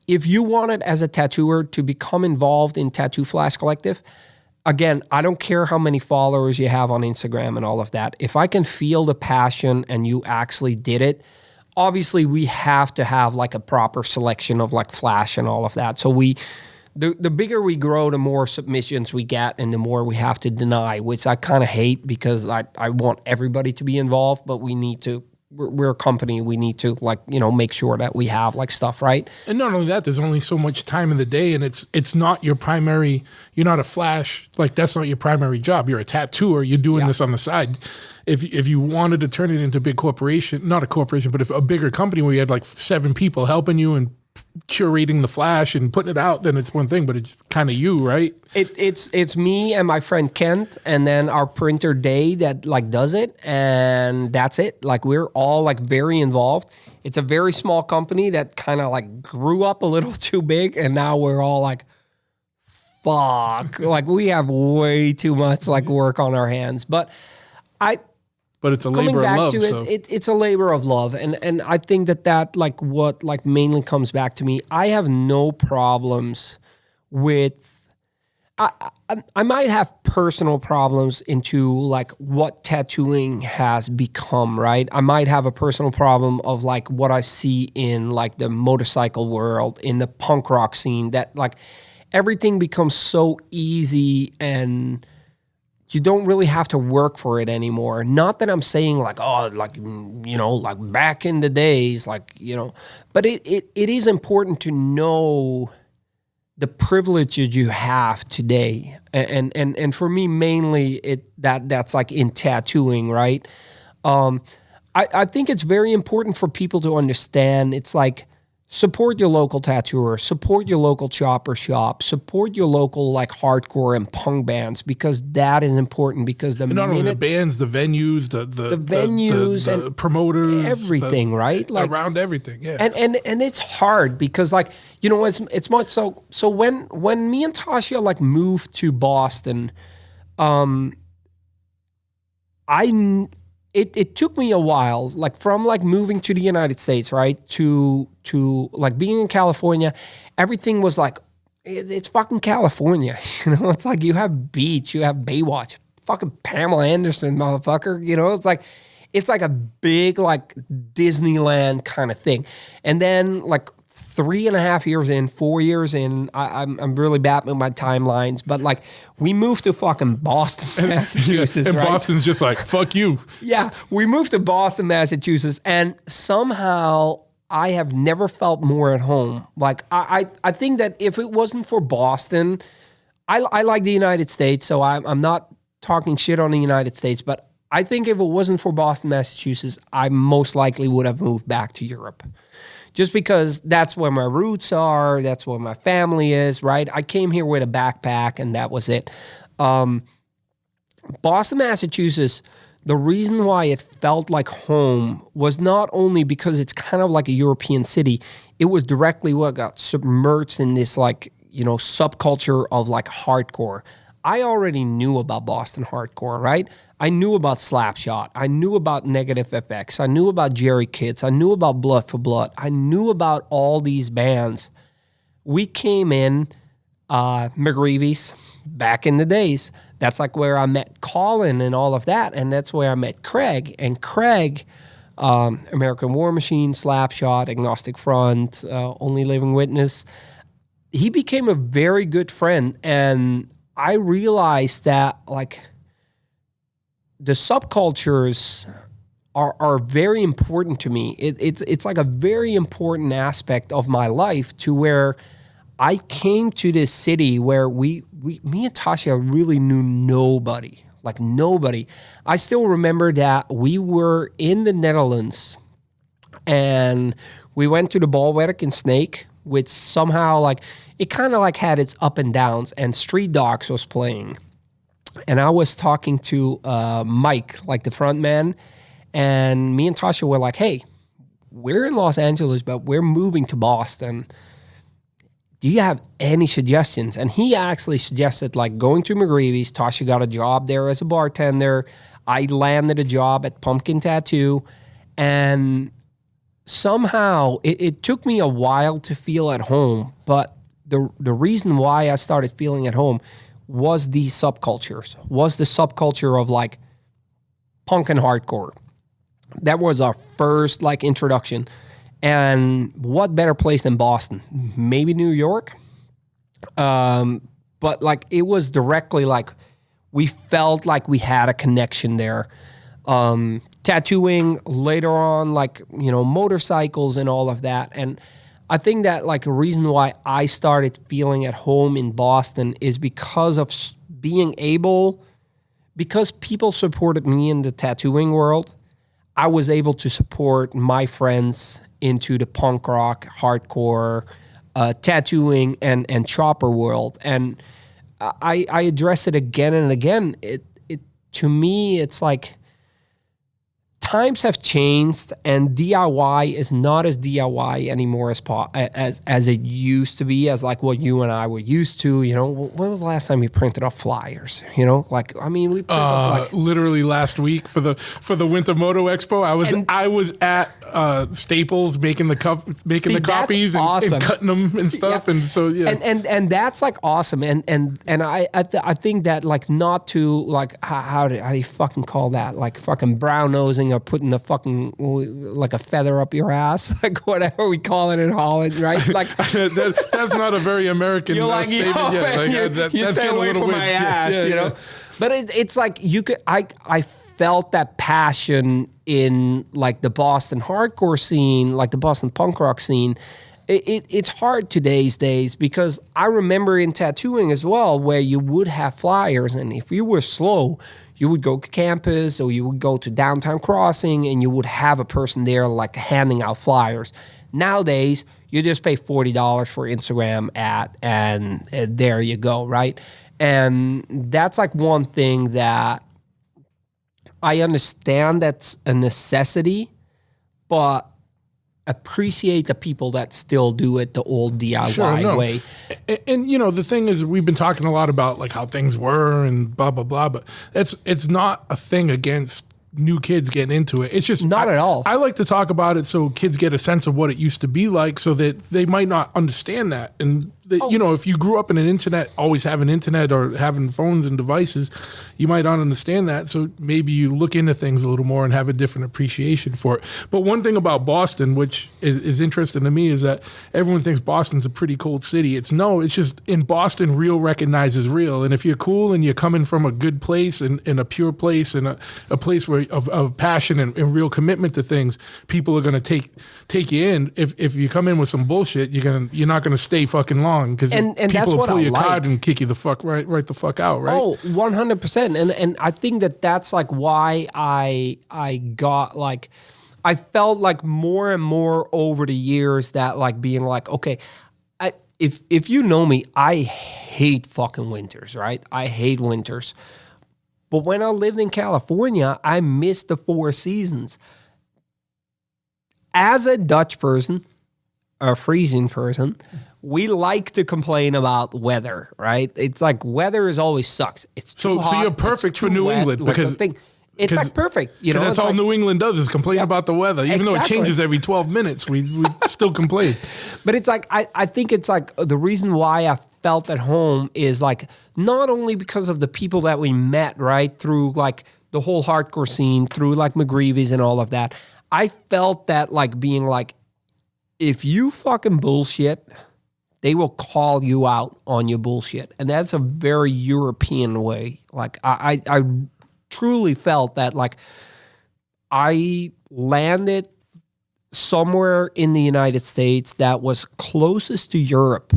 if you wanted as a tattooer to become involved in Tattoo Flash Collective, again, I don't care how many followers you have on Instagram and all of that. If I can feel the passion and you actually did it, obviously we have to have like a proper selection of like flash and all of that. So the bigger we grow, the more submissions we get and the more we have to deny, which I kind of hate, because I want everybody to be involved, but we need to, we're a company, we need to like, you know, make sure that we have like stuff, right? And not only that, there's only so much time in the day, and it's not your primary, you're not a flash, like that's not your primary job. You're a tattooer, you're doing this on the side. If you wanted to turn it into a big corporation, not a corporation, but if a bigger company where you had like 7 people helping you and curating the flash and putting it out, then it's one thing, but it's kind of you, right? It's me and my friend Kent, and then our printer Day that like does it, and that's it. Like we're all like very involved. It's a very small company that kind of like grew up a little too big, and now we're all like, fuck, like we have way too much like work on our hands. But it's a labor of love. It's a labor of love, and I think that like what like mainly comes back to me. I have no problems with. I might have personal problems into like what tattooing has become, right? I might have a personal problem of like what I see in like the motorcycle world, in the punk rock scene, that like everything becomes so easy and you don't really have to work for it anymore. Not that I'm saying like, oh, like, you know, like back in the days, like, you know, but it is important to know the privileges you have today. And for me, mainly that's like in tattooing, right? I think it's very important for people to understand. It's like, support your local tattooer, support your local chopper shop, support your local like hardcore and punk bands, because that is important. Because and not only the bands, the venues, the venues, the promoters, everything, right? Like around everything, yeah. And it's hard because like, you know, it's much so when me and Tasha like moved to Boston, It took me a while, like from like moving to the United States, right, to like being in California. Everything was like, it's fucking California, you know. It's like you have beach, you have Baywatch, fucking Pamela Anderson, motherfucker. You know, it's like a big like Disneyland kind of thing. And then like 3.5 years in, 4 years in, I'm really bad with my timelines, but like we moved to fucking Boston, Massachusetts, and right? Boston's just like, fuck you. Yeah, we moved to Boston, Massachusetts, and somehow I have never felt more at home. Like I think that if it wasn't for Boston, I like the United States, so I'm not talking shit on the United States, but I think if it wasn't for Boston, Massachusetts, I most likely would have moved back to Europe. Just because that's where my roots are, that's where my family is, right? I came here with a backpack and that was it. Boston, Massachusetts, the reason why it felt like home was not only because it's kind of like a European city, it was directly what got submerged in this like, you know, subculture of like hardcore. I already knew about Boston hardcore, right? I knew about Slapshot. I knew about Negative FX. I knew about Jerry Kids. I knew about Blood for Blood. I knew about all these bands. We came in McGreevy's back in the days. That's like where I met Colin and all of that. And that's where I met Craig. And Craig, American War Machine, Slapshot, Agnostic Front, Only Living Witness, he became a very good friend. And I realized that like the subcultures are very important to me. It's like a very important aspect of my life, to where I came to this city where me and Tasha really knew nobody, like nobody. I still remember that we were in the Netherlands and we went to the Balwerk in Snake, which somehow like, it kind of like had its up and downs, and Street Dogs was playing. And I was talking to Mike, like the front man, and me and Tasha were like, hey, we're in Los Angeles, but we're moving to Boston. Do you have any suggestions? And he actually suggested like going to McGreevy's. Tasha got a job there as a bartender. I landed a job at Pumpkin Tattoo. And somehow it took me a while to feel at home, but the reason why I started feeling at home was these subcultures, was the subculture of like punk and hardcore. That was our first like introduction. And what better place than Boston? Maybe New York. But like it was directly like we felt like we had a connection there. Tattooing later on, like, you know, motorcycles and all of that. And I think that like a reason why I started feeling at home in Boston is because of being able, because people supported me in the tattooing world, I was able to support my friends into the punk rock, hardcore, tattooing, and chopper world. And I address it again and again. It to me, it's like times have changed, and DIY is not as DIY anymore as it used to be, as like what you and I were used to. You know, when was the last time you printed off flyers? You know, like I mean, we printed up like literally last week for the Winter Moto Expo. I was at Staples making the copies and, awesome. and cutting them and stuff, Yeah. and so yeah, and that's like awesome, and I think that like not to like how do you fucking call that, like fucking brown nosing or putting the fucking like a feather up your ass, like whatever we call it in Holland, right? Like that's not a very American statement yet. Like, you that's stay away from my ass, you know. But it's like you could. I felt that passion in like the Boston hardcore scene, like the Boston punk rock scene. It's hard today's days because I remember in tattooing as well, where you would have flyers, and if you were slow, you would go to campus or you would go to downtown crossing, and you would have a person there like handing out flyers. Nowadays, you just pay $40 for Instagram ad, and there you go, right? And that's like one thing that I understand that's a necessity, but appreciate the people that still do it the old DIY way. And you know, the thing is, we've been talking a lot about like how things were and blah blah blah, but it's not a thing against new kids getting into it. It's just not at all. I like to talk about it so kids get a sense of what it used to be like, so that they might not understand that. And you know, if you grew up in an internet, always having internet or having phones and devices, you might not understand that. So maybe you look into things a little more and have a different appreciation for it. But one thing about Boston, which is interesting to me, is that everyone thinks Boston's a pretty cold city. It's just in Boston, real recognizes real. And if you're cool and you're coming from a good place and a pure place and a place where of passion and real commitment to things, people are going to take you in. If you come in with some bullshit, you're not going to stay fucking long, because people that's will what pull I your like. card and kick you the fuck right the fuck out, right? Oh, 100%. And I think that's like why I got like, I felt like more and more over the years that like being like, okay, if you know me, I hate fucking winters, right? I hate winters. But when I lived in California, I missed the 4 seasons. As a Dutch person, a Frisian person, we like to complain about weather, right? It's like weather is always sucks. It's too hot, so you're perfect for New wet, England, like because it's like perfect. You know, that's all like, New England does is complain about the weather. Even though it Exactly. changes every 12 minutes, we still complain. But it's like I think it's like the reason why I felt at home is like not only because of the people that we met, right, through like the whole hardcore scene, through like McGreevy's and all of that. I felt that like being like, if you fucking bullshit, they will call you out on your bullshit. And that's a very European way. Like I truly felt that like I landed somewhere in the United States that was closest to Europe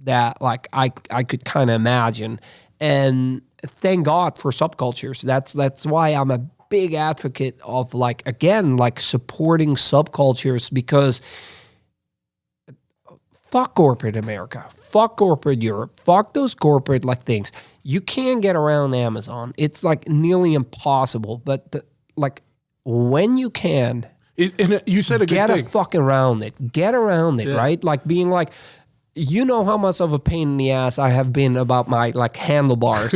that like I could kind of imagine. And thank God for subcultures. That's why I'm a big advocate of like, again, like supporting subcultures, because fuck corporate America, fuck corporate Europe, fuck those corporate like things. You can't get around Amazon. It's like nearly impossible. But like when you can, And you said a good get thing. fucking around it. Get around it, Yeah. right? Like being like, you know how much of a pain in the ass I have been about my like handlebars.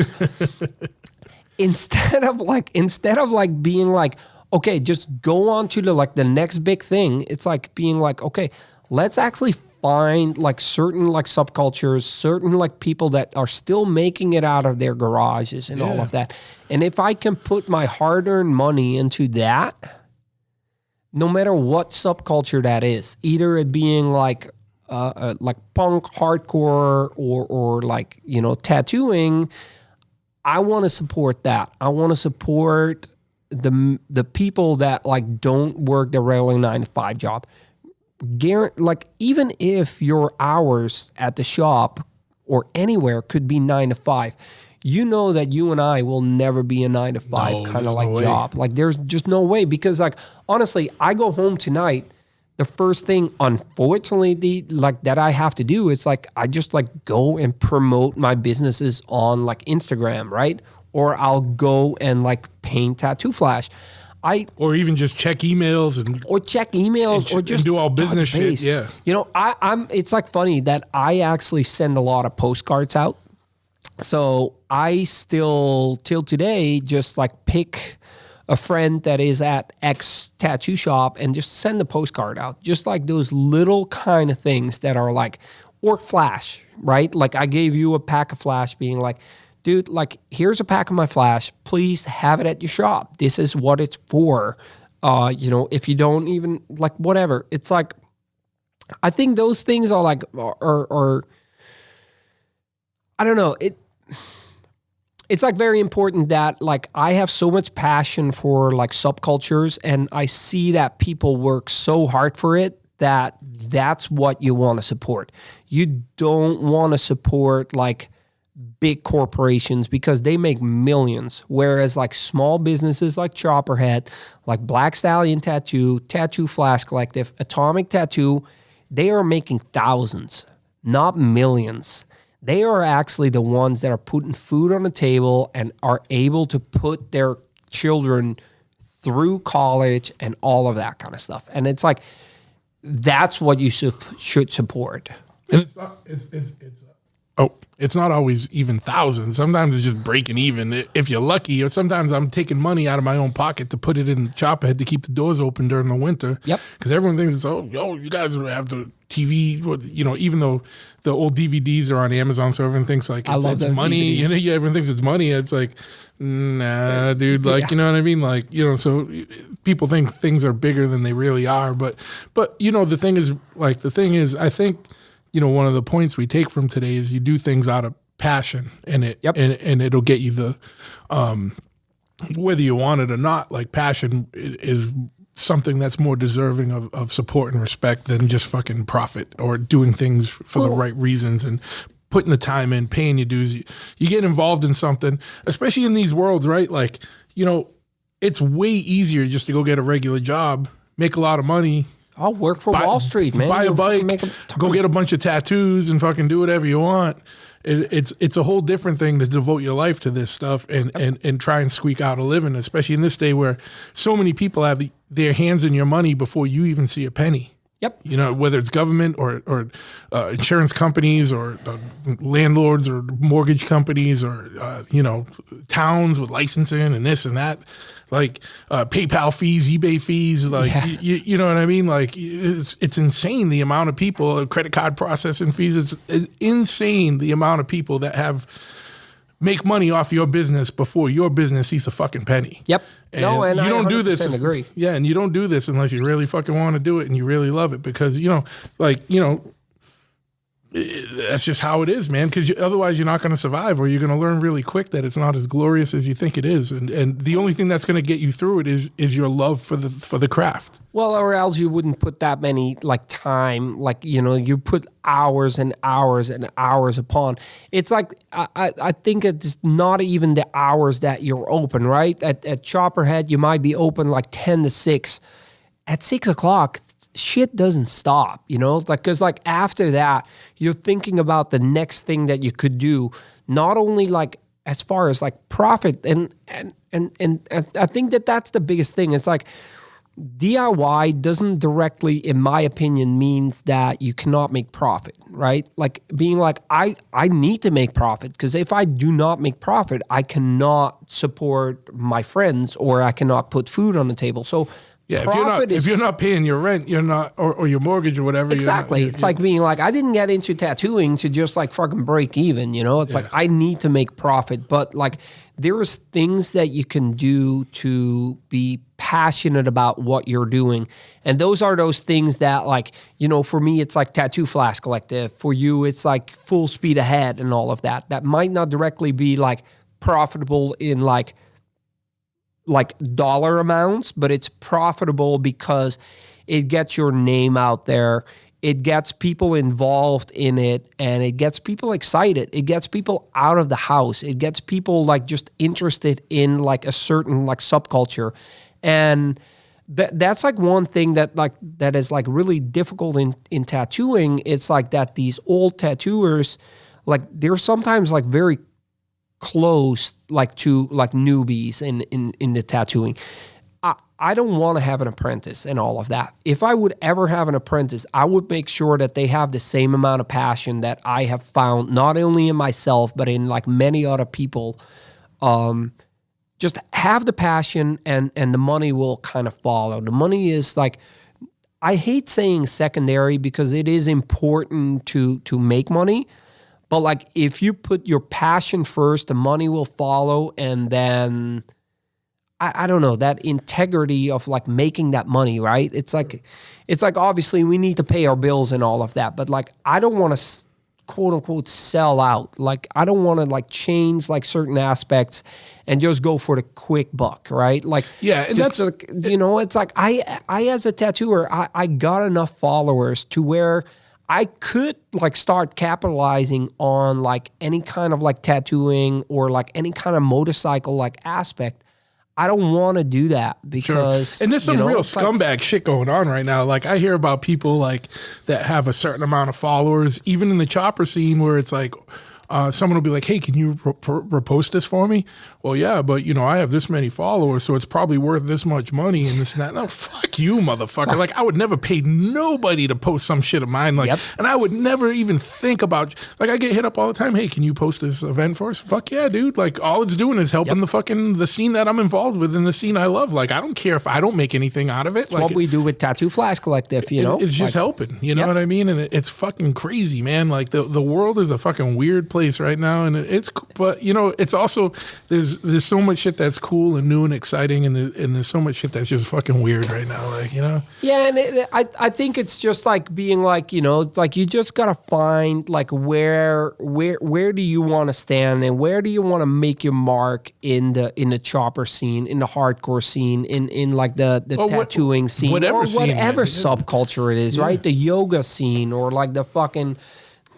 instead of like being like, okay, just go on to the next big thing. It's like being like, okay, let's actually find like certain like subcultures, certain like people that are still making it out of their garages and all Yeah. of that. And if I can put my hard-earned money into that, no matter what subculture that is, either it being like punk, hardcore, or like, you know, tattooing, I want to support that. I want to support the people that like don't work the regular 9-to-5 job. Like even if your hours at the shop or anywhere could be 9 to 5, you know that you and I will never be a 9 to 5 kind there's of like no way. job. Like there's just no way, because like honestly, I go home tonight the first thing, unfortunately, that I have to do is like I just like go and promote my businesses on like Instagram, right? Or I'll go and like paint Tattoo Flash. Or even just check emails or just do all business touch base. shit. Yeah, you know, I'm. It's like funny that I actually send a lot of postcards out. So I still till today just like pick a friend that is at X tattoo shop and just send the postcard out. Just like those little kind of things that are like, or Flash, right? Like I gave you a pack of Flash being like, dude, like here's a pack of my Flash. Please have it at your shop. This is what it's for. You know, if you don't even like whatever, it's like, I think those things are like, are I don't know. It's like very important that like I have so much passion for like subcultures, and I see that people work so hard for it that that's what you want to support. You don't want to support like big corporations because they make millions, whereas like small businesses like Chopperhead, like Black Stallion Tattoo, Tattoo Flash Collective, Atomic Tattoo, they are making thousands, not millions. They are actually the ones that are putting food on the table and are able to put their children through college and all of that kind of stuff. And it's like, that's what you should support. And it's not always even thousands. Sometimes it's just breaking even if you're lucky. Or sometimes I'm taking money out of my own pocket to put it in Chopperhead to keep the doors open during the winter. Yep. Because everyone thinks it's, oh, yo, you guys have the TV. You know, even though the old DVDs are on Amazon, so everyone thinks like it's money. DVDs. You know, everyone thinks it's money. It's like, nah, dude. Like, you know what I mean? Like, you know, so people think things are bigger than they really are. But you know, the thing is, I think, you know, one of the points we take from today is you do things out of passion, and and it'll get you the whether you want it or not. Like passion is something that's more deserving of support and respect than just fucking profit or doing things for the right reasons and putting the time in, paying your dues. You get involved in something, especially in these worlds, right? Like, you know, it's way easier just to go get a regular job, make a lot of money. I'll work for Wall Street, man. Buy a bike, go get a bunch of tattoos and fucking do whatever you want. It's a whole different thing to devote your life to this stuff and try and squeak out a living, especially in this day where so many people have their hands in your money before you even see a penny. Yep. You know, whether it's government or insurance companies or landlords or mortgage companies or, you know, towns with licensing and this and that. Like PayPal fees, eBay fees, like you know what I mean? Like it's insane the amount of people, credit card processing fees. It's insane the amount of people that make money off your business before your business sees a fucking penny. Yep. And and you don't I do this. agree. Yeah, and you don't do this unless you really fucking want to do it and you really love it because you know, like you know. That's just how it is, man, because otherwise you're not going to survive, or you're going to learn really quick that it's not as glorious as you think it is. And the only thing that's going to get you through it is your love for the craft. Well, or else you wouldn't put that many like time, like, you know, you put hours and hours and hours upon. It's like, I think it's not even the hours that you're open, right? At Chopperhead, you might be open like 10 to 6. At 6 o'clock, shit doesn't stop, you know, like, cause like after that, you're thinking about the next thing that you could do, not only like as far as like profit and I think that's the biggest thing. It's like DIY doesn't directly, in my opinion, means that you cannot make profit, right? Like being like, I need to make profit because if I do not make profit, I cannot support my friends or I cannot put food on the table. So yeah, if you're not paying your rent, you're not, or your mortgage or whatever. Exactly. It's like being like, I didn't get into tattooing to just like fucking break even, you know? It's like, I need to make profit. But like, there's things that you can do to be passionate about what you're doing. And those are those things that like, you know, for me, it's like Tattoo Flash Collective. For you, it's like Full Speed Ahead and all of that. That might not directly be like profitable in like dollar amounts, but it's profitable because it gets your name out there. It gets people involved in it and it gets people excited. It gets people out of the house. It gets people like just interested in like a certain like subculture. And that's like one thing that is like really difficult in tattooing. It's like that these old tattooers, like they're sometimes like very close like to like newbies in the tattooing. I don't want to have an apprentice and all of that. If I would ever have an apprentice, I would make sure that they have the same amount of passion that I have found, not only in myself, but in like many other people. Just have the passion and the money will kind of follow. The money is like, I hate saying secondary because it is important to make money. But like if you put your passion first, the money will follow, and then I don't know, that integrity of like making that money, right? It's like obviously we need to pay our bills and all of that, but like I don't want to quote unquote sell out. Like I don't want to like change like certain aspects and just go for the quick buck, right? Like Yeah, and just that's like, it's like I as a tattooer, I got enough followers to where I could like start capitalizing on like any kind of like tattooing or like any kind of motorcycle like aspect. I don't want to do that because And there's some real it's like- scumbag shit going on right now. Like I hear about people like that have a certain amount of followers, even in the chopper scene, where it's like someone will be like, "Hey, can you repost this for me?" Well, yeah, but I have this many followers, so it's probably worth this much money and this and that. No, fuck you, motherfucker. Like I would never pay nobody to post some shit of mine. Like, and I would never even think about. Like I get hit up all the time. Hey, can you post this event for us? Fuck yeah, dude. Like all it's doing is helping the scene that I'm involved with and the scene I love. Like I don't care if I don't make anything out of it. That's what we do with Tattoo Flash Collective. It's just helping. You know what I mean? And it's fucking crazy, man. Like the world is a fucking weird place right now, and but it's also there's so much shit that's cool and new and exciting, and there's so much shit that's just fucking weird right now. Like Yeah, and I think it's just like being like like you just gotta find like where do you want to stand and where do you want to make your mark in the chopper scene, in the hardcore scene, in like the tattooing scene, whatever or scene, whatever man. subculture it is, right? The yoga scene or like the fucking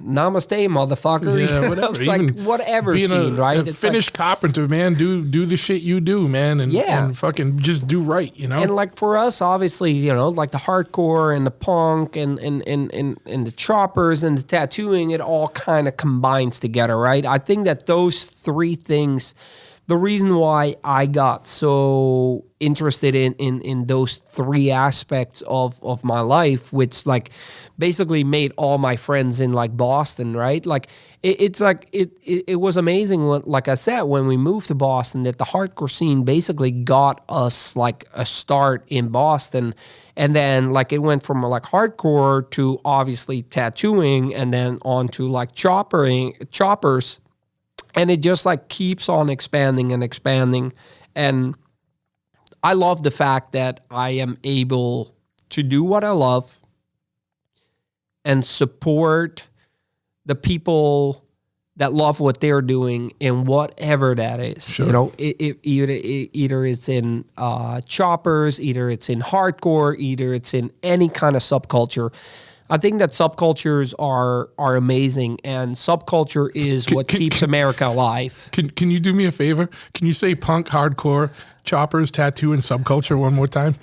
namaste, motherfucker. Yeah, whatever. It's like whatever being scene, right? A It's finished carpenter, man. Do the shit you do, man, and fucking just do right, And like for us, obviously, like the hardcore and the punk and the choppers and the tattooing, it all kind of combines together, right? I think that those three things, the reason why I got so interested in those three aspects of my life, which like basically made all my friends in like Boston, right? Like it was amazing when, like I said, when we moved to Boston, that the hardcore scene basically got us like a start in Boston. And then like it went from like hardcore to obviously tattooing and then on to like choppers. And it just like keeps on expanding and expanding. And I love the fact that I am able to do what I love and support the people that love what they're doing in whatever that is. Sure. Either it's in choppers, either it's in hardcore, either it's in any kind of subculture. I think that subcultures are amazing, and subculture is what keeps America alive. Can you do me a favor? Can you say punk, hardcore, choppers, tattoo, and subculture one more time?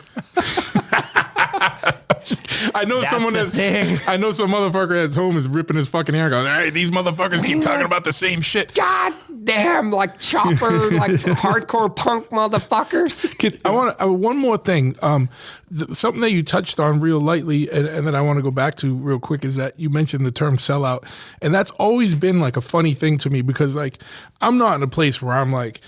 I know I know some motherfucker at home is ripping his fucking hair going, "Hey, these motherfuckers keep talking about the same shit." God damn, like chopper, like hardcore punk motherfuckers. I want one more thing. Something that you touched on real lightly, and that I want to go back to real quick, is that you mentioned the term sellout, and that's always been like a funny thing to me because like I'm not in a place where I'm like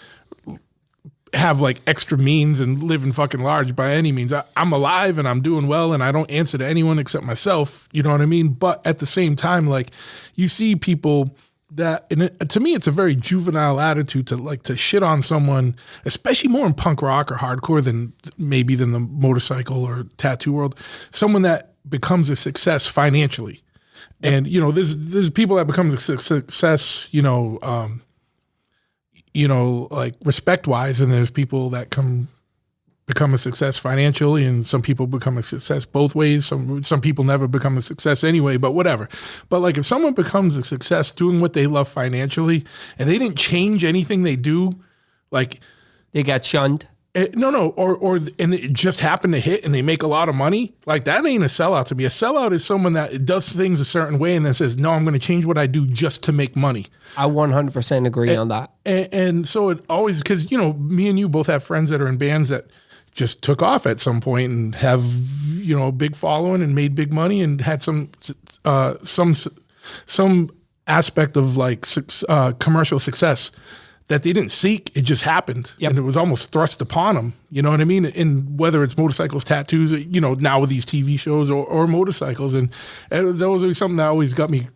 have like extra means and living fucking large by any means. I'm alive and I'm doing well and I don't answer to anyone except myself. You know what I mean? But at the same time, like you see people that, and to me, it's a very juvenile attitude to shit on someone, especially more in punk rock or hardcore than the motorcycle or tattoo world. Someone that becomes a success financially. Yep. And, there's people that become a success, like respect-wise, and there's people that become a success financially, and some people become a success both ways. Some people never become a success anyway, but whatever. But like if someone becomes a success doing what they love financially, and they didn't change anything they do, like they got shunned. And it just happened to hit and they make a lot of money. Like that ain't a sellout to me. A sellout is someone that does things a certain way and then says, no, I'm going to change what I do just to make money. I 100% agree on that. And so it always, because, me and you both have friends that are in bands that just took off at some point and have, a big following and made big money and had some aspect of like commercial success that they didn't seek. It just happened. Yep. And it was almost thrust upon them. You know what I mean? And whether it's motorcycles, tattoos, now with these TV shows or motorcycles. And that was always something that always got me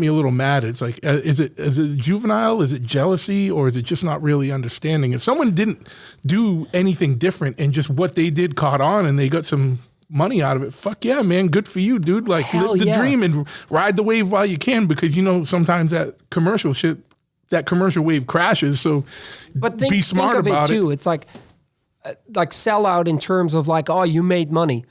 a little mad. It's like, is it juvenile? Is it jealousy? Or is it just not really understanding? If someone didn't do anything different and just what they did caught on and they got some money out of it, fuck yeah, man, good for you, dude. Like, live the dream and ride the wave while you can, because sometimes that commercial wave crashes. So be smart about it. Too. It's like sell out in terms of like, oh, you made money.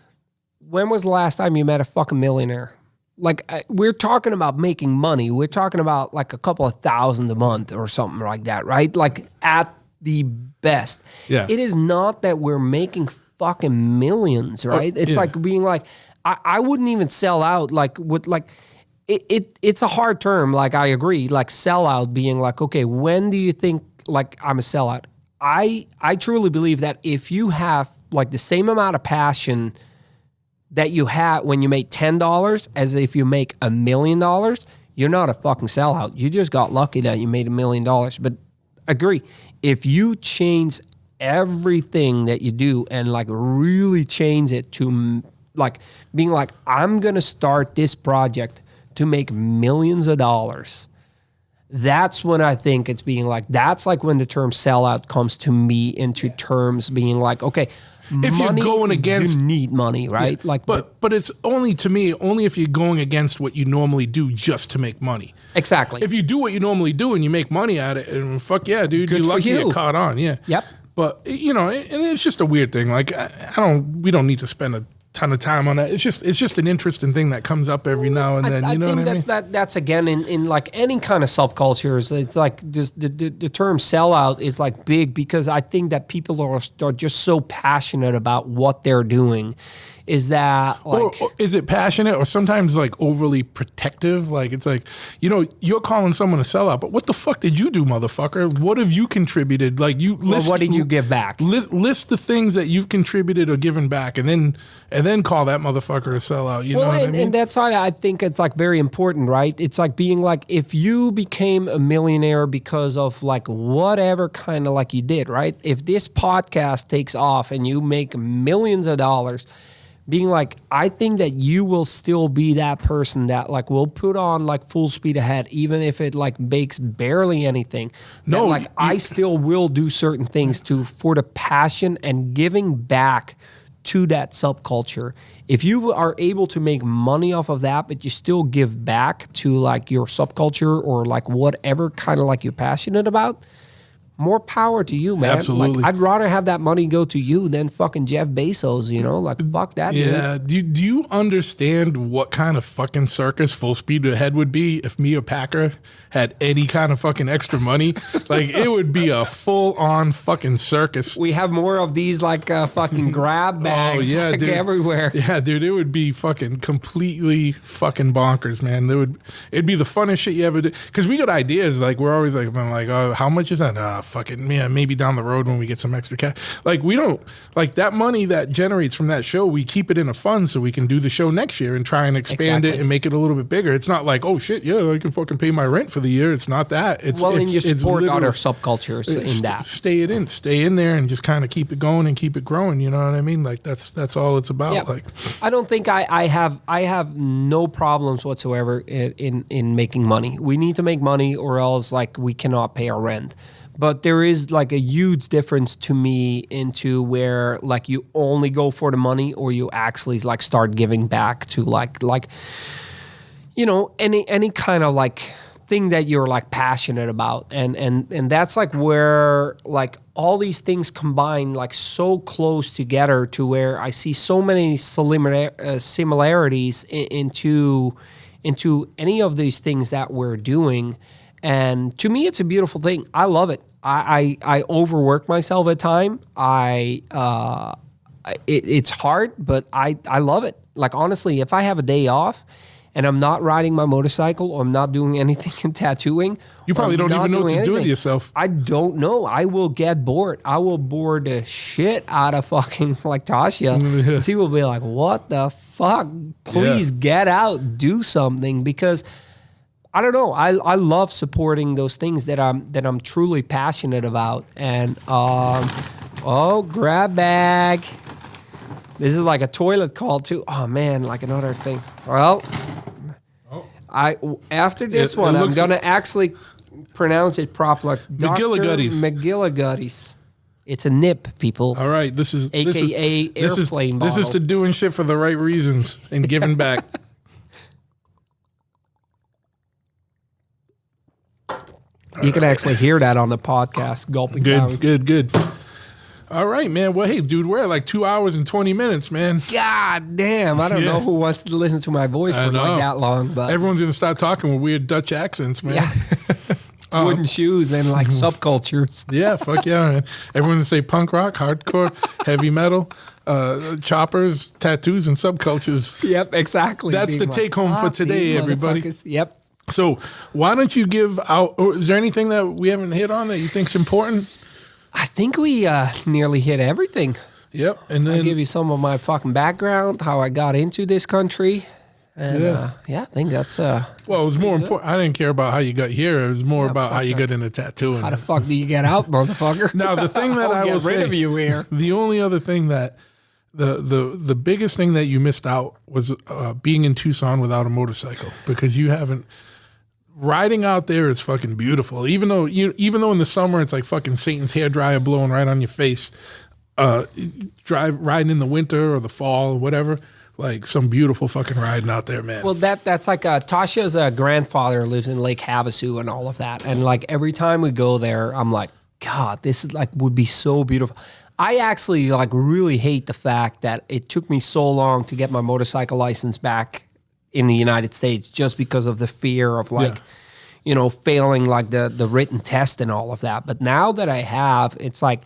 When was the last time you met a fucking millionaire? Like, we're talking about making money. We're talking about like a couple of $1,000 a month or something like that, right? Like at the best. Yeah. It is not that we're making fucking millions, right? It's like being like, I wouldn't even sell out like with like, it's a hard term. Like, I agree. Like sell out being like, okay, when do you think like I'm a sellout? I truly believe that if you have like the same amount of passion that you had when you made $10 as if you make $1 million, you're not a fucking sellout. You just got lucky that you made $1 million. But agree, if you change everything that you do and like really change it to like being like, I'm going to start this project to make millions of dollars, that's when I think it's being like, that's like when the term sellout comes to me into terms being like, okay, if money, you're going against, you need money, right? Yeah, like, but it's only, to me, only if you're going against what you normally do just to make money. Exactly. If you do what you normally do and you make money at it, and fuck yeah, dude, Good you're lucky for you. you caught on. Yeah. Yep. But and it's just a weird thing. Like we don't need to spend a ton of time on that. It's just an interesting thing that comes up every now and then. I think what I mean? That's again in like any kind of subcultures. It's like just the term sellout is like big because I think that people are just so passionate about what they're doing. Is that like, or is it passionate or sometimes like overly protective? Like it's like, you're calling someone a sellout, but what the fuck did you do, motherfucker? What have you contributed? Like what did you give back? List the things that you've contributed or given back, and then call that motherfucker a sellout. You know what I mean? And that's why I think it's like very important, right? It's like being like, if you became a millionaire because of like whatever kind of like you did, right? If this podcast takes off and you make millions of dollars, being like, I think that you will still be that person that like will put on like full speed ahead, even if it like makes barely anything. No, like I still will do certain things for the passion and giving back to that subculture. If you are able to make money off of that, but you still give back to like your subculture or like whatever kind of like you're passionate about, more power to you, man. Absolutely. Like, I'd rather have that money go to you than fucking Jeff Bezos, Like, fuck that, yeah. dude. Do you understand what kind of fucking circus full speed ahead would be if Mia Packer had any kind of fucking extra money? Like, it would be a full-on fucking circus. We have more of these, like, fucking grab bags dude. everywhere. Yeah, dude, it would be fucking completely fucking bonkers, man. It'd be the funnest shit you ever did. Because we got ideas, like, we're always like, oh, how much is that? Fucking, man, maybe down the road when we get some extra cash. Like, we don't, like, that money that generates from that show, we keep it in a fund so we can do the show next year and try and expand it and make it a little bit bigger. It's not like, oh shit, yeah, I can fucking pay my rent for the year. It's not that. It's and you support literally other subcultures in that. Stay in there and just kind of keep it going and keep it growing. You know what I mean? Like that's all it's about. Yeah. Like, I don't think I have no problems whatsoever in making money. We need to make money or else like we cannot pay our rent. But there is like a huge difference to me into where like you only go for the money or you actually like start giving back to like any kind of like thing that you're like passionate about. And that's like where like all these things combine like so close together to where I see so many similarities into any of these things that we're doing. And to me, it's a beautiful thing. I love it. I overwork myself at time. It's hard, but I love it. Like, honestly, if I have a day off and I'm not riding my motorcycle or I'm not doing anything in tattooing, You probably don't even know what to do with yourself. I don't know. I will get bored. I will bore the shit out of fucking like Tasha. And she will be like, what the fuck? Please get out, do something. Because I don't know. I love supporting those things that I'm truly passionate about. And grab bag. This is like a toilet call too. Oh man, like another thing. Well, after this one, I'm gonna actually pronounce it properly. McGilligutties. McGilligutties. It's a nip, people. All right, this is AKA airplane bottle. This is to doing shit for the right reasons and giving back. You can actually hear that on the podcast. Gulping down. Good. All right, man. Well, hey, dude, we're at like 2 hours and 20 minutes, man. God damn. I don't know who wants to listen to my voice for like that long, but everyone's going to start talking with weird Dutch accents, man. Yeah. Wooden shoes and like subcultures. Yeah, fuck yeah, man. Everyone's going to say punk rock, hardcore, heavy metal, choppers, tattoos, and subcultures. Yep, exactly. That's the take home for today, everybody. Yep. So why don't you give out, or is there anything that we haven't hit on that you think's important? I think we nearly hit everything. Yep. And then I'll give you some of my fucking background, how I got into this country. And I think that's... well, it was more important. I didn't care about how you got here. It was more about how you got into tattooing. How the fuck do you get out, motherfucker? Now, the thing that I will get rid say, of you here. The only other thing that... The biggest thing that you missed out was being in Tucson without a motorcycle, because you haven't... Riding out there is fucking beautiful. Even though in the summer it's like fucking Satan's hairdryer blowing right on your face, riding in the winter or the fall or whatever, like some beautiful fucking riding out there, man. Well, that's like Tasha's grandfather lives in Lake Havasu and all of that, and like every time we go there, I'm like, God, this is like would be so beautiful. I actually like really hate the fact that it took me so long to get my motorcycle license back in the United States, just because of the fear of like, failing like the written test and all of that. But now that I have, it's like,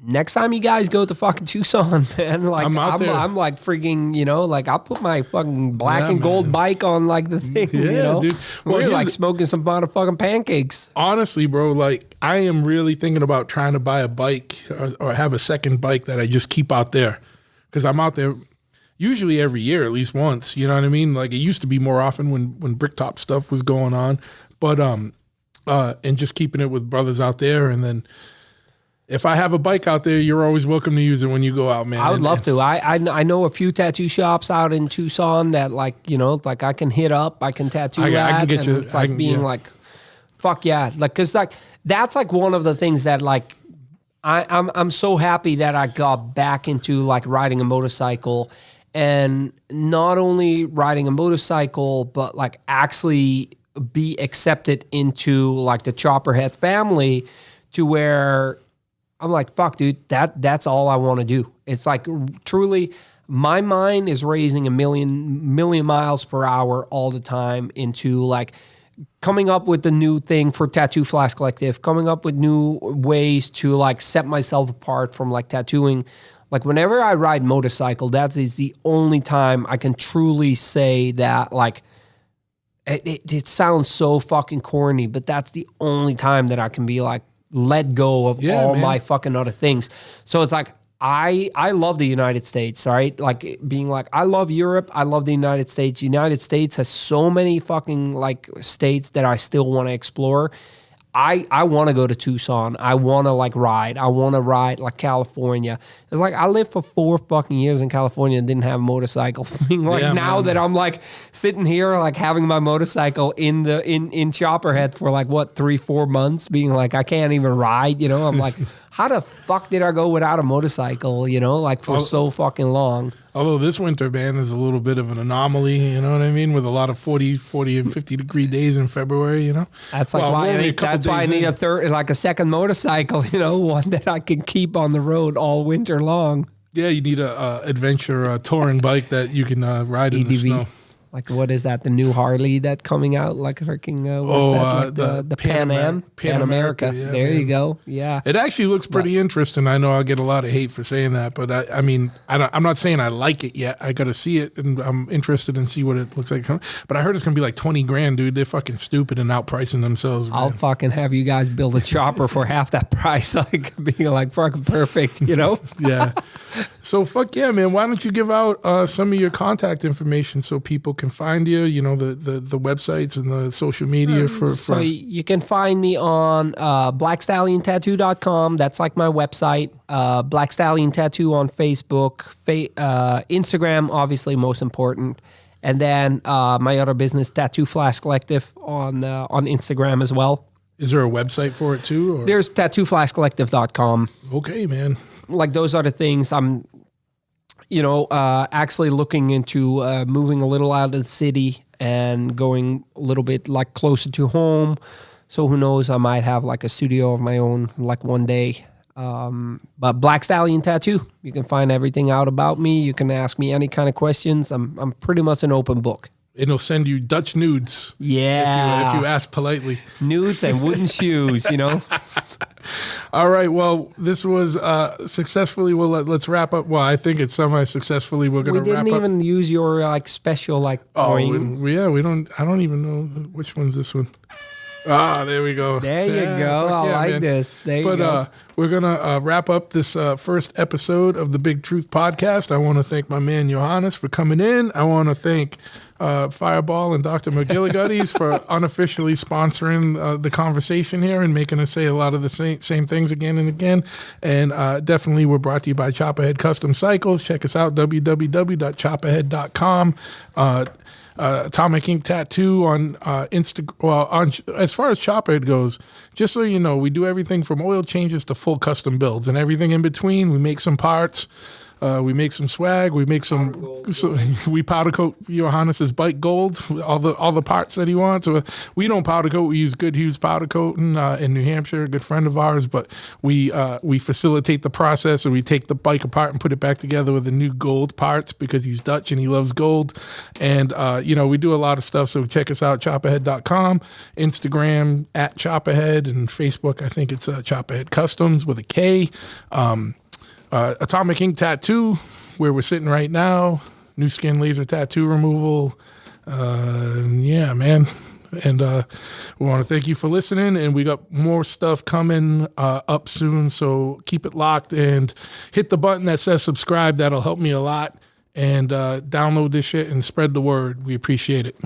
next time you guys go to fucking Tucson, man, like I'm like freaking, like I'll put my fucking black and gold bike on like the thing, dude. Well, we're like smoking some motherfucking pancakes. Honestly, bro, like I am really thinking about trying to buy a bike or have a second bike that I just keep out there, because I'm out there usually every year, at least once, you know what I mean? Like it used to be more often when Bricktop stuff was going on, but and just keeping it with brothers out there. And then if I have a bike out there, you're always welcome to use it when you go out, man. I would love to. I know a few tattoo shops out in Tucson that like, like I can hit up, I can tattoo I can get you. It's like like, fuck yeah. Like, cause like, that's like one of the things that like, I'm so happy that I got back into like riding a motorcycle. And not only riding a motorcycle, but like actually be accepted into like the Chopperhead family, to where I'm like, fuck, dude, that's all I want to do. It's like truly, my mind is raising a million miles per hour all the time into like coming up with the new thing for Tattoo Flash Collective, coming up with new ways to like set myself apart from like tattooing. Like whenever I ride motorcycle, that is the only time I can truly say that like, it sounds so fucking corny, but that's the only time that I can be like, let go of all my fucking other things. So it's like, I love the United States, right? Like being like, I love Europe. I love the United States. United States has so many fucking like states that I still want to explore. I want to go to Tucson. I want to like ride. I want to ride like California. It's like I lived for 4 fucking years in California and didn't have a motorcycle. Being like now that I'm like sitting here like having my motorcycle in Chopperhead for like what 3-4 months, being like I can't even ride. I'm like, how the fuck did I go without a motorcycle? Like for so fucking long. Although this winter, man, is a little bit of an anomaly, you know what I mean? With a lot of 40 and 50 degree days in February, That's like why I need a second motorcycle, one that I can keep on the road all winter long. Yeah, you need a adventure touring bike that you can ride in the snow. Like, what is that? The new Harley that coming out? Like freaking, what's that? Like the Pan America. Yeah, there man. you go. Yeah. It actually looks pretty interesting. I know I'll get a lot of hate for saying that, but I mean, I'm not saying I like it yet. I got to see it, and I'm interested in see what it looks like. But I heard it's gonna be like 20 grand, dude. They're fucking stupid and outpricing themselves. I'll Man. fucking have you guys build a chopper for half that price. Like being like fucking perfect, you know? Yeah. So fuck yeah, man. Why don't you give out some of your contact information so people can find you? You know, the websites and the social media So you can find me on blackstallion.tattoo.com. That's like my website. Black Stallion Tattoo on Facebook, Instagram, obviously most important, and then my other business, Tattoo Flash Collective, on Instagram as well. Is there a website for it too? Or? There's tattooflashcollective.com. Okay, man. Like those are the things I'm, actually looking into moving a little out of the city and going a little bit like closer to home. So who knows, I might have like a studio of my own like one day. But Black Stallion Tattoo, you can find everything out about me. You can ask me any kind of questions. I'm pretty much an open book. It'll send you Dutch nudes. Yeah. If you ask politely. Nudes and wooden shoes, All right. Well, this was successful. Well, let's wrap up. Well, I think it's semi-successful. We're going to wrap up. We didn't even use your like special like. We don't. I don't even know which one's this one. Ah, there we go. There you go. I like this. There you go. We're going to wrap up this first episode of the Big Truth Podcast. I want to thank my man Johannes for coming in. I want to thank Fireball and Dr. McGilligutties for unofficially sponsoring the conversation here and making us say a lot of the same things again and again. And definitely we're brought to you by Chopperhead Custom Cycles. Check us out, www.chopperhead.com. Atomic Ink Tattoo on Instagram. Well, as far as Chopperhead goes, just so you know, we do everything from oil changes to full custom builds and everything in between. We make some parts. We make some swag. We make we powder coat Johannes's bike gold, all the parts that he wants. We don't powder coat. We use Good Hughes powder coating in New Hampshire, a good friend of ours. But we facilitate the process, and we take the bike apart and put it back together with the new gold parts because he's Dutch and he loves gold. And we do a lot of stuff. So check us out, chopperhead.com, Instagram at Chopperhead, and Facebook. I think it's Chopperhead Customs with a K. Atomic Ink Tattoo, where we're sitting right now. New skin laser tattoo removal. Yeah, man. And we want to thank you for listening. And we got more stuff coming up soon. So keep it locked and hit the button that says subscribe. That'll help me a lot. And download this shit and spread the word. We appreciate it.